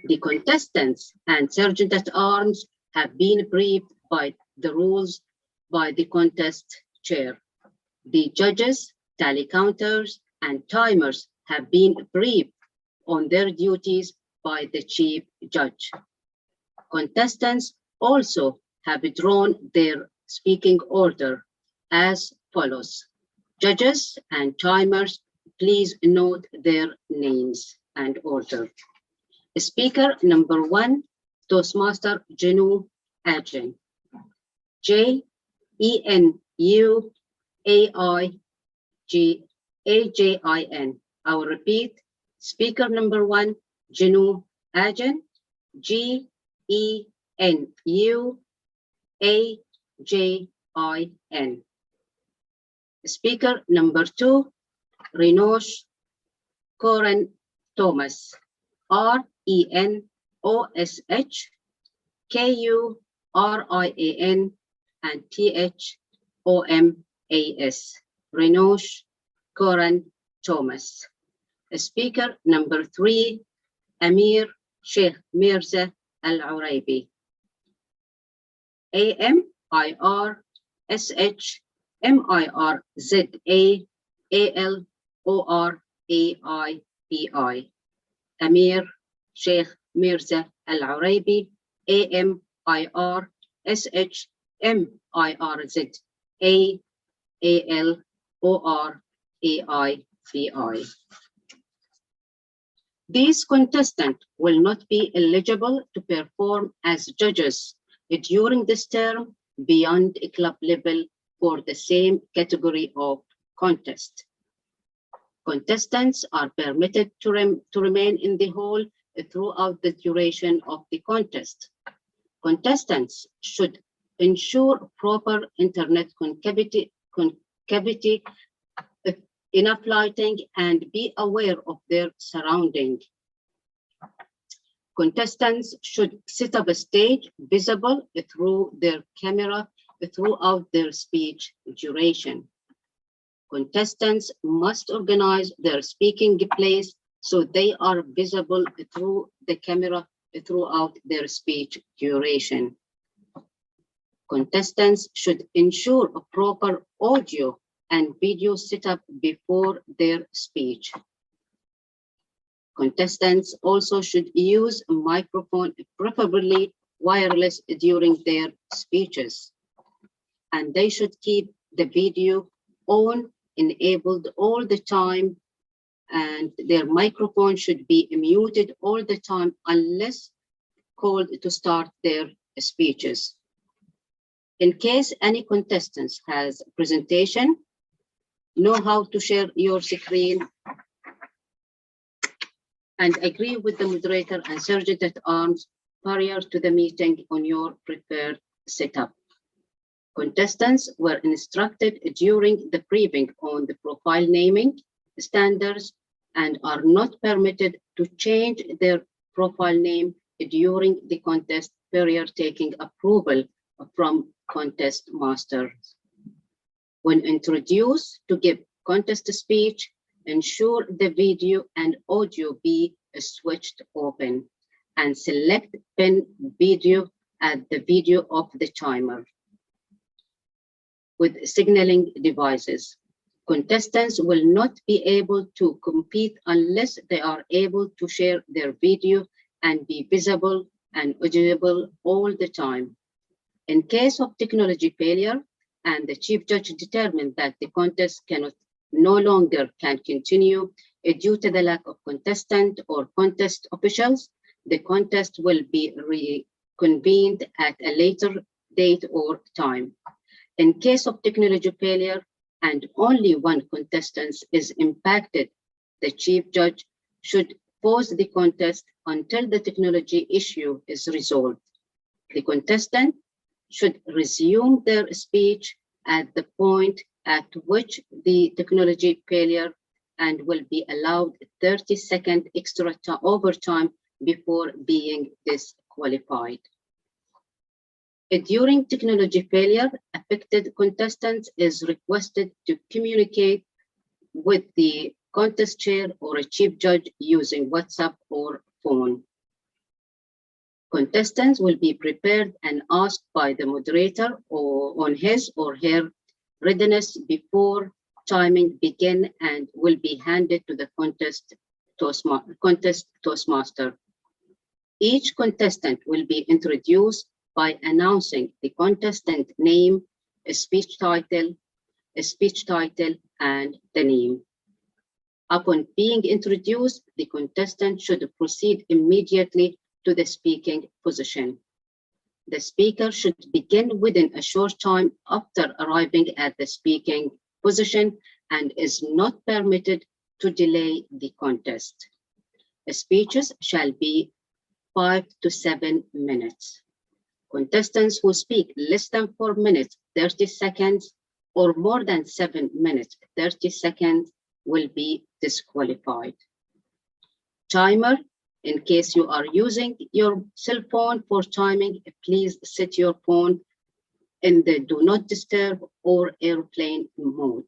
Speaker 20: The contestants and sergeant at arms have been briefed by the rules by the contest chair. The judges, tally counters, and timers have been briefed on their duties by the chief judge. Contestants also have drawn their speaking order as follows. Judges and timers, please note their names and order. Speaker number 1, Toastmaster Jinu Ajin. J-E-N-U-A-I-G-A-J-I-N. I will repeat. Speaker number 1, Jinu Ajin. G-E-N-U-A-J-I-N. Speaker number 2, Renosh Koren Thomas. R-E-N-O-S-H K-U-R-I-A-N and T-H-O-M-A-S. Renosh Koren Thomas. Speaker number 3, Amir Sheikh Mirza Al-Uraibi. A-M-I-R-S-H-M-I-R-Z-A-A-L-O-R-A-I-B-I. Amir Sheikh Mirza Al-Uraibi. A-M-I-R-S-H-M-I-R-Z-A-A-L-O-R-A-I-B-I. These contestants will not be eligible to perform as judges during this term beyond a club level for the same category of contest. Contestants are permitted to remain in the hall throughout the duration of the contest. Contestants should ensure proper internet connectivity, enough lighting, and be aware of their surroundings. Contestants should set up a stage visible through their camera throughout their speech duration. Contestants must organize their speaking place so they are visible through the camera throughout their speech duration. Contestants should ensure a proper audio and video setup before their speech. Contestants also should use a microphone, preferably wireless, during their speeches. And they should keep the video on, enabled all the time, and their microphone should be muted all the time unless called to start their speeches. In case any contestants has a presentation, know how to share your screen and agree with the moderator and sergeant at arms prior to the meeting on your prepared setup. Contestants were instructed during the briefing on the profile naming standards and are not permitted to change their profile name during the contest prior taking approval from contest master. When introduced to give contest speech, ensure the video and audio be switched open and select pin video at the video of the timer with signaling devices. Contestants will not be able to compete unless they are able to share their video and be visible and audible all the time. In case of technology failure and the chief judge determined that the contest no longer can continue due to the lack of contestant or contest officials, the contest will be reconvened at a later date or time. In case of technology failure and only one contestant is impacted, the chief judge should pause the contest until the technology issue is resolved. The contestant should resume their speech at the point at which the technology failure and will be allowed 30-second extra overtime before being disqualified. During technology failure, affected contestants is requested to communicate with the contest chair or a chief judge using WhatsApp or phone. Contestants will be prepared and asked by the moderator or on his or her readiness before timing begin and will be handed to the contest Toastmaster. Each contestant will be introduced by announcing the contestant name, a speech title, and the name. Upon being introduced, the contestant should proceed immediately to the speaking position. The speaker should begin within a short time after arriving at the speaking position and is not permitted to delay the contest. The speeches shall be 5 to 7 minutes. Contestants who speak less than 4 minutes, 30 seconds, or more than 7 minutes, 30 seconds will be disqualified. Timer, in case you are using your cell phone for timing, please set your phone in the do not disturb or airplane mode.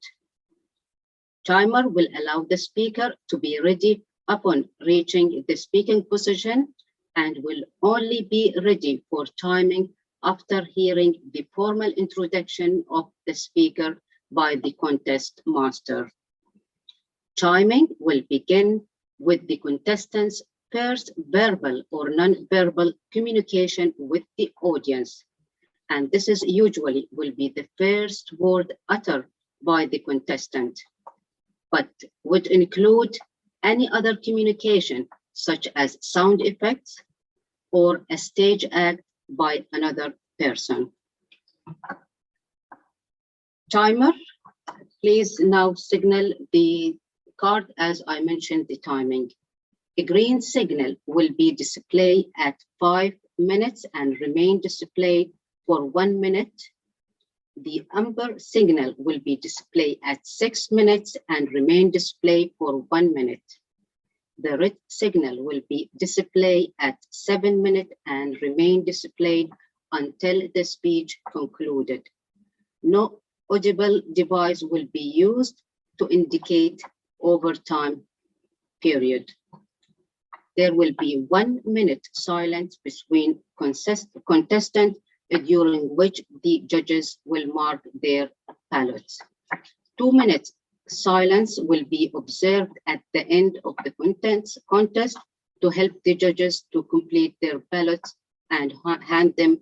Speaker 20: Timer will allow the speaker to be ready upon reaching the speaking position and will only be ready for timing after hearing the formal introduction of the speaker by the contest master. Timing will begin with the contestants' first verbal or non-verbal communication with the audience, and this is usually will be the first word uttered by the contestant, but would include any other communication such as sound effects or a stage act by another person. Timer, please now signal the card as I mentioned the timing. A green signal will be displayed at 5 minutes and remain displayed for 1 minute. The amber signal will be displayed at 6 minutes and remain displayed for 1 minute. The red signal will be displayed at 7 minutes and remain displayed until the speech concluded. No audible device will be used to indicate overtime period. There will be 1 minute silence between contestants during which the judges will mark their ballots. 2 minutes silence will be observed at the end of the contest to help the judges to complete their ballots and hand them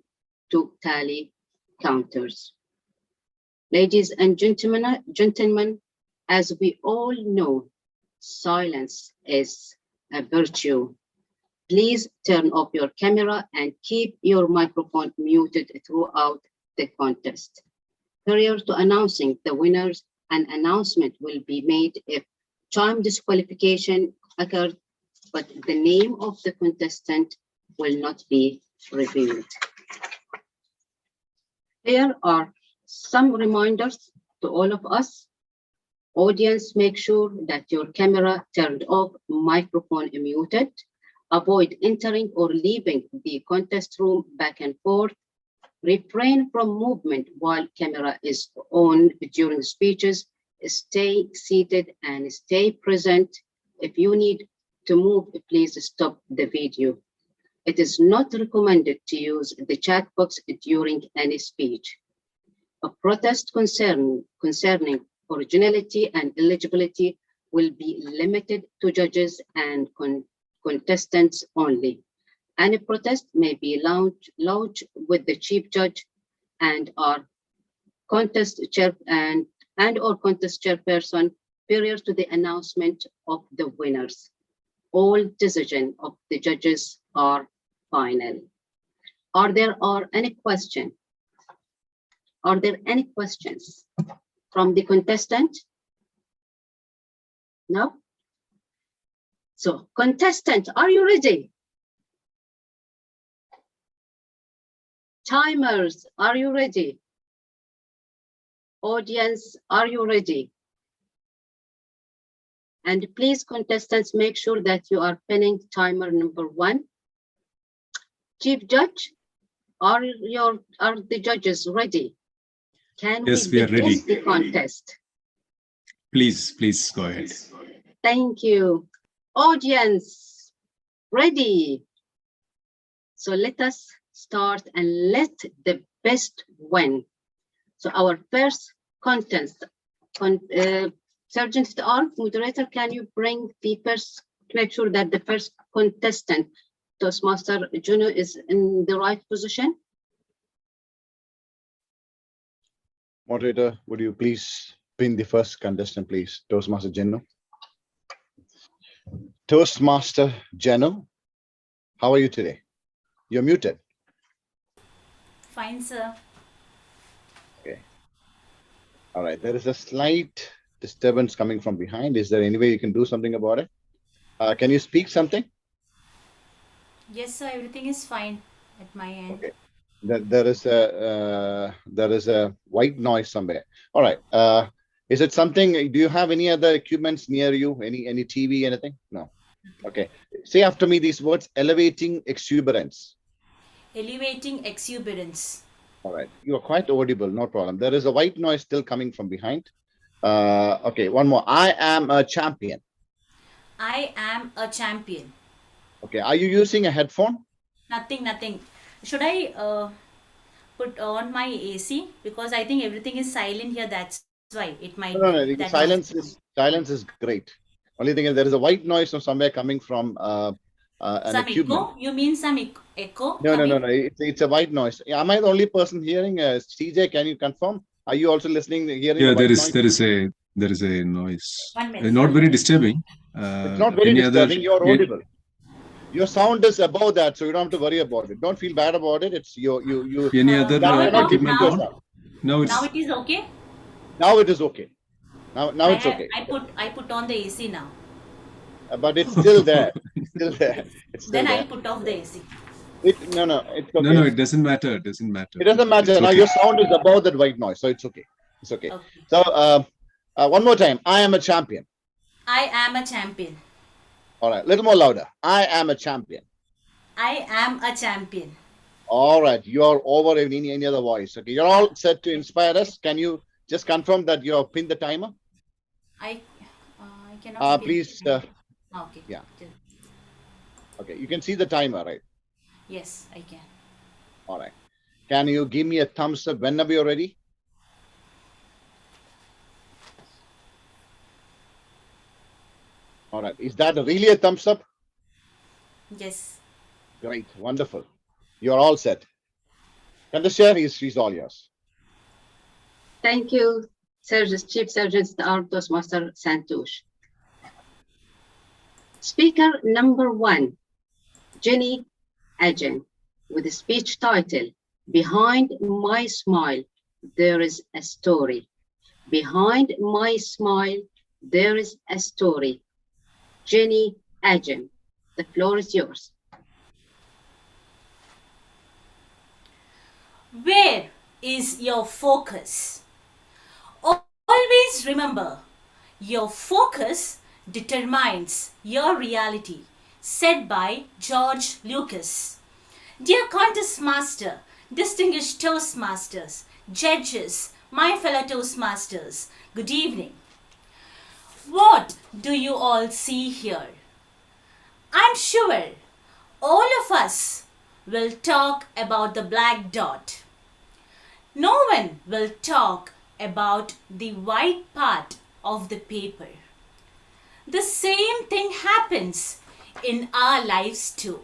Speaker 20: to tally counters. Ladies and gentlemen, as we all know, silence is a virtue. Please turn off your camera and keep your microphone muted throughout the contest. Prior to announcing the winners, an announcement will be made if time disqualification occurred, but the name of the contestant will not be revealed. Here are some reminders to all of us. Audience, make sure that your camera turned off, microphone muted. Avoid entering or leaving the contest room back and forth. Refrain from movement while camera is on during speeches. Stay seated and stay present. If you need to move, please stop the video. It is not recommended to use the chat box during any speech. A protest concerning originality and eligibility will be limited to judges and contestants only. Any protest may be lodged with the chief judge and or contest chairperson prior to the announcement of the winners. All decisions of the judges are final. Are there any questions? Are there any questions from the contestant? No? So, contestant, are you ready? Timers, are you ready? Audience, are you ready? And please, contestants, make sure that you are pinning timer number 1. Chief Judge, are the judges ready? Can
Speaker 8: Yes, we are
Speaker 20: begin
Speaker 8: ready.
Speaker 20: the contest?
Speaker 8: Please go ahead.
Speaker 20: Thank you. Audience, ready? So let us start and let the best win. So our first contest, Sergeant at Arms, moderator, can you bring the first, to make sure that the first contestant, Toastmaster Juno, is in the right position?
Speaker 1: Moderator, would you please pin the first contestant, please? Toastmaster Geno. Toastmaster Geno, how are you today? You're muted.
Speaker 2: Fine, sir.
Speaker 1: Okay. All right. There is a slight disturbance coming from behind. Is there any way you can do something about it? Can you speak something?
Speaker 2: Yes, sir. Everything is fine at my end.
Speaker 1: Okay. There is a white noise somewhere. All right. Is it something? Do you have any other equipments near you? Any TV? Anything? No. Okay. Say after me these words: elevating exuberance.
Speaker 2: Elevating exuberance.
Speaker 1: All right. You are quite audible. No problem. There is a white noise still coming from behind. Okay. One more. I am a champion.
Speaker 2: I am a champion.
Speaker 1: Okay. Are you using a headphone?
Speaker 2: Nothing. Should I put on my AC? Because I think everything is silent here. That's why it might.
Speaker 1: No.
Speaker 2: be that
Speaker 1: Silence is great. Only thing is there is a white noise from somewhere coming from an
Speaker 2: some
Speaker 1: equipment.
Speaker 2: echo? You mean some echo?
Speaker 1: No.
Speaker 2: coming?
Speaker 1: It's a white noise. Am I the only person hearing? CJ, can you confirm? Are you also listening? Hearing?
Speaker 8: Yeah,
Speaker 1: a white
Speaker 8: there is a noise.
Speaker 2: 1 minute.
Speaker 8: Not very disturbing.
Speaker 1: It's not very disturbing. You're audible. Your sound is above that, so you don't have to worry about it. Don't feel bad about it. It's you.
Speaker 8: Any other equipment on?
Speaker 2: Now it is okay.
Speaker 1: Now it is okay. Now it's okay.
Speaker 2: I put on the AC now.
Speaker 1: But it's still there. It's still there. It's still
Speaker 2: Then
Speaker 1: there.
Speaker 2: I'll put off the AC.
Speaker 1: No, it's okay.
Speaker 8: No, it doesn't matter. It doesn't matter.
Speaker 1: It doesn't matter.
Speaker 8: It's
Speaker 1: Now
Speaker 8: okay.
Speaker 1: your sound is above that white noise, so it's okay. It's okay. So one more time. I am a champion.
Speaker 2: I am a champion.
Speaker 1: All right, little more louder. I am a champion.
Speaker 2: I am a champion.
Speaker 1: All right, you're over any other voice. Okay, you're all set to inspire us. Can you just confirm that you have pinned the timer?
Speaker 2: I cannot.
Speaker 1: Please.
Speaker 2: Okay.
Speaker 1: Yeah. Okay, you can see the timer, right?
Speaker 2: Yes, I can.
Speaker 1: All right. Can you give me a thumbs up whenever you're ready? All right. Is that really a thumbs up?
Speaker 2: Yes.
Speaker 1: Great. Wonderful. You're all set. Can the share? She's all yours.
Speaker 20: Thank you, Chief Sergeant at Arms Toastmaster Santosh. Speaker number 1, Jenny Ajin, with the speech title, Behind My Smile, There is a Story. Behind my smile, there is a story. Jenny Ajin, the floor is yours.
Speaker 2: Where is your focus? Always remember, your focus determines your reality, said by George Lucas. Dear contest master, distinguished Toastmasters, judges, my fellow Toastmasters, good evening. What do you all see here? I'm sure all of us will talk about the black dot. No one will talk about the white part of the paper. The same thing happens in our lives too.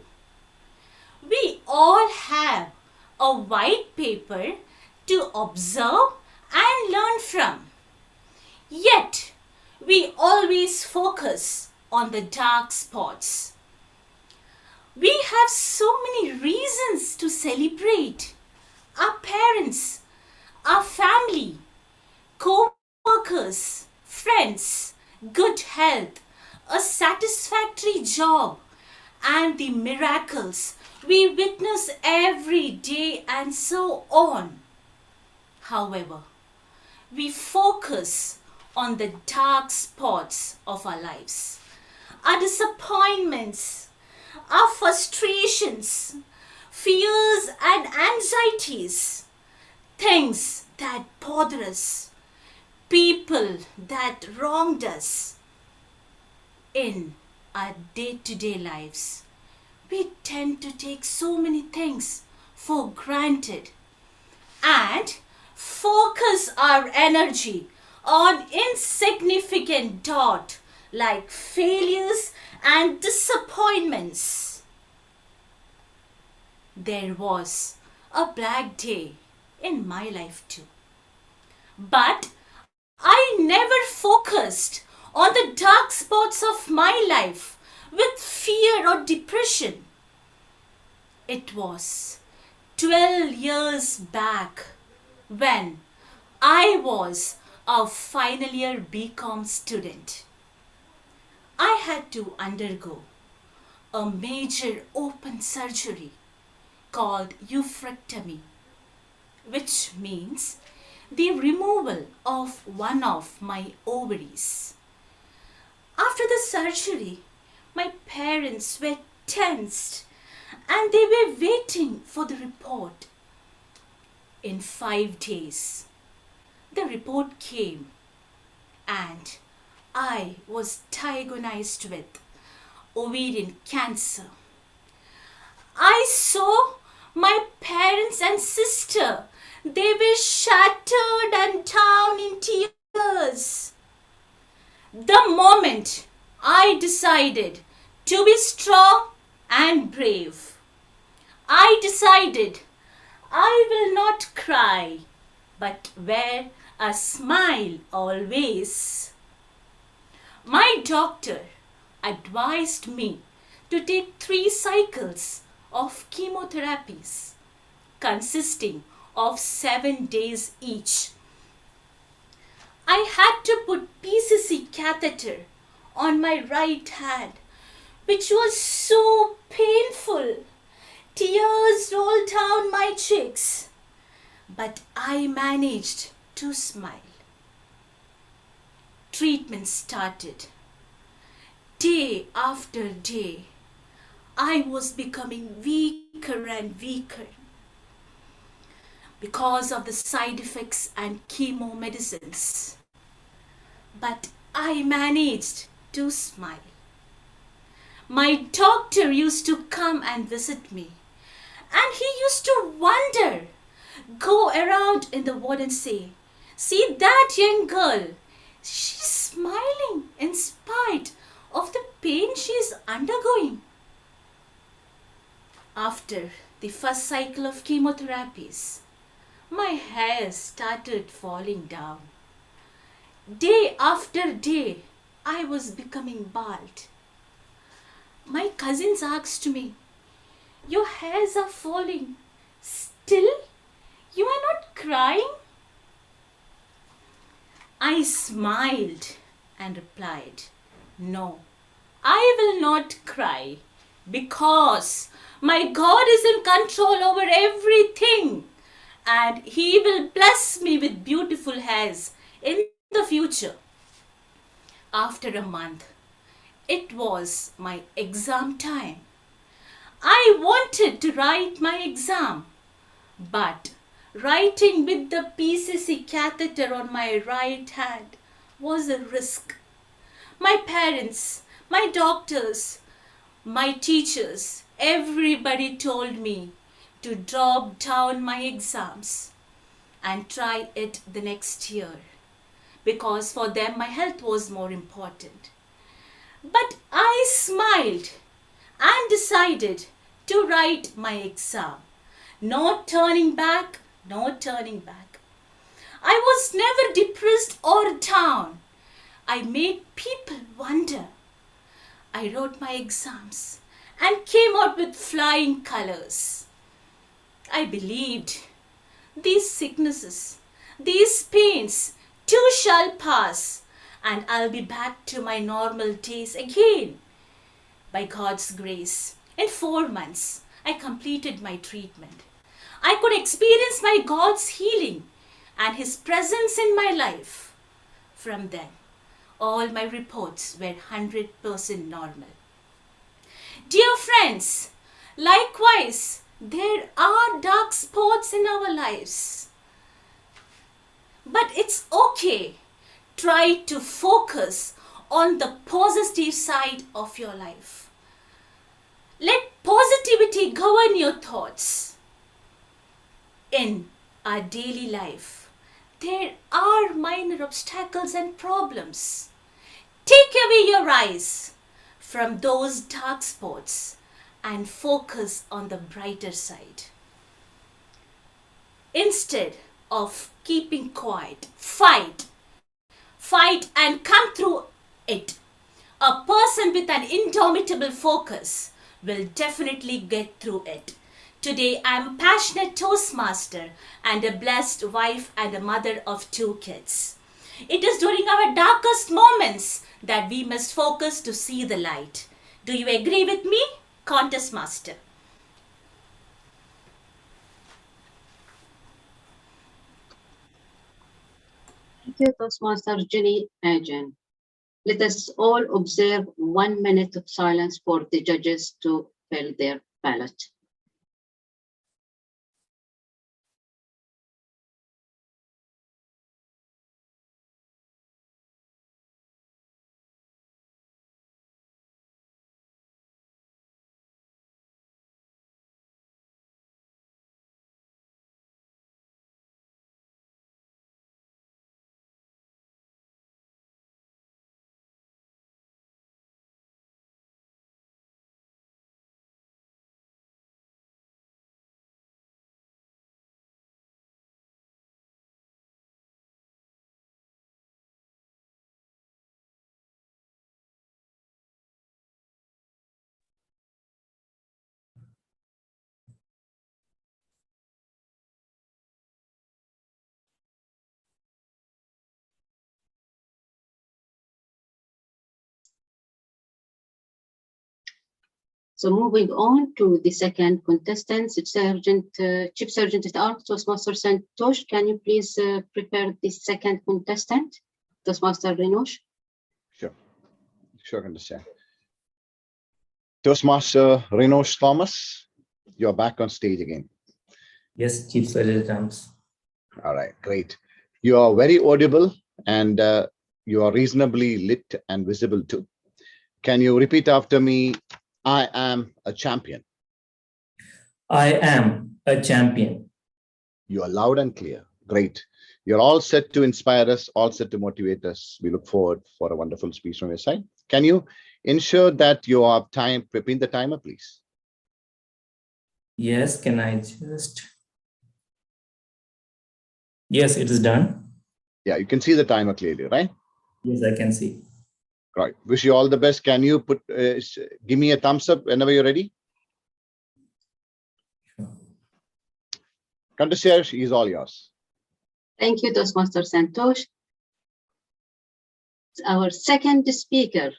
Speaker 2: We all have a white paper to observe and learn from. Yet, we always focus on the dark spots. We have so many reasons to celebrate our parents, our family, co-workers, friends, good health, a satisfactory job, and the miracles we witness every day and so on. However, we focus on the dark spots of our lives, our disappointments, our frustrations, fears and anxieties, things that bother us, people that wronged us. In our day-to-day lives, we tend to take so many things for granted and focus our energy on insignificant dot like failures and disappointments. There was a black day in my life too. But I never focused on the dark spots of my life with fear or depression. It was 12 years back when I was a final year BCom student. I had to undergo a major open surgery called oophorectomy, which means the removal of one of my ovaries. After the surgery, my parents were tensed and they were waiting for the report. In 5 days, the report came and I was diagnosed with ovarian cancer. I saw my parents and sister. They were shattered and down in tears. The moment I decided to be strong and brave, I decided I will not cry, but wear a smile always. My doctor advised me to take 3 cycles of chemotherapies consisting of 7 days each. I had to put PCC catheter on my right hand, which was so painful. Tears rolled down my cheeks, but I managed to smile. Treatment started. Day after day, I was becoming weaker and weaker because of the side effects and chemo medicines. But I managed to smile. My doctor used to come and visit me, and he used to wonder, go around in the ward and say, "See that young girl, she's smiling in spite of the pain she's undergoing." After the first cycle of chemotherapies, my hair started falling down. Day after day, I was becoming bald. My cousins asked me, "Your hairs are falling. Still, you are not crying?" I smiled and replied, "No, I will not cry because my God is in control over everything and He will bless me with beautiful hairs in the future." After a month, it was my exam time. I wanted to write my exam, but writing with the PCC catheter on my right hand was a risk. My parents, my doctors, my teachers, everybody told me to drop down my exams.
Speaker 21: and try it the next year, because for them my health was more important. But I smiled and decided to write my exam. No turning back, no turning back. I was never depressed or down. I made people wonder. I wrote my exams and came out with flying colors. I believed these sicknesses, these pains too shall pass, and I'll be back to my normal days again. By God's grace, in 4 months, I completed my treatment. I could experience my God's healing and His presence in my life. From then, all my reports were 100% normal. Dear friends, likewise, there are dark spots in our lives. But it's okay. Try to focus on the positive side of your life. Let positivity govern your thoughts. In our daily life, there are minor obstacles and problems. Take away your eyes from those dark spots and focus on the brighter side. Instead of keeping quiet, fight and come through it. A person with an indomitable focus will definitely get through it. Today, I am a passionate Toastmaster and a blessed wife and a mother of 2 kids. It is during our darkest moments that we must focus to see the light. Do you agree with me, Contest Master?
Speaker 20: Thank you, Toastmaster Jenny Ajan. Let us all observe 1 minute of silence for the judges to fill their ballot. So moving on to the second contestant, Chief Sergeant at Arms, Toastmaster Santosh. Can you please prepare the second contestant, Toastmaster Rinosh?
Speaker 1: Sure, understand. Toastmaster Rinosh Thomas, you're back on stage again.
Speaker 16: Yes, Chief Sergeant at Arms.
Speaker 1: All right, great. You are very audible and you are reasonably lit and visible too. Can you repeat after me? I am a champion.
Speaker 16: I am a champion.
Speaker 1: You are loud and clear. Great. You're all set to inspire us, all set to motivate us. We look forward for a wonderful speech from your side. Can you ensure that you have time, pin the timer, please?
Speaker 16: Yes, can I just... Yes, it is done.
Speaker 1: Yeah, you can see the timer clearly, right?
Speaker 16: Yes, I can see.
Speaker 1: Right. Wish you all the best. Can you give me a thumbs up whenever you're ready? Contest is all yours.
Speaker 20: Thank you, Toastmaster Santosh. Our second speaker,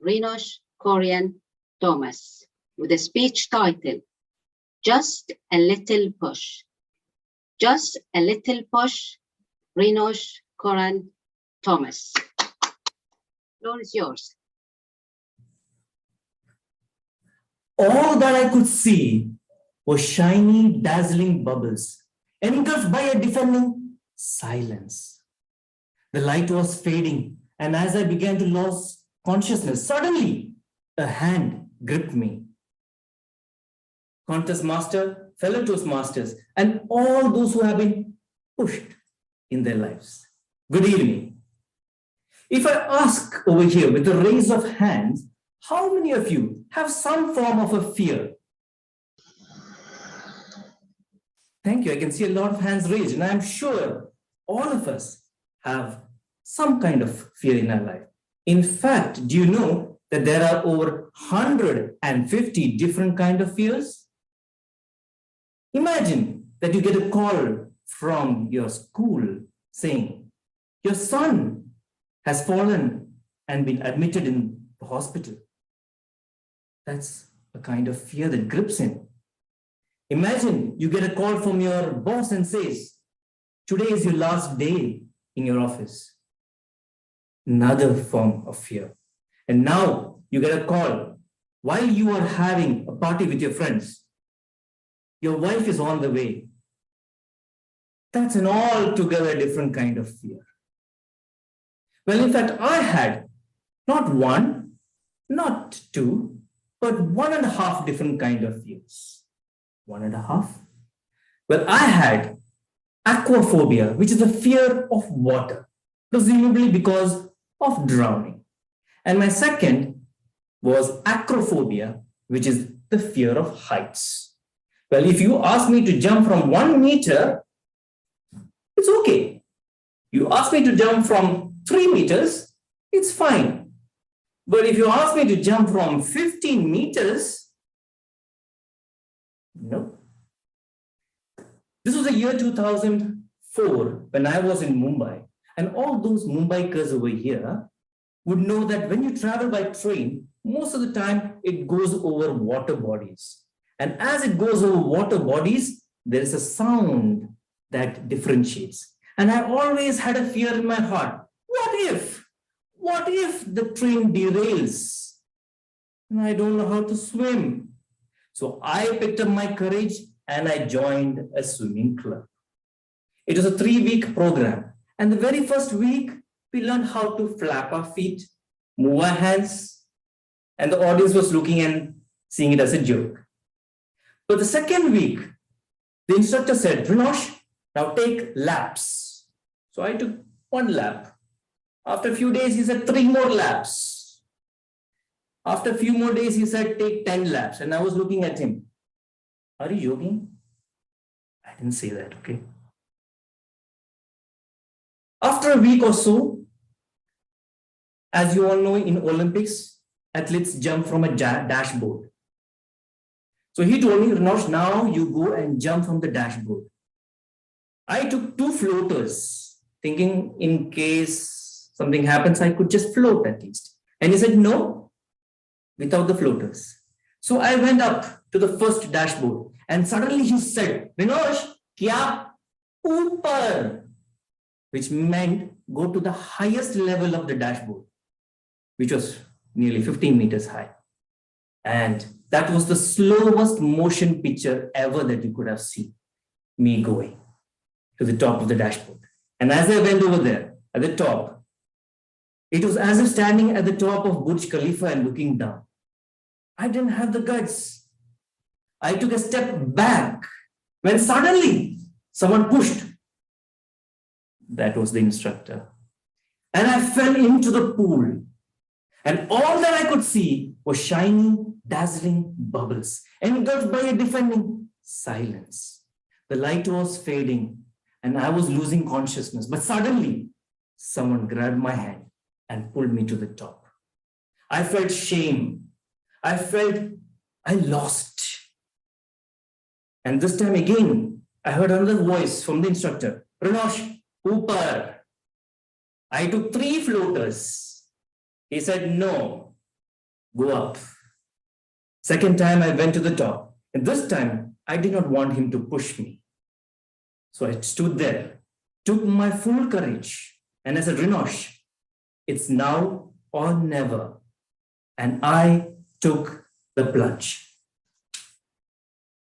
Speaker 20: Rinosh Korean Thomas, with a speech title, Just a Little Push. Just a Little Push, Rinosh Korean Thomas. Floor is yours.
Speaker 16: All that I could see was shiny, dazzling bubbles, engulfed by a deafening silence. The light was fading, and as I began to lose consciousness, suddenly a hand gripped me. Contest Master, fellow Toastmasters, and all those who have been pushed in their lives? Good evening. If I ask over here with a raise of hands, how many of you have some form of a fear? Thank you. I can see a lot of hands raised, and I'm sure all of us have some kind of fear in our life. In fact, do you know that there are over 150 different kinds of fears? Imagine that you get a call from your school saying, your son has fallen and been admitted in the hospital. That's a kind of fear that grips him. Imagine you get a call from your boss and says, today is your last day in your office. Another form of fear. And now you get a call while you are having a party with your friends. Your wife is on the way. That's an altogether different kind of fear. Well, in fact, I had not one, not two, but 1.5 different kind of fears. 1.5? Well, I had aquaphobia, which is a fear of water, presumably because of drowning. And my second was acrophobia, which is the fear of heights. Well, if you ask me to jump from 1 meter, it's okay. You ask me to jump from 3 meters, it's fine. But if you ask me to jump from 15 meters, no. This was the year 2004 when I was in Mumbai, and all those Mumbaikers over here would know that when you travel by train, most of the time it goes over water bodies. And as it goes over water bodies, there is a sound that differentiates. And I always had a fear in my heart. What if the train derails and I don't know how to swim? So I picked up my courage and I joined a swimming club. It was a 3-week program. And the very first week, we learned how to flap our feet, move our hands, and the audience was looking and seeing it as a joke. But the second week, the instructor said, Rinosh, now take laps. So I took 1 lap. After a few days, he said 3 more laps. After a few more days, he said, take 10 laps. And I was looking at him. Are you joking? I didn't say that, okay? After a week or so, as you all know, in Olympics, athletes jump from a dashboard. So he told me, Rinosh, now you go and jump from the dashboard. I took 2 floaters, thinking in case something happens, I could just float at least. And he said, no, without the floaters. So I went up to the first dashboard and suddenly he said, Rinosh, kya upar? Which meant go to the highest level of the dashboard, which was nearly 15 meters high. And that was the slowest motion picture ever that you could have seen, me going to the top of the dashboard. And as I went over there at the top, it was as if standing at the top of Burj Khalifa and looking down. I didn't have the guts. I took a step back when suddenly someone pushed. That was the instructor. And I fell into the pool. And all that I could see was shining, dazzling bubbles. Engulfed by a deafening silence. The light was fading and I was losing consciousness. But suddenly, someone grabbed my hand and pulled me to the top. I felt shame. I felt I lost. And this time again, I heard another voice from the instructor. Rinosh, upar. I took 3 floaters. He said, no, go up. Second time I went to the top. And this time I did not want him to push me. So I stood there, took my full courage. And I said, Rinosh, it's now or never. And I took the plunge.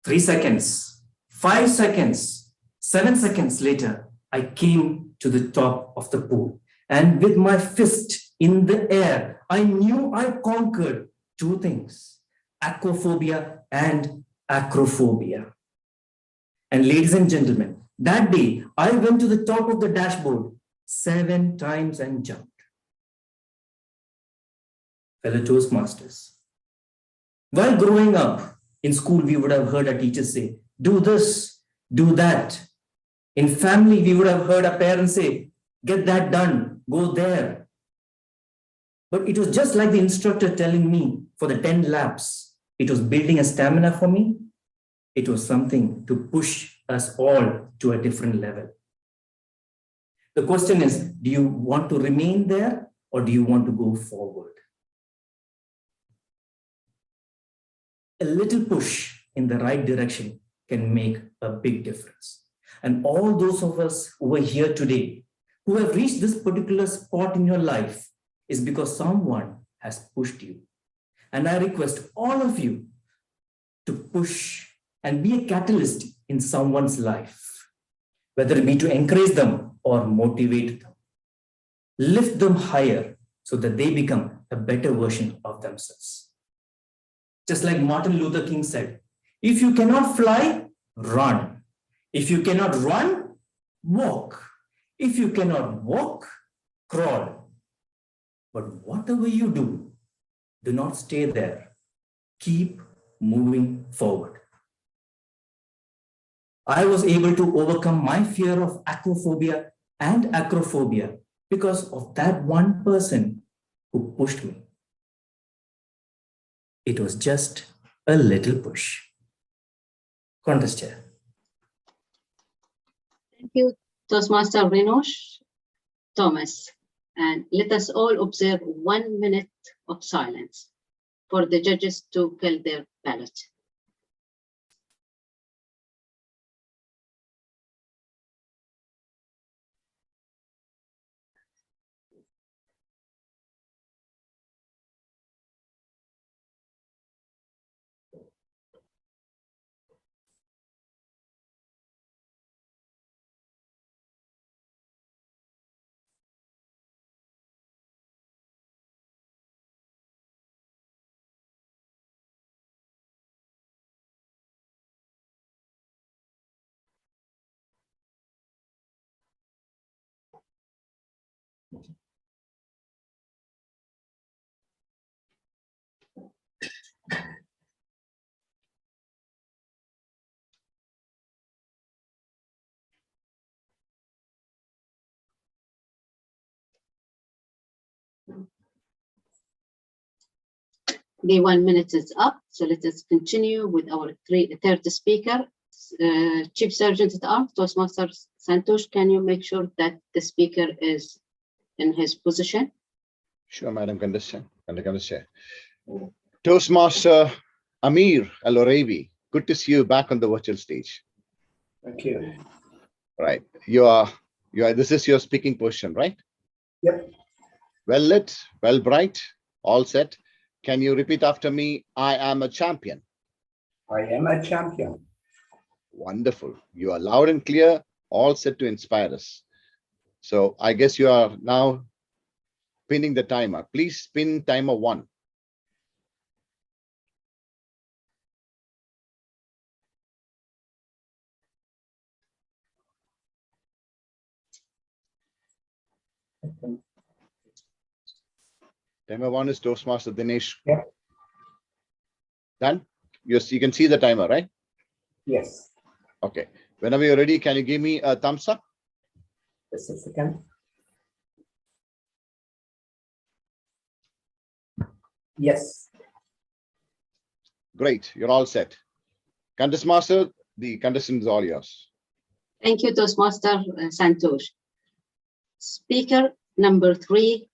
Speaker 16: 3 seconds, 5 seconds, 7 seconds later, I came to the top of the pool. And with my fist in the air, I knew I conquered 2 things, aquaphobia and acrophobia. And ladies and gentlemen, That day, I went to the top of the dashboard 7 times and jumped. Fellow Toastmasters, while growing up in school, we would have heard our teachers say, do this, do that. In family, we would have heard our parents say, get that done, go there. But it was just like the instructor telling me for the 10 laps, it was building a stamina for me. It was something to push us all to a different level. The question is, do you want to remain there or do you want to go forward? A little push in the right direction can make a big difference. And all those of us who are here today, who have reached this particular spot in your life, is because someone has pushed you. And I request all of you to push and be a catalyst in someone's life, whether it be to encourage them or motivate them. Lift them higher so that they become a better version of themselves. Just like Martin Luther King said, if you cannot fly, run. If you cannot run, walk. If you cannot walk, crawl. But whatever you do, do not stay there. Keep moving forward. I was able to overcome my fear of aquaphobia and acrophobia because of that one person who pushed me. It was just a little push. Contest chair.
Speaker 20: Thank you, Toastmaster Renosh Thomas. And let us all observe 1 minute of silence for the judges to fill their ballot. The 1 minute is up, so let us continue with our third speaker, Chief Sergeant at Arms, Toastmaster Santosh. Can you make sure that the speaker is in his position?
Speaker 1: Sure, Madam Contest Chair. Toastmaster Amir Al-Oraibi, good to see you back on the virtual stage.
Speaker 17: Thank you.
Speaker 1: Right, this is your speaking position, right?
Speaker 17: Yep.
Speaker 1: Well lit, well bright, all set. Can you repeat after me? I am a champion.
Speaker 17: I am a champion.
Speaker 1: Wonderful. You are loud and clear, all set to inspire us. So I guess you are now pinning the timer. Please spin timer 1. Timer 1 is Toastmaster Dinesh.
Speaker 17: Yeah.
Speaker 1: Done? Yes, you can see the timer, right?
Speaker 17: Yes.
Speaker 1: Okay. Whenever you're ready, can you give me a thumbs up?
Speaker 17: Just a second. Yes.
Speaker 1: Great. You're all set. Contest Master, the contestant is all yours.
Speaker 20: Thank you, Toastmaster Santosh. Speaker number 3,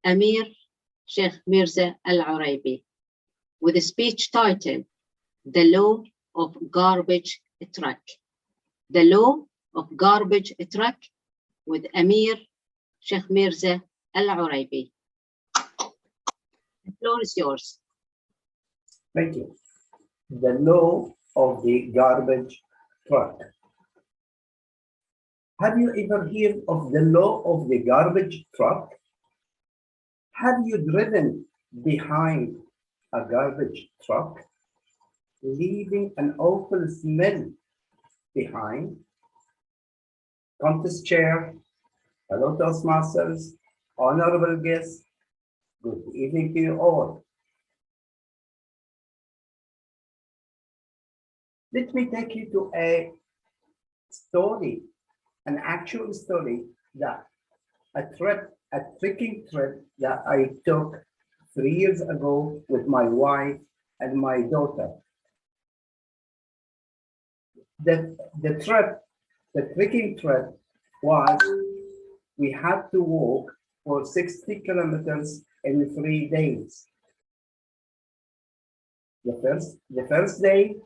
Speaker 20: Amir Sheikh Mirza Al-Oraibi, with a speech title, The Law of Garbage Truck. The Law of Garbage Truck, with Amir Sheikh Mirza Al-Oraibi. The floor is yours.
Speaker 17: Thank you. The law of the garbage truck. Have you ever heard of the law of the garbage truck? Have you driven behind a garbage truck, leaving an awful smell behind? contest chair, fellow Toastmasters, honorable guests, good evening to you all. Let me take you to a story, an actual story that a trekking trip that I took 3 years ago with my wife and my daughter. The trekking trip was, we had to walk for 60 kilometers in 3 days. The first day,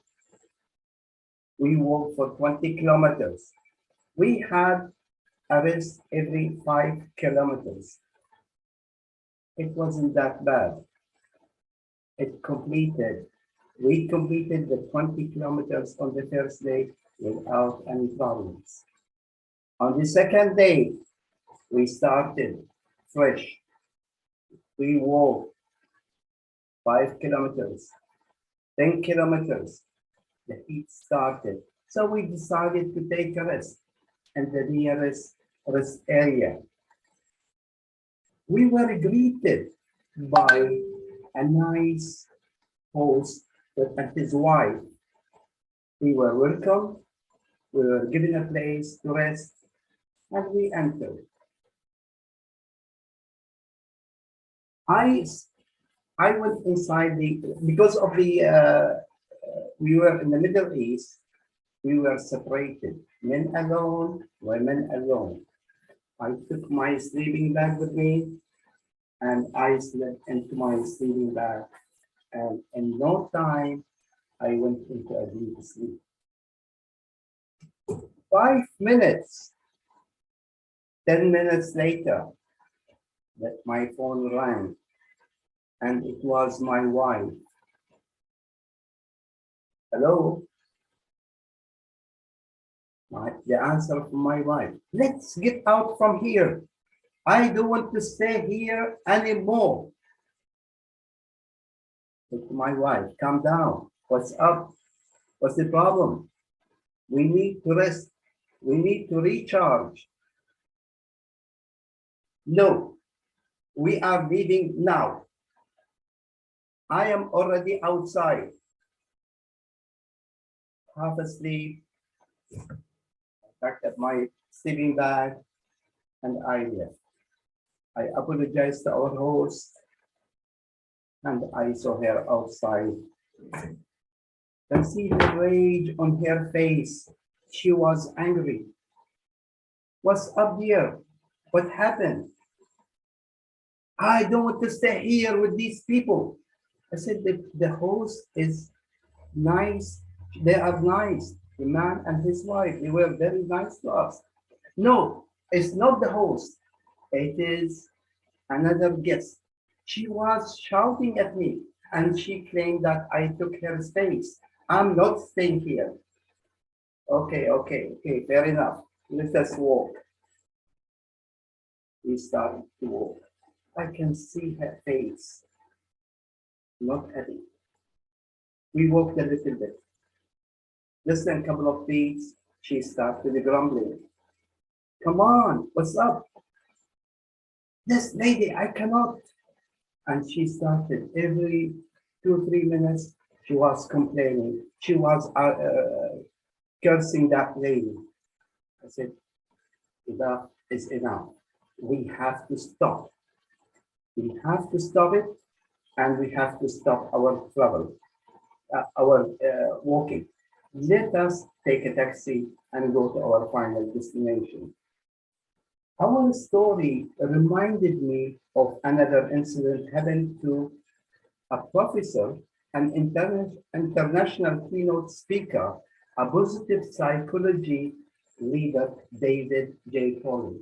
Speaker 17: we walked for 20 kilometers. We had a rest every 5 kilometers. It wasn't that bad. We completed the 20 kilometers on the first day without any problems. On the second day, we started fresh. We walked 5 kilometers, 10 kilometers. The heat started. So we decided to take a rest in the nearest rest area. We were greeted by a nice host and his wife. We were welcome. We were given a place to rest, and we entered. I went inside because of we were in the Middle East, we were separated, men alone, women alone. I took my sleeping bag with me, and I slept into my sleeping bag. And in no time, I went into a deep sleep. 5 minutes, 10 minutes later, that my phone rang, and it was my wife. Hello? The answer from my wife, let's get out from here. I don't want to stay here anymore. But my wife, calm down. What's up? What's the problem? We need to rest. We need to recharge. No, we are leaving now. I am already outside. Half asleep. I packed up my sleeping bag and I left. I apologized to our host and I saw her outside. I see the rage on her face. She was angry. What's up here? What happened? I don't want to stay here with these people. I said the host is nice. They are nice. The man and his wife, they were very nice to us. No, it's not the host. It is another guest. She was shouting at me and she claimed that I took her space. I'm not staying here. Okay, fair enough. Let us walk. We started to walk. I can see her face. Not happy. We walked a little bit. Less than a couple of feet, she started grumbling. Come on, what's up? This lady, I cannot. And she started every 2-3 minutes, she was complaining. She was cursing that lady. I said, enough is enough. We have to stop. We have to stop it, and we have to stop our travel, our walking. Let us take a taxi and go to our final destination. Our story reminded me of another incident happened to a professor, an international keynote speaker, a positive psychology leader, David J. Poley.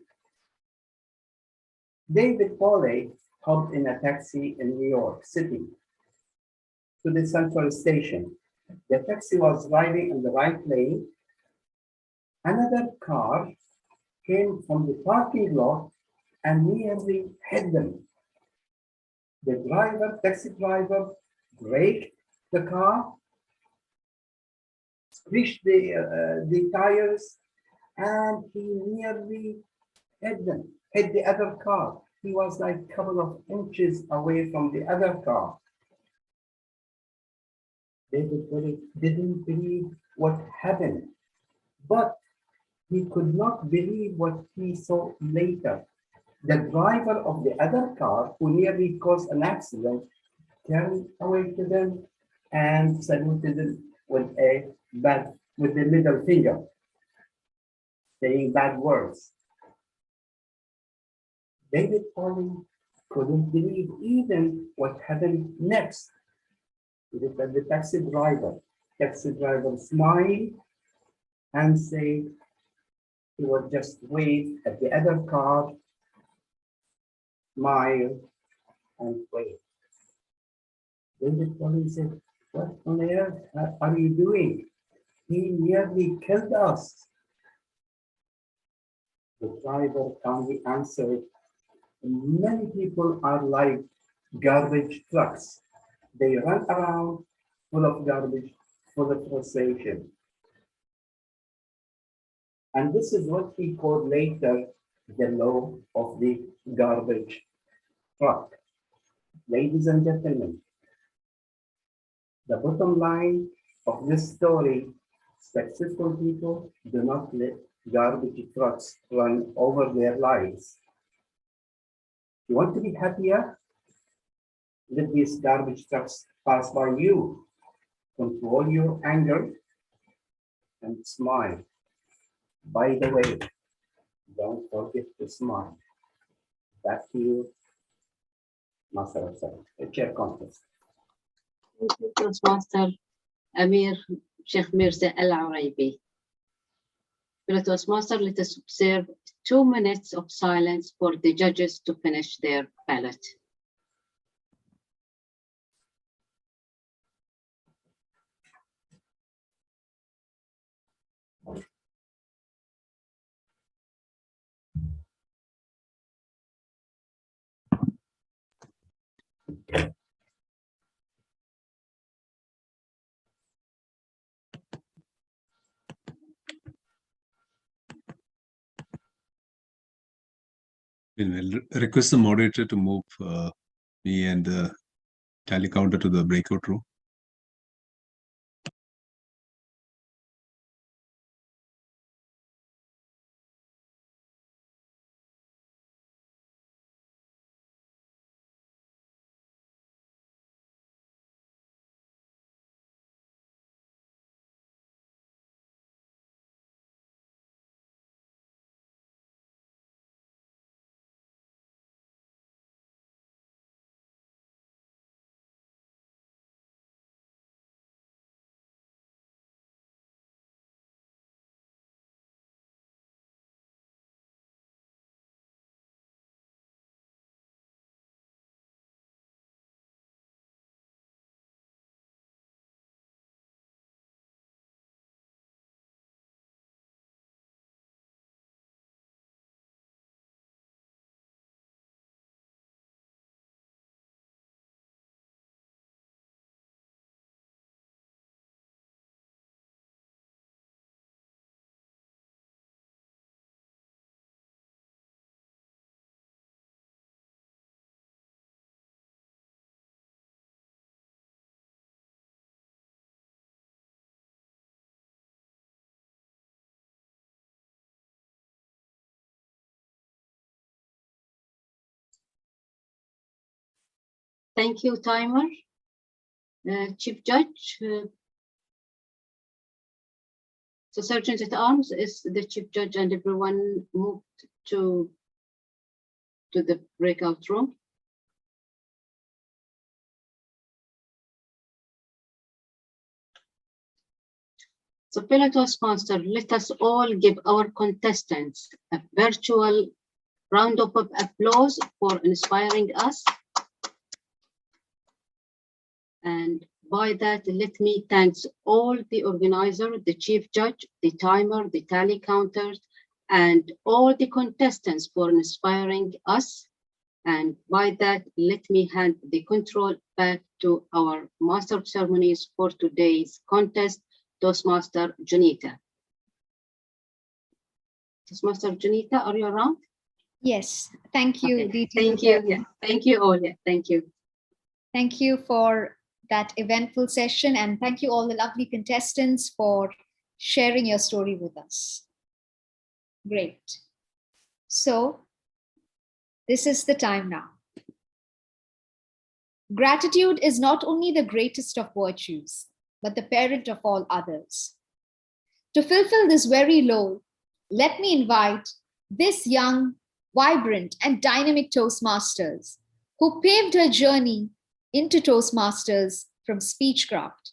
Speaker 17: David Poley hopped in a taxi in New York City to the Central Station. The taxi was driving in the right lane. Another car came from the parking lot and nearly hit them. The taxi driver, braked the car, squished the tires, and he nearly hit the other car. He was like a couple of inches away from the other car. David didn't believe what happened, but he could not believe what he saw later. The driver of the other car, who nearly caused an accident, turned away to them and saluted them with the middle finger, saying bad words. David Pauling couldn't believe even what happened next. He looked at the taxi driver. Taxi driver smiled and said he would just wait at the other car, smile and wait. David Pauling said, "What on earth are you doing? He nearly killed us." The driver calmly answered, "Many people are like garbage trucks. They run around full of garbage, full of frustration." And this is what he called later the law of the garbage truck. Ladies and gentlemen, the bottom line of this story, successful people do not let garbage trucks run over their lives. You want to be happier? Let these garbage trucks pass by you. Control your anger and smile. By the way, don't forget to smile. Back to you, Master of Ceremony, Chair Contest.
Speaker 20: Thank you, Toastmaster Amir Sheikh Mirza Al Araibi. Toastmaster, let us observe 2 minutes of silence for the judges to finish their ballot.
Speaker 8: We'll request the moderator to move me and the tally counter to the breakout room. Thank you, timer. Chief Judge, the Sergeant at Arms is the Chief Judge, and everyone moved to the breakout room. So, fellow Toastmaster, let us all give our contestants a virtual round of applause for inspiring us. And by that, let me thank all the organizer, the chief judge, the timer, the tally counters, and all the contestants for inspiring us. And by that, let me hand the control back to our master of ceremonies for today's contest, Toastmaster Junita.
Speaker 20: Toastmaster Janita, are you around?
Speaker 3: Yes, thank you,
Speaker 20: Okay.
Speaker 3: DT.
Speaker 20: Thank you. Yeah. Thank you all. Yeah. Thank you.
Speaker 3: Thank you for that eventful session, and thank you all the lovely contestants for sharing your story with us. Great. So, this is the time now. Gratitude is not only the greatest of virtues, but the parent of all others. To fulfill this very role, let me invite this young, vibrant, and dynamic Toastmasters who paved her journey into Toastmasters from Speechcraft.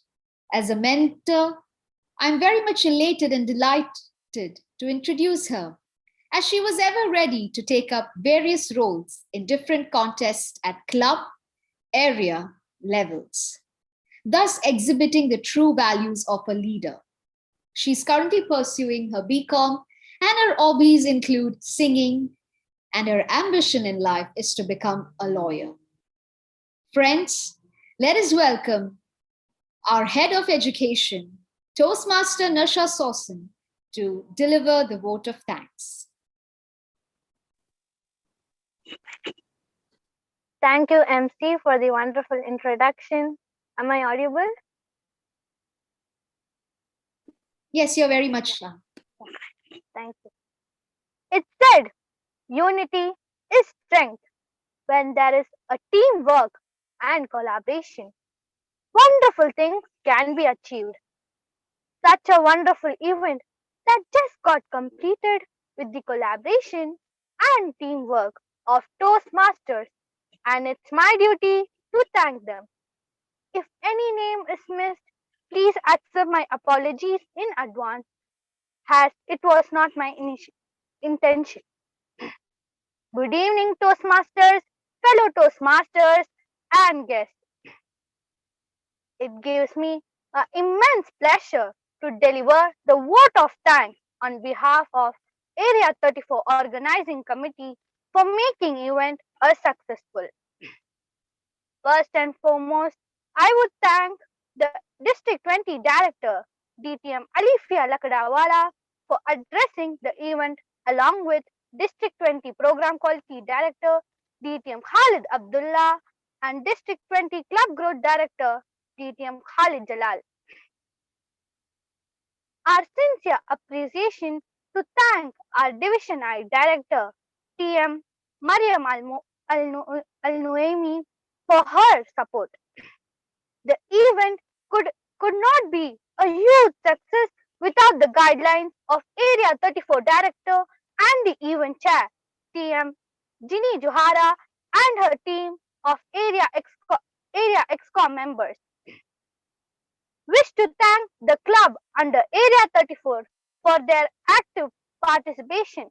Speaker 3: As a mentor, I'm very much elated and delighted to introduce her, as she was ever ready to take up various roles in different contests at club, area levels, thus exhibiting the true values of a leader. She's currently pursuing her BCom, and her hobbies include singing, and her ambition in life is to become a lawyer. Friends, let us welcome our Head of Education, Toastmaster Nasha Sosan, to deliver the vote of thanks.
Speaker 4: Thank you, MC, for the wonderful introduction. Am I audible?
Speaker 3: Yes, you're very much loud.
Speaker 4: Thank you. It said, unity is strength. When there is a teamwork and collaboration, wonderful things can be achieved. Such a wonderful event that just got completed with the collaboration and teamwork of Toastmasters, and it's my duty to thank them. If any name is missed, please accept my apologies in advance, as it was not my intention. Good evening, Toastmasters, fellow Toastmasters, and guests. It gives me an immense pleasure to deliver the vote of thanks on behalf of Area 34 Organizing Committee for making event a successful. First and foremost, I would thank the District 20 Director, DTM Alifia Lakdawala, for addressing the event, along with District 20 Program Quality Director, DTM Khalid Abdullah, and District 20 Club Growth Director, DTM Khalid Jalal. Our sincere appreciation to thank our Division I Director, TM Mariam Al-Nuaimi, for her support. The event could not be a huge success without the guidelines of Area 34 Director and the event chair, TM Ginny Johara, and her team of Area Excom members. Wish to thank the club under Area 34 for their active participation.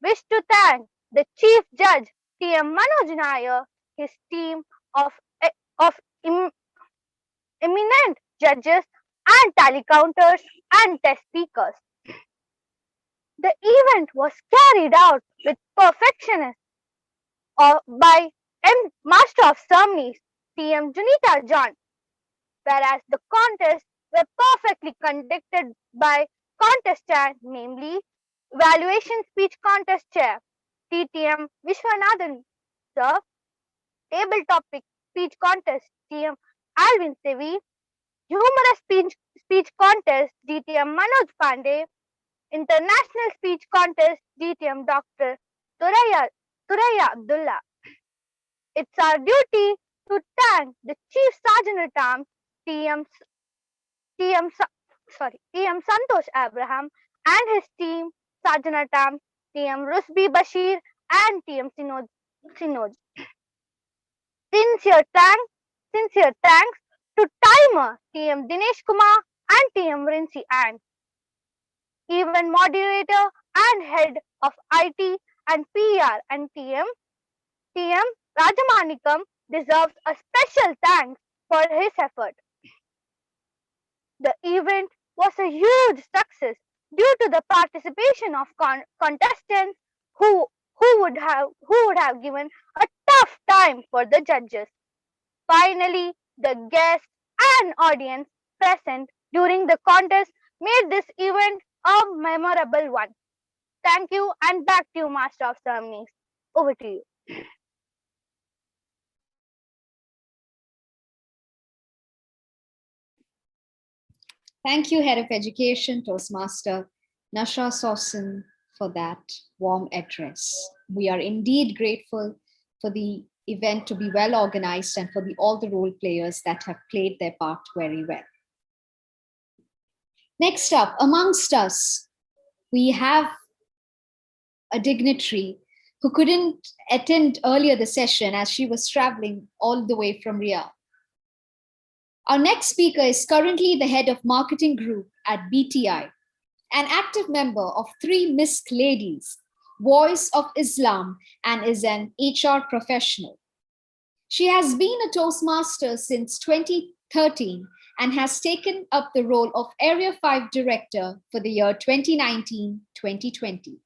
Speaker 4: Wish to thank the Chief Judge, TM Manoj Nair, his team of eminent judges and tally counters and test speakers. The event was carried out with perfectionism by Master of Ceremonies, TM Junita John, whereas the contests were perfectly conducted by contestant, namely Evaluation Speech Contest Chair, TTM Vishwanathan Sir, Table Topic Speech Contest, TM Alvin Sevi, Humorous Speech Contest, DTM Manoj Pandey, International Speech Contest, DTM Dr. Thuraya Abdullah. It's our duty to thank the Chief Sergeant at Arms, TM Santosh Abraham, and his team, Sergeant at Arms, TM Rusbi Bashir, and TM Sinoj. Sincere thanks to Timer, TM Dinesh Kumar, and TM Rinsi Ann. Event moderator and head of IT and PR and TM Rajamanikam deserves a special thanks for his effort. The event was a huge success due to the participation of contestants who would have given a tough time for the judges. Finally, the guests and audience present during the contest made this event a memorable one. Thank you, and back to you, Master of Ceremonies. Over to you.
Speaker 3: Thank you, Head of Education, Toastmaster Nasha Sawson, for that warm address. We are indeed grateful for the event to be well organized and for all the role players that have played their part very well. Next up, amongst us, we have a dignitary who couldn't attend earlier the session as she was traveling all the way from Riyadh. Our next speaker is currently the head of marketing group at BTI, an active member of 3 Misk Ladies, Voice of Islam, and is an HR professional. She has been a Toastmaster since 2013 and has taken up the role of Area 5 Director for the year 2019-2020.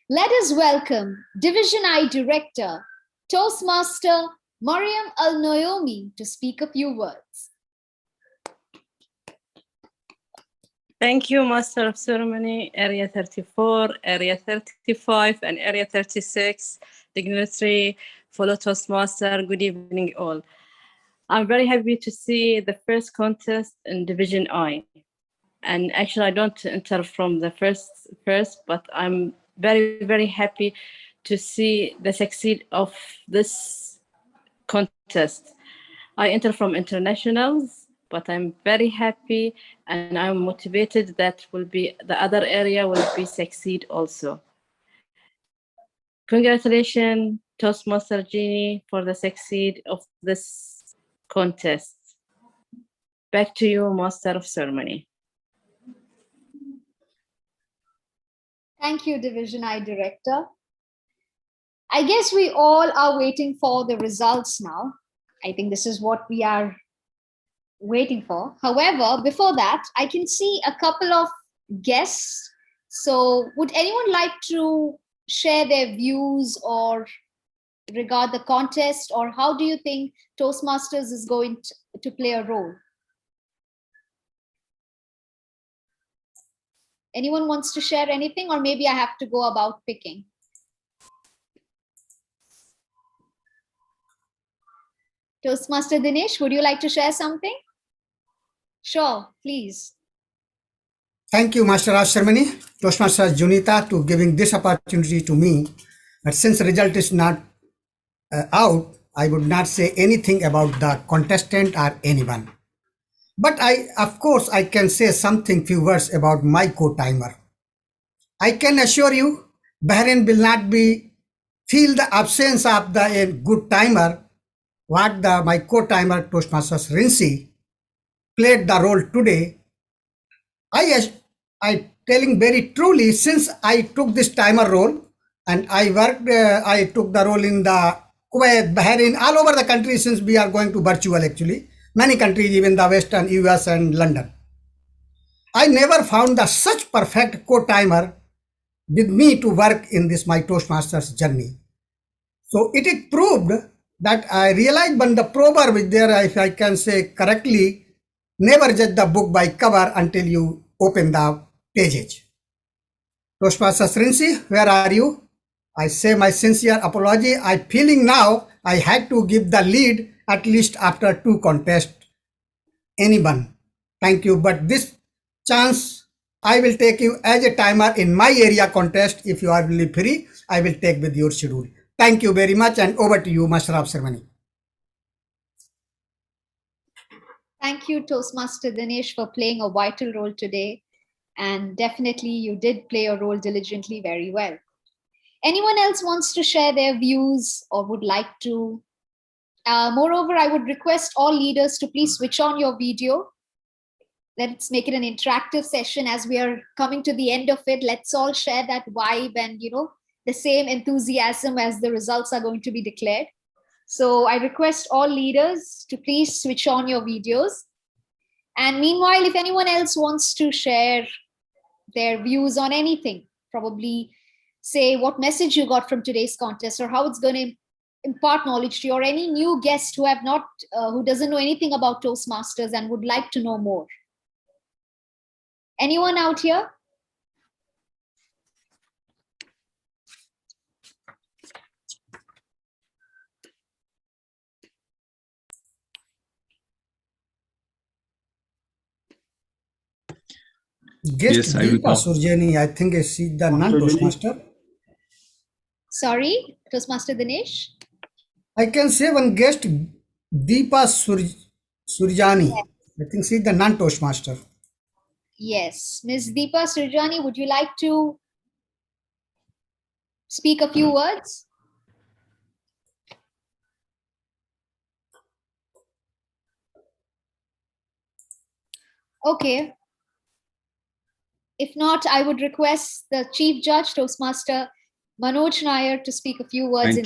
Speaker 3: Let us welcome Division I Director, Toastmaster Mariam Al-Noyomi, to speak a few words.
Speaker 5: Thank you, Master of Ceremony, Area 34, Area 35, and Area 36, dignitary, fellow Toastmaster. Good evening, all. I'm very happy to see the first contest in Division I. And actually, I don't enter from the first, but I'm very, very happy to see the succeed of this contest. I enter from internationals, but I'm very happy and I'm motivated that will be the other area will be succeed also. Congratulations, Toastmaster Jeannie, for the succeed of this contest. Back to you, Master of Ceremony.
Speaker 3: Thank you, Division I Director. I guess we all are waiting for the results now. I think this is what we are waiting for. However, before that, I can see a couple of guests. So would anyone like to share their views or regard the contest, or how do you think Toastmasters is going to play a role? Anyone wants to share anything, or maybe I have to go about picking? Toastmaster Dinesh, would you like to share something? Sure, please.
Speaker 10: Thank you, Master of Ceremony, Toastmaster Junita, to giving this opportunity to me. But since the result is not out, I would not say anything about the contestant or anyone. But of course, I can say something, few words about my co-timer. I can assure you, Bahrain will not feel the absence of the good timer. What my co-timer Toastmaster Rinsi played the role today. I telling very truly, since I took this timer role and I took the role in the Kuwait, Bahrain, all over the country, since we are going to virtual actually. Many countries, even the Western US and London. I never found such perfect co-timer with me to work in this my Toastmasters journey. So it is proved that I realized when the proverb is there, if I can say correctly, never judge the book by cover until you open the pages. Toastmasters Rinsi, where are you? I say my sincere apology. I'm feeling now I had to give the lead at least after 2 contests. Anyone. Thank you. But this chance, I will take you as a timer in my area contest. If you are really free, I will take with your schedule. Thank you very much, and over to you, Master of Ceremony.
Speaker 3: Thank you, Toastmaster Dinesh, for playing a vital role today. And definitely you did play your role diligently very well. Anyone else wants to share their views or would like to? Moreover, I would request all leaders to please switch on your video. Let's make it an interactive session as we are coming to the end of it. Let's all share that vibe and, the same enthusiasm as the results are going to be declared. So I request all leaders to please switch on your videos. And meanwhile, if anyone else wants to share their views on anything, probably say what message you got from today's contest or how it's going to impart knowledge to you, or any new guest who doesn't know anything about Toastmasters and would like to know more. Anyone out here?
Speaker 10: Guest
Speaker 8: Yes, I will
Speaker 10: Deepa
Speaker 8: come.
Speaker 10: Surjani, I think is she the non-Toastmaster.
Speaker 3: Sorry, Toastmaster Dinesh?
Speaker 10: I can say one guest, Deepa Surjani. I think she's the non-Toastmaster.
Speaker 3: Yes. Ms. Deepa Surjani, would you like to speak a few words? Okay. If not, I would request the Chief Judge, Toastmaster Manoj Nair, to speak a few words.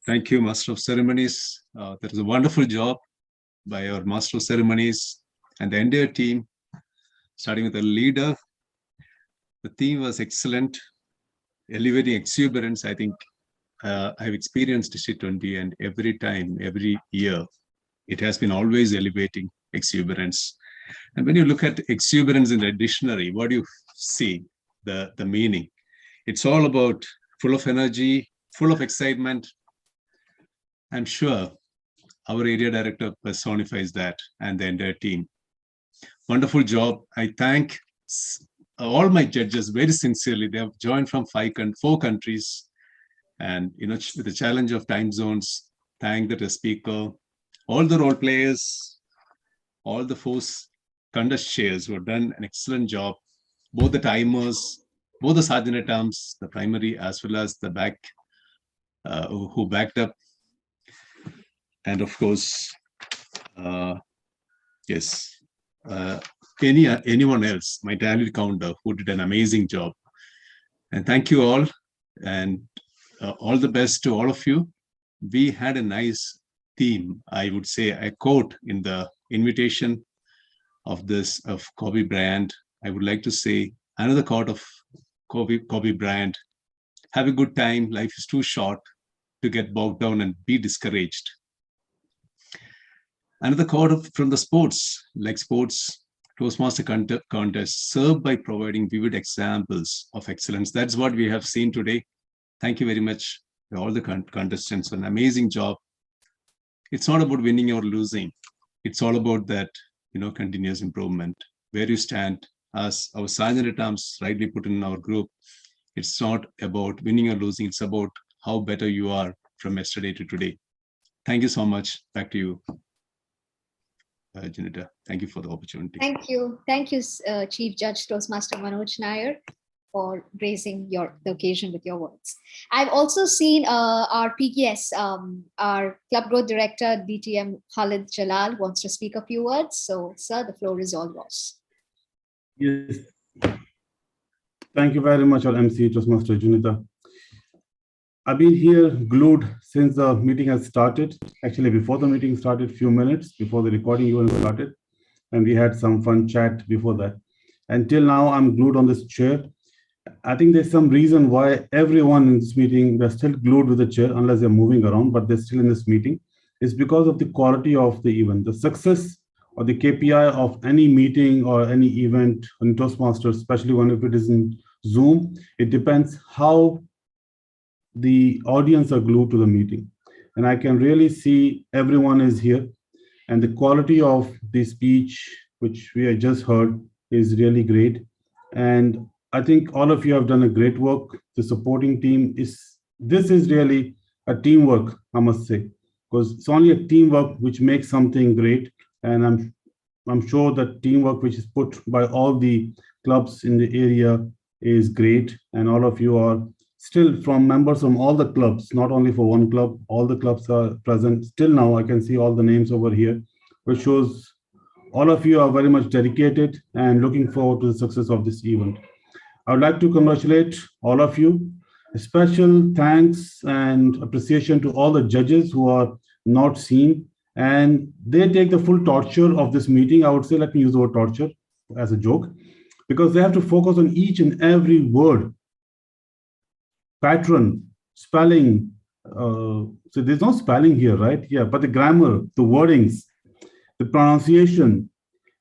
Speaker 8: Thank you, Master of Ceremonies. That is a wonderful job by our Master of Ceremonies and the entire team, starting with the leader. The theme was excellent, elevating exuberance. I think I've experienced District 20, and every time, every year, it has been always elevating exuberance. And when you look at exuberance in the dictionary, what do you see? The meaning. It's all about full of energy, full of excitement. I'm sure our area director personifies that, and the entire team. Wonderful job. I thank all my judges very sincerely. They have joined from 4 countries, and with the challenge of time zones. Thank the speaker, all the role players, all the 4 contest chairs who have done an excellent job. Both the timers, both the sergeant at arms, the primary as well as the back, who backed up, and of course, yes, anyone else, my talent counter, who did an amazing job. And thank you all, and all the best to all of you. We had a nice theme, I would say, a quote in the invitation of Kobe Bryant. I would like to say another quote of Kobe Bryant: have a good time, life is too short to get bogged down and be discouraged. Another quote from the sports, like sports Toastmaster contest, serve by providing vivid examples of excellence. That's what we have seen today. Thank you very much to all the contestants. An amazing job. It's not about winning or losing. It's all about that, continuous improvement. Where you stand, as our sergeant at arms rightly put in our group, it's not about winning or losing. It's about how better you are from yesterday to today. Thank you so much. Back to you, Janita. Thank you for the opportunity.
Speaker 3: Thank you. Thank you, Chief Judge Toastmaster Manoj Nair, for raising the occasion with your words. I've also seen our PKS, our Club Growth Director, DTM Khalid Jalal, wants to speak a few words. So, sir, the floor is all yours.
Speaker 11: Yes. Thank you very much, our MC, Toastmaster Junita. I've been here glued since the meeting has started. Actually, before the meeting started, few minutes before the recording even started. And we had some fun chat before that. Until now, I'm glued on this chair. I think there's some reason why everyone in this meeting, they're still glued with the chair unless they're moving around, but they're still in this meeting. It's because of the quality of the event. The success or the KPI of any meeting or any event on Toastmasters, especially when if it is in Zoom, it depends how the audience are glued to the meeting. And I can really see everyone is here, and the quality of the speech, which we have just heard, is really great. And I think all of you have done a great work. The supporting team this is really a teamwork, I must say, because it's only a teamwork which makes something great. And I'm sure that teamwork which is put by all the clubs in the area is great. And all of you are still from members from all the clubs, not only for one club, all the clubs are present. Still now I can see all the names over here, which shows all of you are very much dedicated and looking forward to the success of this event. I would like to congratulate all of you. A special thanks and appreciation to all the judges who are not seen, and they take the full torture of this meeting. I would say, let me use the word torture as a joke, because they have to focus on each and every word. Pattern, spelling, so there's no spelling here, right? Yeah, but the grammar, the wordings, the pronunciation,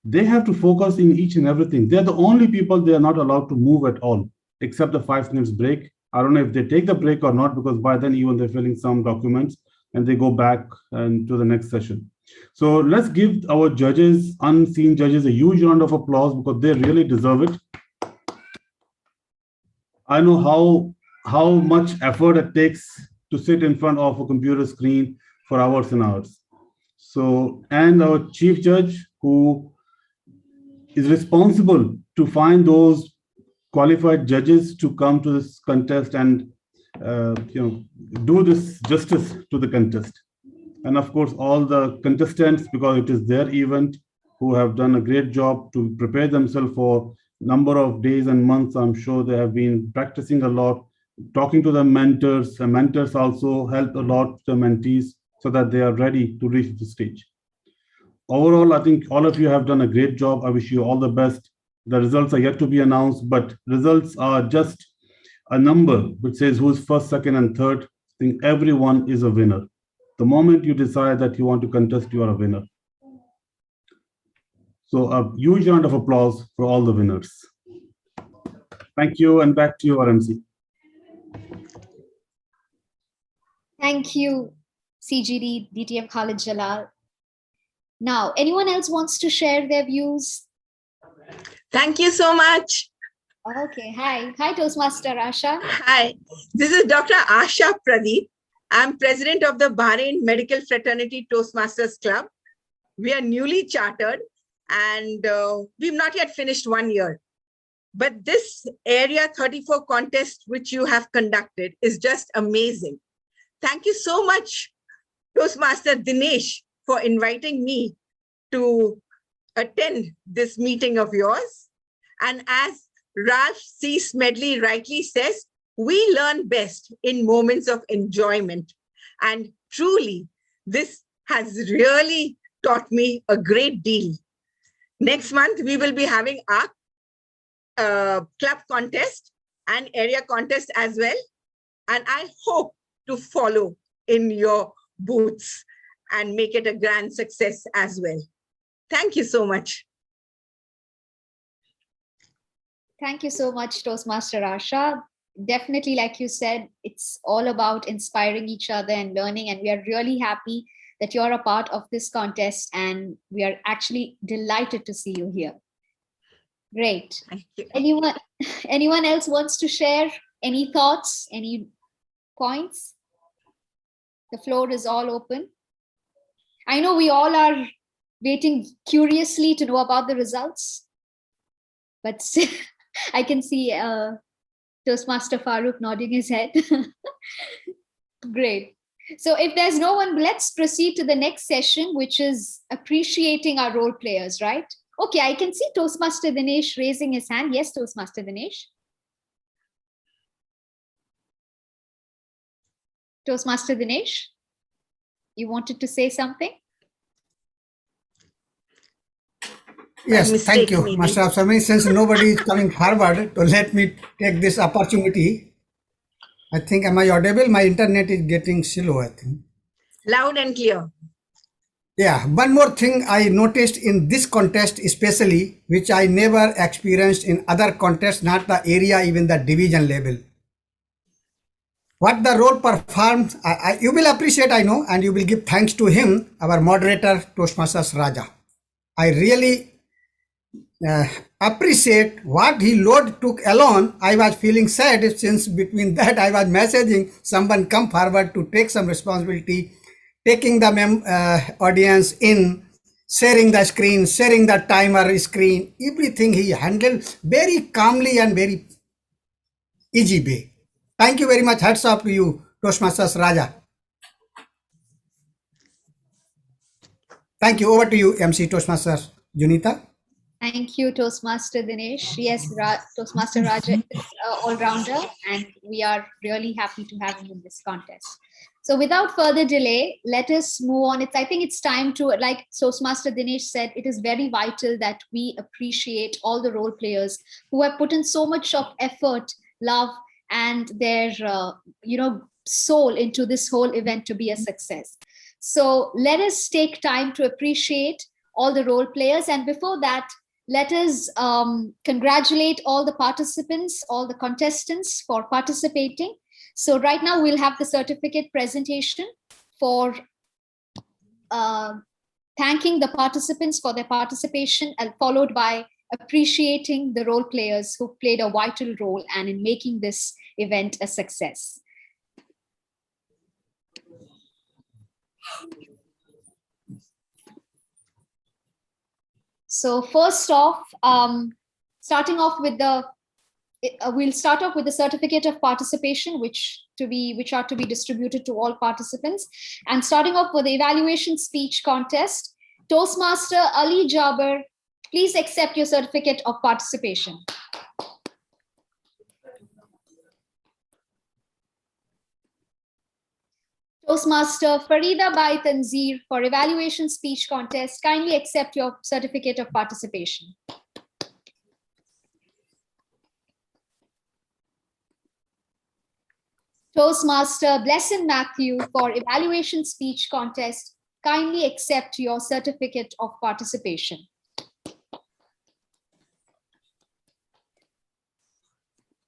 Speaker 11: they have to focus in each and everything. They're the only people, they are not allowed to move at all, except the 5 minutes break. I don't know if they take the break or not, because by then even they're filling some documents and they go back and to the next session. So let's give our judges, unseen judges, a huge round of applause, because they really deserve it. I know how much effort it takes to sit in front of a computer screen for hours and hours. So, and our chief judge, who is responsible to find those qualified judges to come to this contest and do this justice to the contest. And of course, all the contestants, because it is their event, who have done a great job to prepare themselves for number of days and months. I'm sure they have been practicing a lot, talking to the mentors. The mentors also help a lot the mentees so that they are ready to reach the stage. Overall, I think all of you have done a great job. I wish you all the best. The results are yet to be announced, but results are just a number which says who's first, second, and third. I think everyone is a winner. The moment you decide that you want to contest, you are a winner. So a huge round of applause for all the winners. Thank you, and back to you, RMC.
Speaker 3: Thank you, CGD, DTM Khalid Jalal. Now, anyone else wants to share their views?
Speaker 9: Thank you so much.
Speaker 3: Okay, hi. Hi, Toastmaster Asha.
Speaker 9: Hi, this is Dr. Asha Pradeep. I'm president of the Bahrain Medical Fraternity Toastmasters Club. We are newly chartered and we've not yet finished 1 year. But this Area 34 contest which you have conducted is just amazing. Thank you so much, Toastmaster Dinesh, for inviting me to attend this meeting of yours. And as Ralph C. Smedley rightly says, we learn best in moments of enjoyment. And truly, this has really taught me a great deal. Next month, we will be having our club contest and area contest as well. And I hope to follow in your booths and make it a grand success as well. Thank you so much.
Speaker 3: Thank you so much, Toastmaster Asha. Definitely, like you said, it's all about inspiring each other and learning. And we are really happy that you're a part of this contest. And we are actually delighted to see you here. Great.
Speaker 9: Thank you.
Speaker 3: Anyone else wants to share any thoughts, any points? The floor is all open. I know we all are waiting curiously to know about the results, but I can see Toastmaster Farooq nodding his head. Great. So if there's no one, let's proceed to the next session, which is appreciating our role players, right? Okay, I can see Toastmaster Dinesh raising his hand. Yes, Toastmaster Dinesh. Toastmaster Dinesh, you wanted to say something?
Speaker 10: Yes, thank you, Master Afsarmani. Since nobody is coming forward, to let me take this opportunity. I think, am I audible? My internet is getting slow, I think.
Speaker 9: Loud and clear.
Speaker 10: Yeah, one more thing I noticed in this contest especially, which I never experienced in other contests, not the area, even the division level. What the role performed, you will appreciate, I know, and you will give thanks to him, our moderator, Toastmasters Raja. I really appreciate what he load took alone. I was feeling sad since between that I was messaging someone come forward to take some responsibility, taking the audience in, sharing the screen, sharing the timer screen, everything he handled very calmly and very easy way. Thank you very much. Hats off to you, Toastmasters Raja. Thank you. Over to you, MC Toastmasters Junita.
Speaker 3: Thank you, Toastmaster Dinesh. Yes, Toastmaster Raja is an all-rounder, and we are really happy to have him in this contest. So without further delay, let us move on. I think it's time to, like Toastmaster Dinesh said, it is very vital that we appreciate all the role players who have put in so much of effort, love, and their soul into this whole event to be a success. So let us take time to appreciate all the role players. And before that, let us congratulate all the participants, all the contestants for participating. So right now we'll have the certificate presentation for thanking the participants for their participation, and followed by appreciating the role players who played a vital role and in making this event a success. So first off, starting off with the we'll start off with the certificate of participation, which are to be distributed to all participants. And starting off with the evaluation speech contest, Toastmaster Ali Jaber, please accept your certificate of participation. Toastmaster Farida Bai Tanzir, for evaluation speech contest, kindly accept your certificate of participation. Toastmaster Blessing Matthew, for evaluation speech contest, kindly accept your certificate of participation.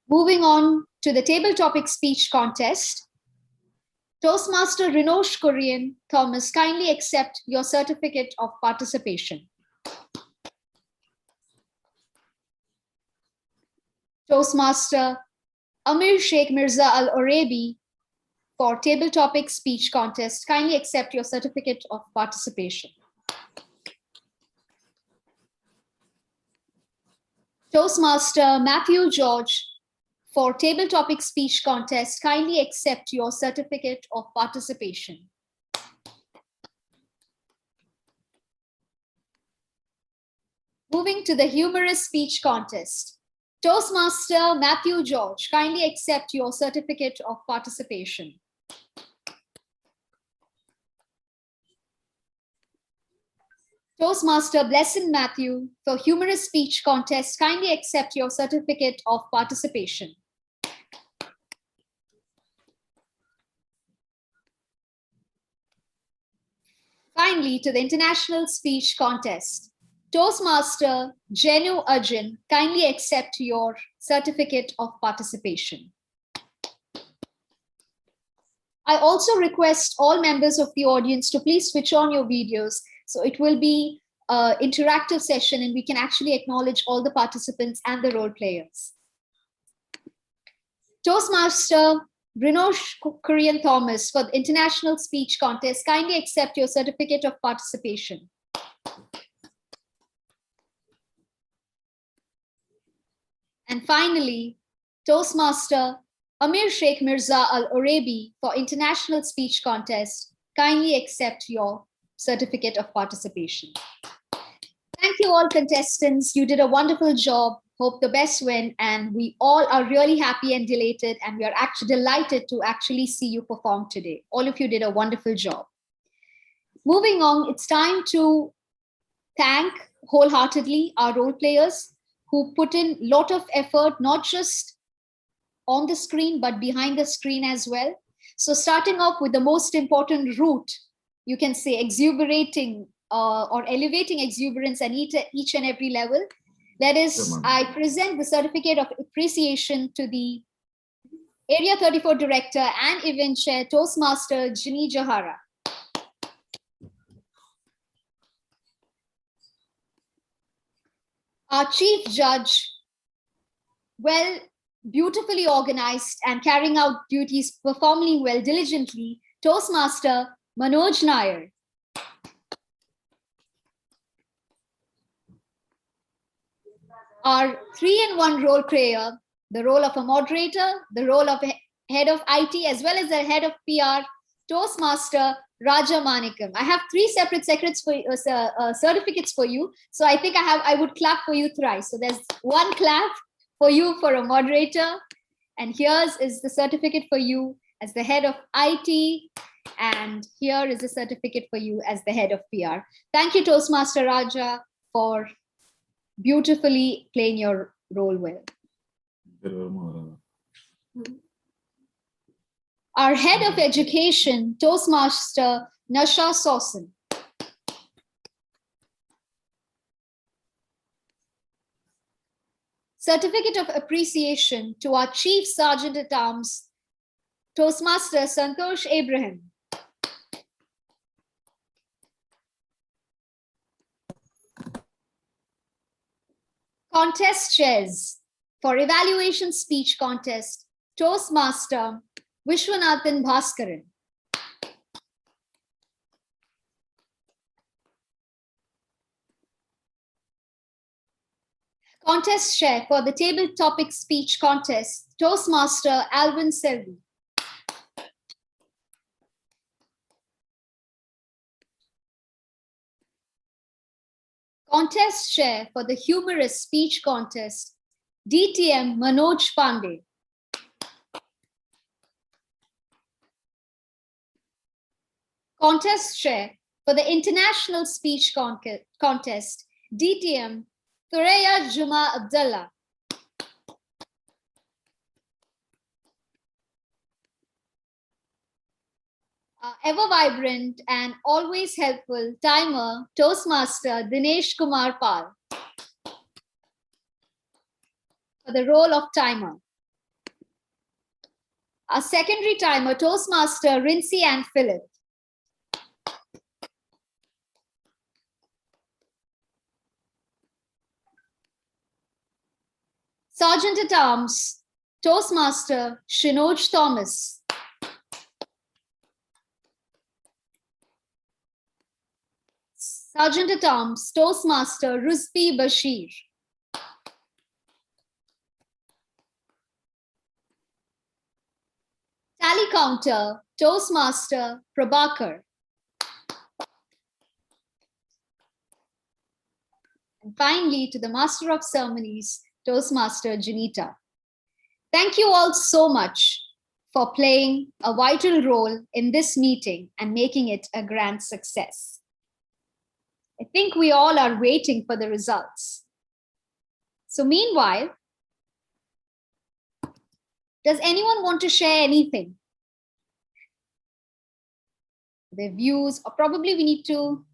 Speaker 3: Moving on to the table topic speech contest, Toastmaster Rinosh Korean Thomas, kindly accept your certificate of participation. Toastmaster Amir Sheikh Mirza Al Orabi, for table topic speech contest, kindly accept your certificate of participation. Toastmaster Matthew George, for table topic speech contest, kindly accept your certificate of participation. Moving to the humorous speech contest, Toastmaster Matthew George, kindly accept your certificate of participation. Toastmaster Blessing Matthew, for humorous speech contest, kindly accept your certificate of participation. Finally, to the international speech contest, Toastmaster Jenu Arjun, kindly accept your certificate of participation. I also request all members of the audience to please switch on your videos. So it will be an interactive session and we can actually acknowledge all the participants and the role players. Toastmaster Rinosh Korean Thomas, for the international speech contest, kindly accept your certificate of participation. And finally, Toastmaster Amir Sheikh Mirza Al Orabi, for international speech contest, kindly accept your certificate of participation. Thank you all contestants. You did a wonderful job. Hope the best win. And we all are really happy and delighted. And we are actually delighted to actually see you perform today. All of you did a wonderful job. Moving on, it's time to thank wholeheartedly our role players who put in a lot of effort, not just on the screen, but behind the screen as well. So starting off with the most important route, you can say exuberating or elevating exuberance at each and every level. That is, I present the certificate of appreciation to the Area 34 Director and Event Chair, Toastmaster Ginny Johara. Our Chief Judge, well, beautifully organized and carrying out duties, performing well diligently, Toastmaster Manoj Nair. Our 3-in-1 role player, the role of a moderator, the role of a head of IT, as well as the head of PR, Toastmaster Raja Manikam. I have 3 separate certificates for you. So I think I would clap for you thrice. So there's 1 clap for you for a moderator. And here's is the certificate for you as the head of IT. And here is a certificate for you as the head of PR. Thank you, Toastmaster Raja, for beautifully playing your role well. Our head of education, Toastmaster Nasha Sawson. Certificate of appreciation to our Chief Sergeant at Arms, Toastmaster Santosh Abraham. Contest chairs for evaluation speech contest, Toastmaster Vishwanathan Bhaskaran. Contest chair for the table topic speech contest, Toastmaster Alvin Selvi. Contest chair for the humorous speech contest, DTM Manoj Pandey. Contest chair for the international speech contest, DTM Thuraya Juma Abdullah. Ever vibrant and always helpful timer, Toastmaster Dinesh Kumar Pal for the role of timer. Our secondary timer, Toastmaster Rincy and Philip. Sergeant at Arms, Toastmaster Shinoj Thomas. Sergeant at Arms, Toastmaster Ruzbi Bashir. Tally counter, Toastmaster Prabhakar. And finally, to the Master of Ceremonies, Toastmaster Janita. Thank you all so much for playing a vital role in this meeting and making it a grand success. I think we all are waiting for the results. So meanwhile, does anyone want to share anything? Their views, or probably we need to.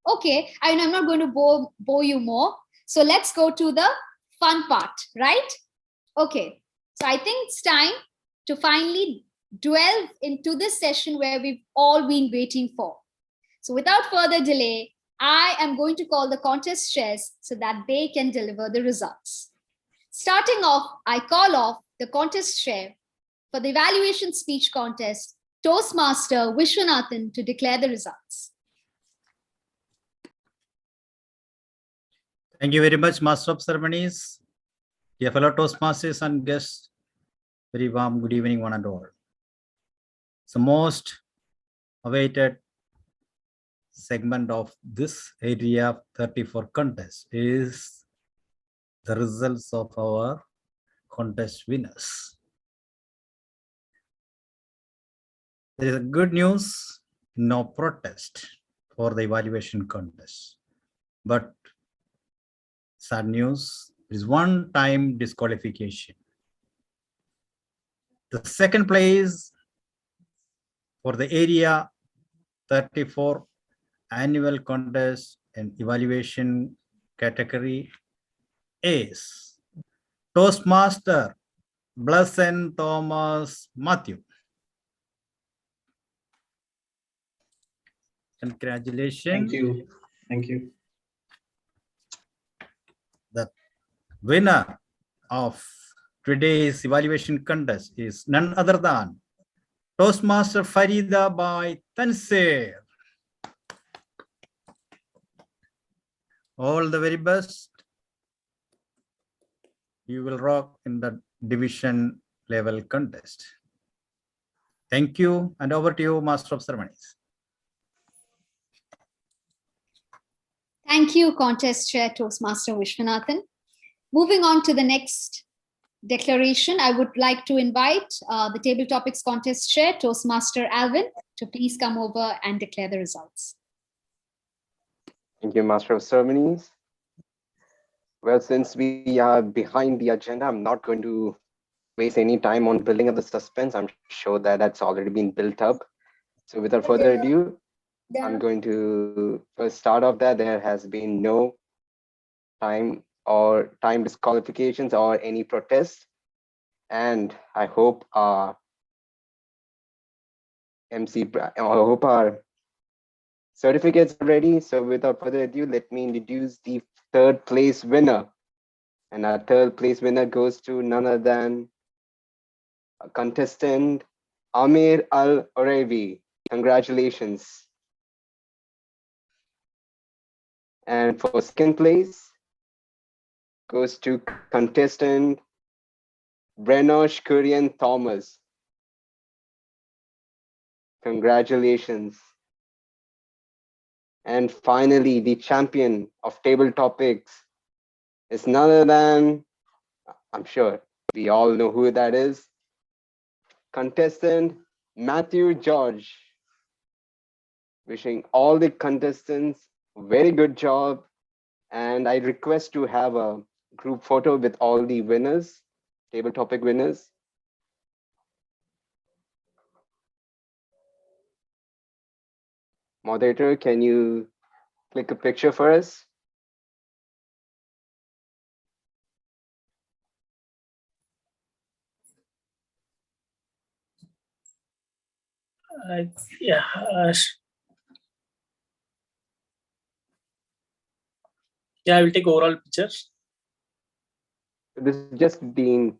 Speaker 3: Okay, I'm not going to bore you more. So let's go to the fun part, right? Okay, so I think it's time to finally delve into this session where we've all been waiting for. So without further delay, I am going to call the contest chairs so that they can deliver the results. Starting off, I call off the contest chair for the evaluation speech contest, Toastmaster Vishwanathan, to declare the results.
Speaker 7: Thank you very much, Master of Ceremonies. Dear fellow Toastmasters and guests, very warm good evening, one and all. The most awaited segment of this Area 34 contest is the results of our contest winners. There is a good news, no protest for the evaluation contest. But sad news, there is one-time disqualification. The second place for the Area 34 annual contest and evaluation category is Toastmaster Blessing Thomas Matthew. Congratulations.
Speaker 14: Thank you. Thank you.
Speaker 7: The winner of today's evaluation contest is none other than Toastmaster Farida by Tansir. All the very best. You will rock in the division level contest. Thank you, and over to you, Master of Ceremonies.
Speaker 3: Thank you, Contest Chair Toastmaster Vishwanathan. Moving on to the next declaration, I would like to invite the Table Topics Contest Chair, Toastmaster Alvin, to please come over and declare the results.
Speaker 15: Thank you, Master of Ceremonies. Well, since we are behind the agenda, I'm not going to waste any time on building up the suspense. I'm sure that that's already been built up. So without further ado, I'm going to first start off that there has been no time disqualifications or any protests. And I hope our certificates are ready. So without further ado, let me introduce the third place winner. And our third place winner goes to none other than a contestant, Amir Al Oraibi. Congratulations. And for second place goes to contestant Brenosh Kurian Thomas. Congratulations. And finally, the champion of table topics is none other than, I'm sure we all know who that is, contestant Matthew George. Wishing all the contestants a very good job. And I request to have a group photo with all the winners, table topic winners. Moderator, can you click a picture for us?
Speaker 6: Yeah. Yeah, I will take overall pictures.
Speaker 15: This is just being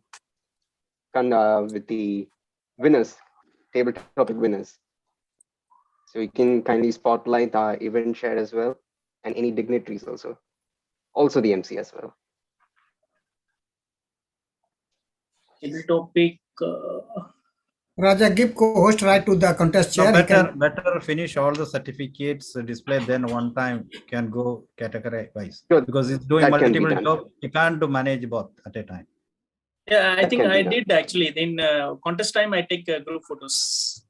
Speaker 15: done with the winners, table topic winners. So you can kindly spotlight our event share as well, and any dignitaries also. Also the MC as well.
Speaker 6: Table topic.
Speaker 10: Raja, give co-host right to the contest chair.
Speaker 7: So better finish all the certificates display, then one time can go category wise.
Speaker 15: Sure,
Speaker 7: because it's doing multiple jobs. You can't do manage both at a time.
Speaker 6: Yeah, I think I did actually. In contest time, I take group photos.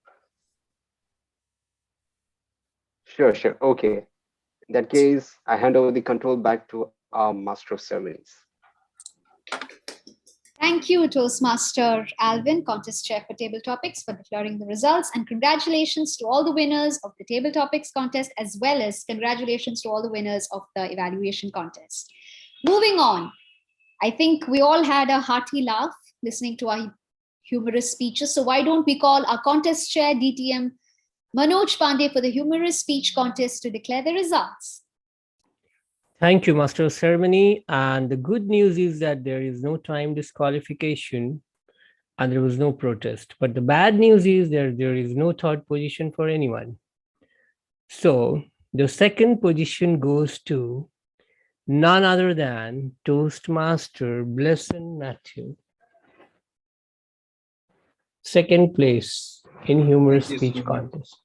Speaker 15: Sure. Okay. In that case, I hand over the control back to our Master of Ceremonies.
Speaker 3: Thank you, Toastmaster Alvin, contest chair for table topics, for declaring the results, and congratulations to all the winners of the table topics contest, as well as congratulations to all the winners of the evaluation contest. Moving on, I think we all had a hearty laugh listening to our humorous speeches. So why don't we call our contest chair, DTM Manoj Pandey, for the humorous speech contest to declare the results.
Speaker 19: Thank you, Master of Ceremony. And the good news is that there is no time disqualification and there was no protest. But the bad news is that there is no third position for anyone. So the second position goes to none other than Toastmaster Blessing Matthew. Second place in humorous speech contest.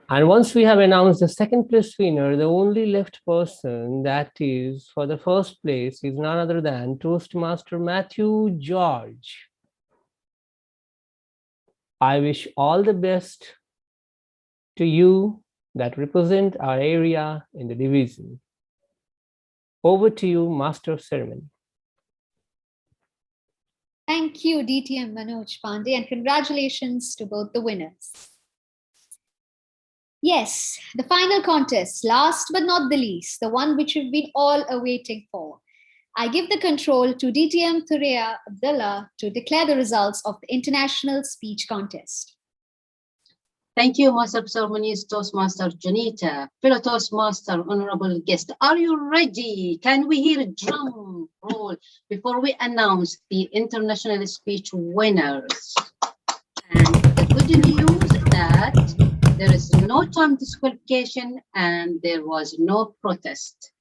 Speaker 19: And once we have announced the second place winner, the only left person that is for the first place is none other than Toastmaster Matthew George. I wish all the best to you that represent our area in the division. Over to you, Master of Ceremony.
Speaker 3: Thank you, DTM Manoj Pandey, and congratulations to both the winners. Yes, the final contest, last but not the least, the one which we've been all awaiting for. I give the control to DTM Thureya Abdullah to declare the results of the International Speech Contest.
Speaker 20: Thank you, Master of Ceremonies, Toastmaster Junita, fellow Toastmaster, honorable guest. Are you ready? Can we hear a drum roll before we announce the international speech winners? And the good news is that there is no time disqualification and there was no protest.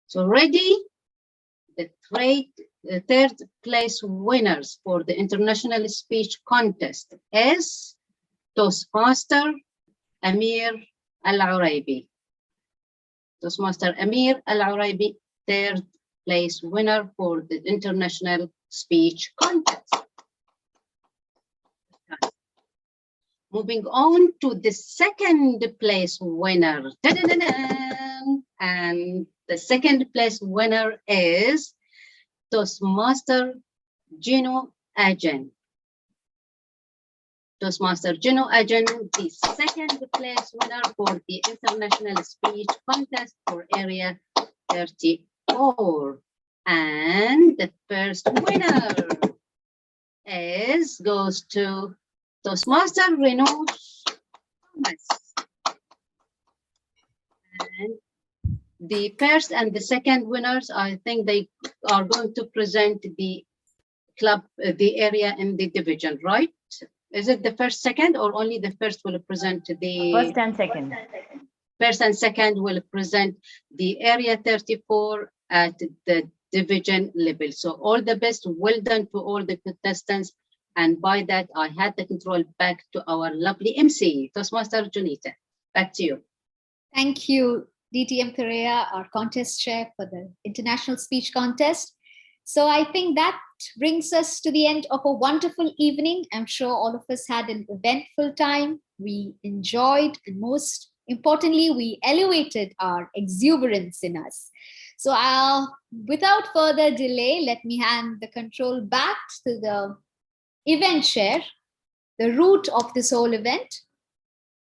Speaker 20: So ready? The third place winners for the international speech contest is Toastmaster Amir Al-Oraibi. Toastmaster Amir Al-Oraibi, third place winner for the international speech contest. Moving on to the second place winner. Da-da-da-da. And the second place winner is Toastmaster Gino Agen. Toastmaster Gino Agen, the second place winner for the international speech contest for Area 34. And the first winner goes to Toastmaster Renaud And the first and the second winners, I think they are going to present the club, the area and the division, right? Is it the first, second, or only the first will present the
Speaker 2: First and second.
Speaker 20: First and second will present the area 34 at the division level. So all the best, well done to all the contestants. And by that, I had the control back to our lovely MC, Toastmaster Junita. Back to you.
Speaker 3: Thank you, DTM Perea, our contest chair for the International Speech Contest. So I think that brings us to the end of a wonderful evening. I'm sure all of us had an eventful time. We enjoyed, and most importantly, we elevated our exuberance in us. So without further delay, let me hand the control back to the event chair, the root of this whole event,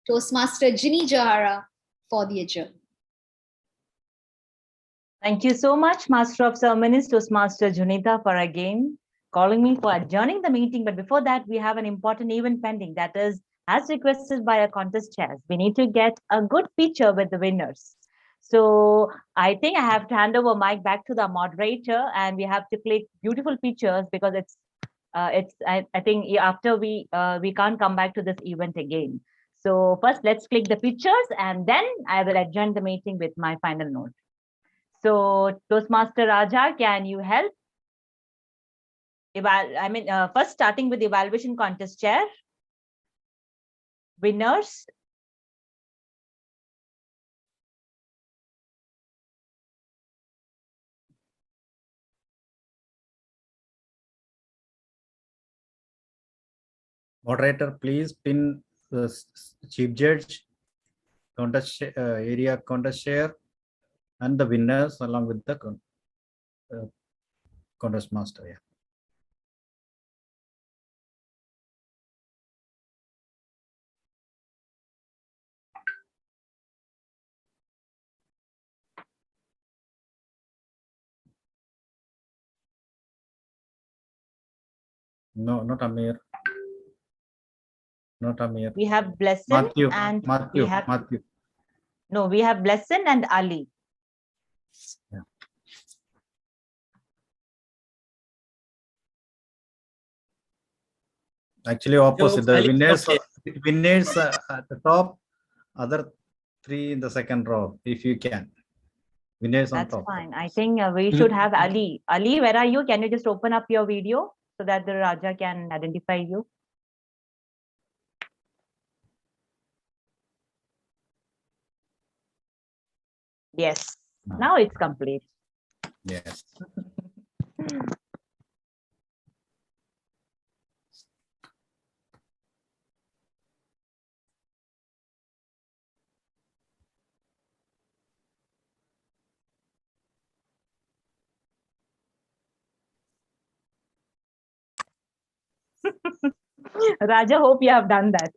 Speaker 3: Toastmaster Ginny Johara, for the adjournment.
Speaker 2: Thank you so much, Master of Ceremonies, Toastmaster Junita, for again calling me for adjourning the meeting. But before that, we have an important event pending. That is, as requested by our contest chairs, we need to get a good picture with the winners. So I think I have to hand over mic back to the moderator, and we have to click beautiful pictures because I think after we can't come back to this event again. So first, let's click the pictures, and then I will adjourn the meeting with my final note. So Toastmaster Raja, can you help? First starting with the evaluation contest chair. Winners.
Speaker 7: Moderator, please pin the chief judge, contest area contest chair, and the winners along with the contest master. Yeah. No, not Amir. Not Amir.
Speaker 2: We have Blessing
Speaker 7: Matthew.
Speaker 2: and
Speaker 7: Matthew.
Speaker 2: we have
Speaker 7: Matthew.
Speaker 2: No, we have Blessing and Ali.
Speaker 7: Yeah. Actually, opposite. The winners at the top, other three in the second row, if you can. Winners on top.
Speaker 2: That's fine. I think we should have Ali. Ali, where are you? Can you just open up your video so that the Raja can identify you? Yes. Now it's complete.
Speaker 7: Yes.
Speaker 2: Raja, hope you have done that.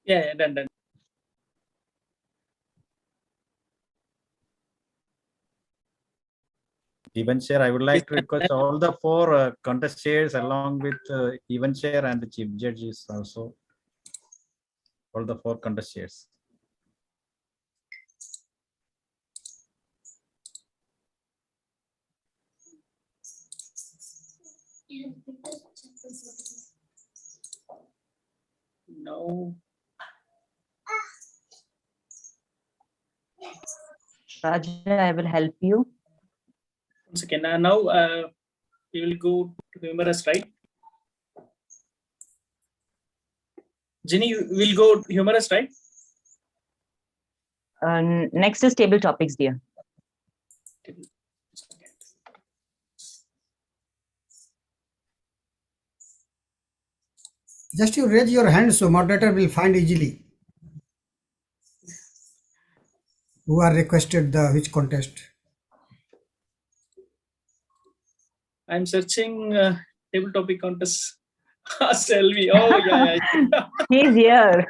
Speaker 6: Yeah, done.
Speaker 7: Event chair, I would like to request all the four contest chairs along with event chair and the chief judges also. All the four contest chairs.
Speaker 6: No.
Speaker 2: Raja, I will help you.
Speaker 6: Once again, now we will go to humorous, right? Ginny, you will go humorous, right?
Speaker 2: Next is table topics, dear.
Speaker 10: Just you raise your hand so moderator will find easily who are requested the which contest.
Speaker 6: I'm searching table topic contest. Selvi. Oh, yeah.
Speaker 2: He's here.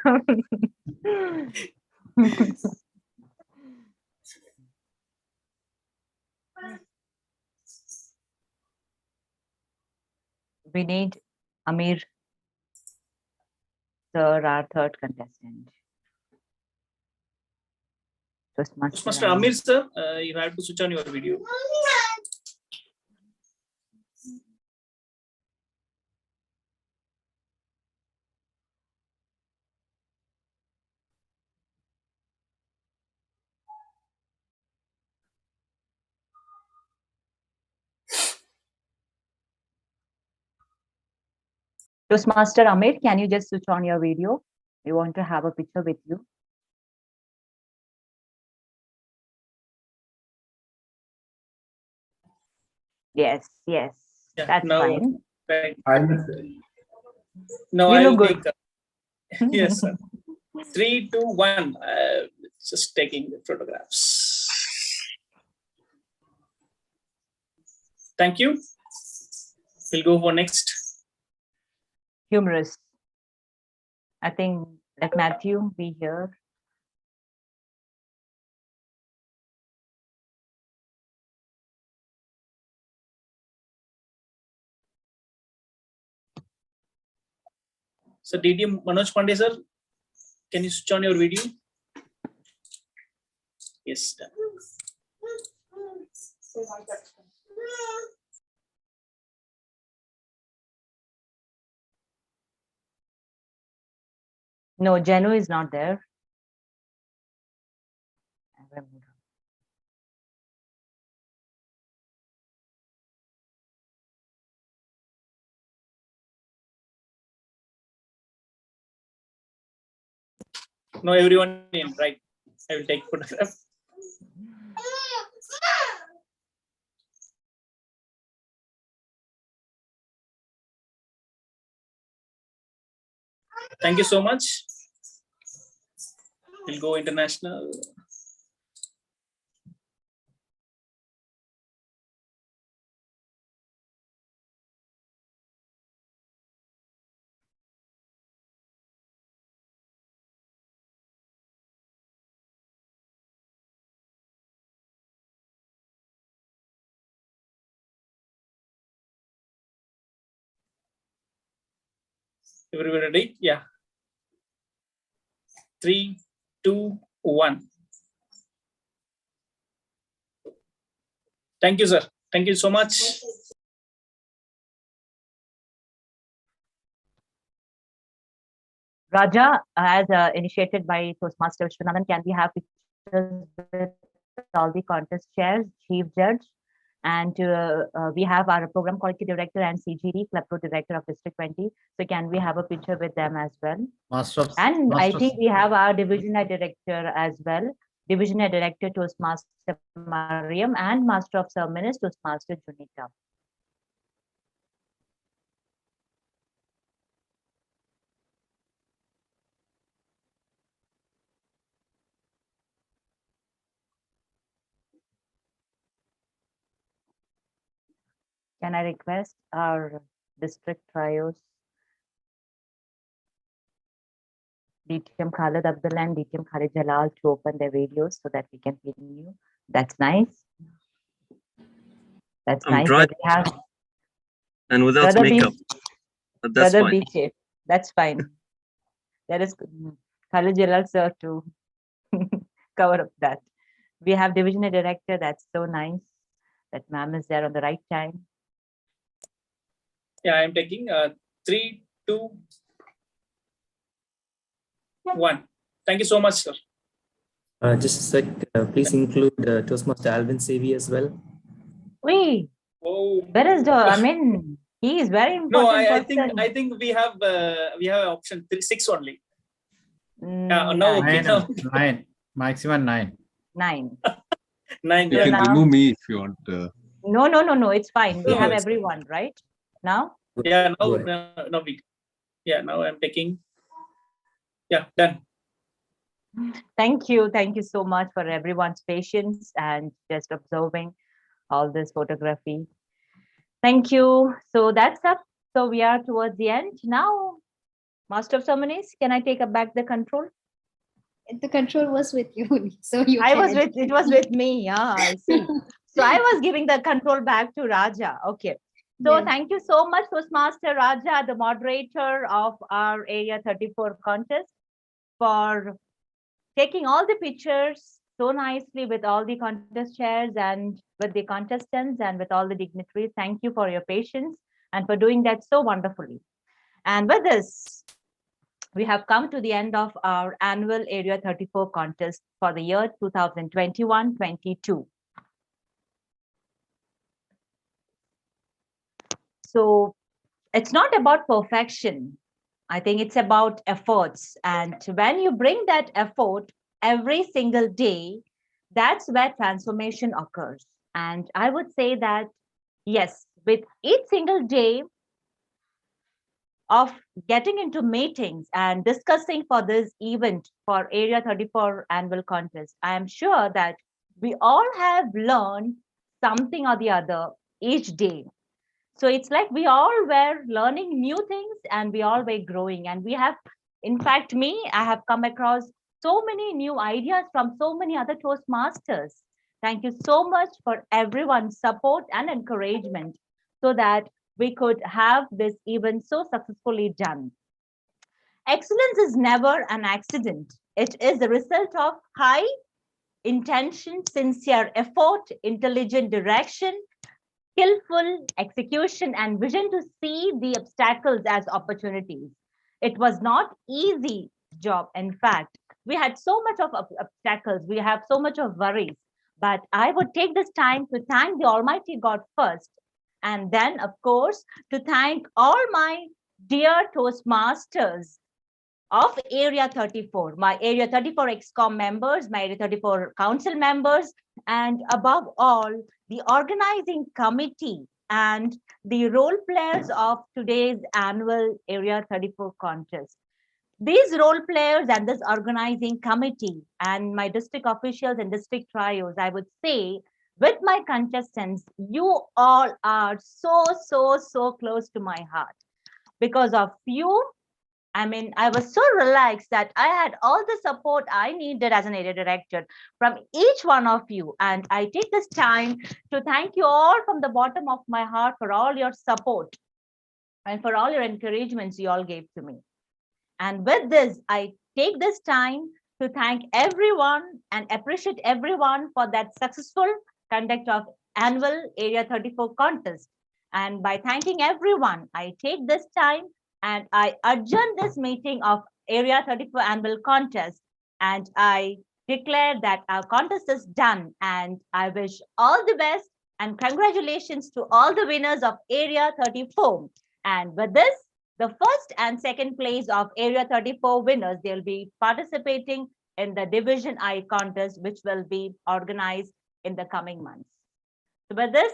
Speaker 2: We need Amir. Sir, our third contestant.
Speaker 6: Toastmaster Amir sir, you have to switch on your video.
Speaker 2: Toastmaster Amir, can you just switch on your video? We want to have a picture with you. Yes, yes,
Speaker 6: Yeah,
Speaker 2: that's
Speaker 6: now,
Speaker 2: fine.
Speaker 6: right.
Speaker 2: You
Speaker 6: No, I
Speaker 2: look
Speaker 6: will
Speaker 2: good.
Speaker 6: take. Yes, sir. 3, 2, 1. Just taking the photographs. Thank you. We'll go for next.
Speaker 2: Humorous. I think let Matthew be here.
Speaker 6: So DTM Manoj Pandey sir, can you switch on your video? Yes. Done.
Speaker 2: No, Jenu is not there.
Speaker 6: No, everyone in, right? I will take photograph. Thank you so much. We'll go international. Everybody ready? Yeah. 3, 2, 1. Thank you, sir. Thank you so much.
Speaker 2: Raja, as initiated by Toastmaster Vishwanathan, can we have pictures with all the contest chairs, chief judge, and we have our program quality director and CGD, Club Pro Director of District 20. So can we have a picture with them as well? And I think we have our division head director as well. Division head director Toastmaster Mariam and Master of Ceremonies Toastmaster Junita. Can I request our district trios, DTM Khalid Abdullah and DTM Khalid Jalal, to open their videos so that we can hear you? That's nice. That's
Speaker 12: I'm
Speaker 2: nice.
Speaker 12: dry
Speaker 2: But we have
Speaker 12: and without
Speaker 2: Brother
Speaker 12: makeup. But that's
Speaker 2: Brother
Speaker 12: fine.
Speaker 2: Beach. That's fine. That is Khalid Jalal sir to cover up that. We have division head director. That's so nice that ma'am is there on the right time.
Speaker 6: Yeah, I'm taking 3, 2, 1. Thank you so much, sir.
Speaker 22: Just a sec, please include Toastmaster Alvin Sevi as well.
Speaker 2: Wait,
Speaker 6: Oh.
Speaker 2: where is the? I mean, he is very important.
Speaker 6: No, I
Speaker 2: person.
Speaker 6: think we have option 6 only. Yeah, no, okay, no.
Speaker 7: 9, maximum 9.
Speaker 2: 9.
Speaker 6: 9.
Speaker 8: You
Speaker 2: So
Speaker 8: can
Speaker 2: now-
Speaker 8: remove me if you want.
Speaker 2: No, it's fine. We
Speaker 6: No,
Speaker 2: have
Speaker 6: it's fine.
Speaker 2: everyone, right? Now?
Speaker 6: Yeah, now we. Yeah, now I'm taking. Yeah, done.
Speaker 2: Thank you. Thank you so much for everyone's patience and just observing all this photography. Thank you. So that's up. So we are towards the end now. Master of Ceremonies, can I take back the control?
Speaker 3: The control was with you. So you
Speaker 2: I was
Speaker 3: can.
Speaker 2: with, it was with me. Yeah, I see. So I was giving the control back to Raja. Okay. So
Speaker 3: Yes.
Speaker 2: thank you so much, Toastmaster Raja, the moderator of our Area 34 contest, for taking all the pictures so nicely with all the contest chairs and with the contestants and with all the dignitaries. Thank you for your patience and for doing that so wonderfully. And with this, we have come to the end of our annual Area 34 contest for the year 2021-22. So it's not about perfection. I think it's about efforts. And when you bring that effort every single day, that's where transformation occurs. And I would say that, yes, with each single day of getting into meetings and discussing for this event for Area 34 annual contest, I am sure that we all have learned something or the other each day. So it's like we all were learning new things and we all were growing. And we have, in fact, I have come across so many new ideas from so many other Toastmasters. Thank you so much for everyone's support and encouragement so that we could have this event so successfully done. Excellence is never an accident. It is the result of high intention, sincere effort, intelligent direction, skillful execution, and vision to see the obstacles as opportunities. It was not easy job. In fact, we had so much of obstacles. We have so much of worries. But I would take this time to thank the Almighty God first. And then, of course, to thank all my dear Toastmasters of Area 34, my Area 34 ExCom members, my Area 34 council members, and above all, the organizing committee and the role players of today's annual Area 34 contest. These role players and this organizing committee and my district officials and district trios, I would say, with my contestants, you all are so close to my heart. Because of you, I was so relaxed that I had all the support I needed as an area director from each one of you. And I take this time to thank you all from the bottom of my heart for all your support and for all your encouragements you all gave to me. And with this, I take this time to thank everyone and appreciate everyone for that successful conduct of annual Area 34 contest. And by thanking everyone, I take this time and I adjourn this meeting of Area 34 annual contest. And I declare that our contest is done. And I wish all the best and congratulations to all the winners of Area 34. And with this, the first and second place of Area 34 winners, they'll be participating in the Division I contest, which will be organized in the coming months. So with this,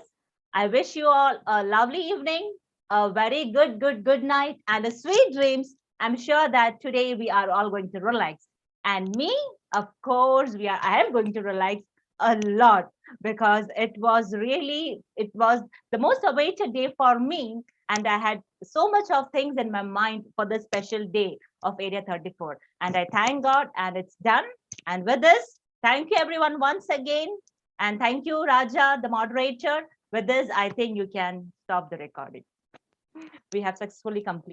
Speaker 2: I wish you all a lovely evening, a very good night, and a sweet dreams. I'm sure that today we are all going to relax. And me, of course, I am going to relax a lot because it was the most awaited day for me. And I had so much of things in my mind for this special day of Area 34. And I thank God and it's done. And with this, thank you everyone once again. And thank you, Raja, the moderator. With this, I think you can stop the recording. We have successfully completed.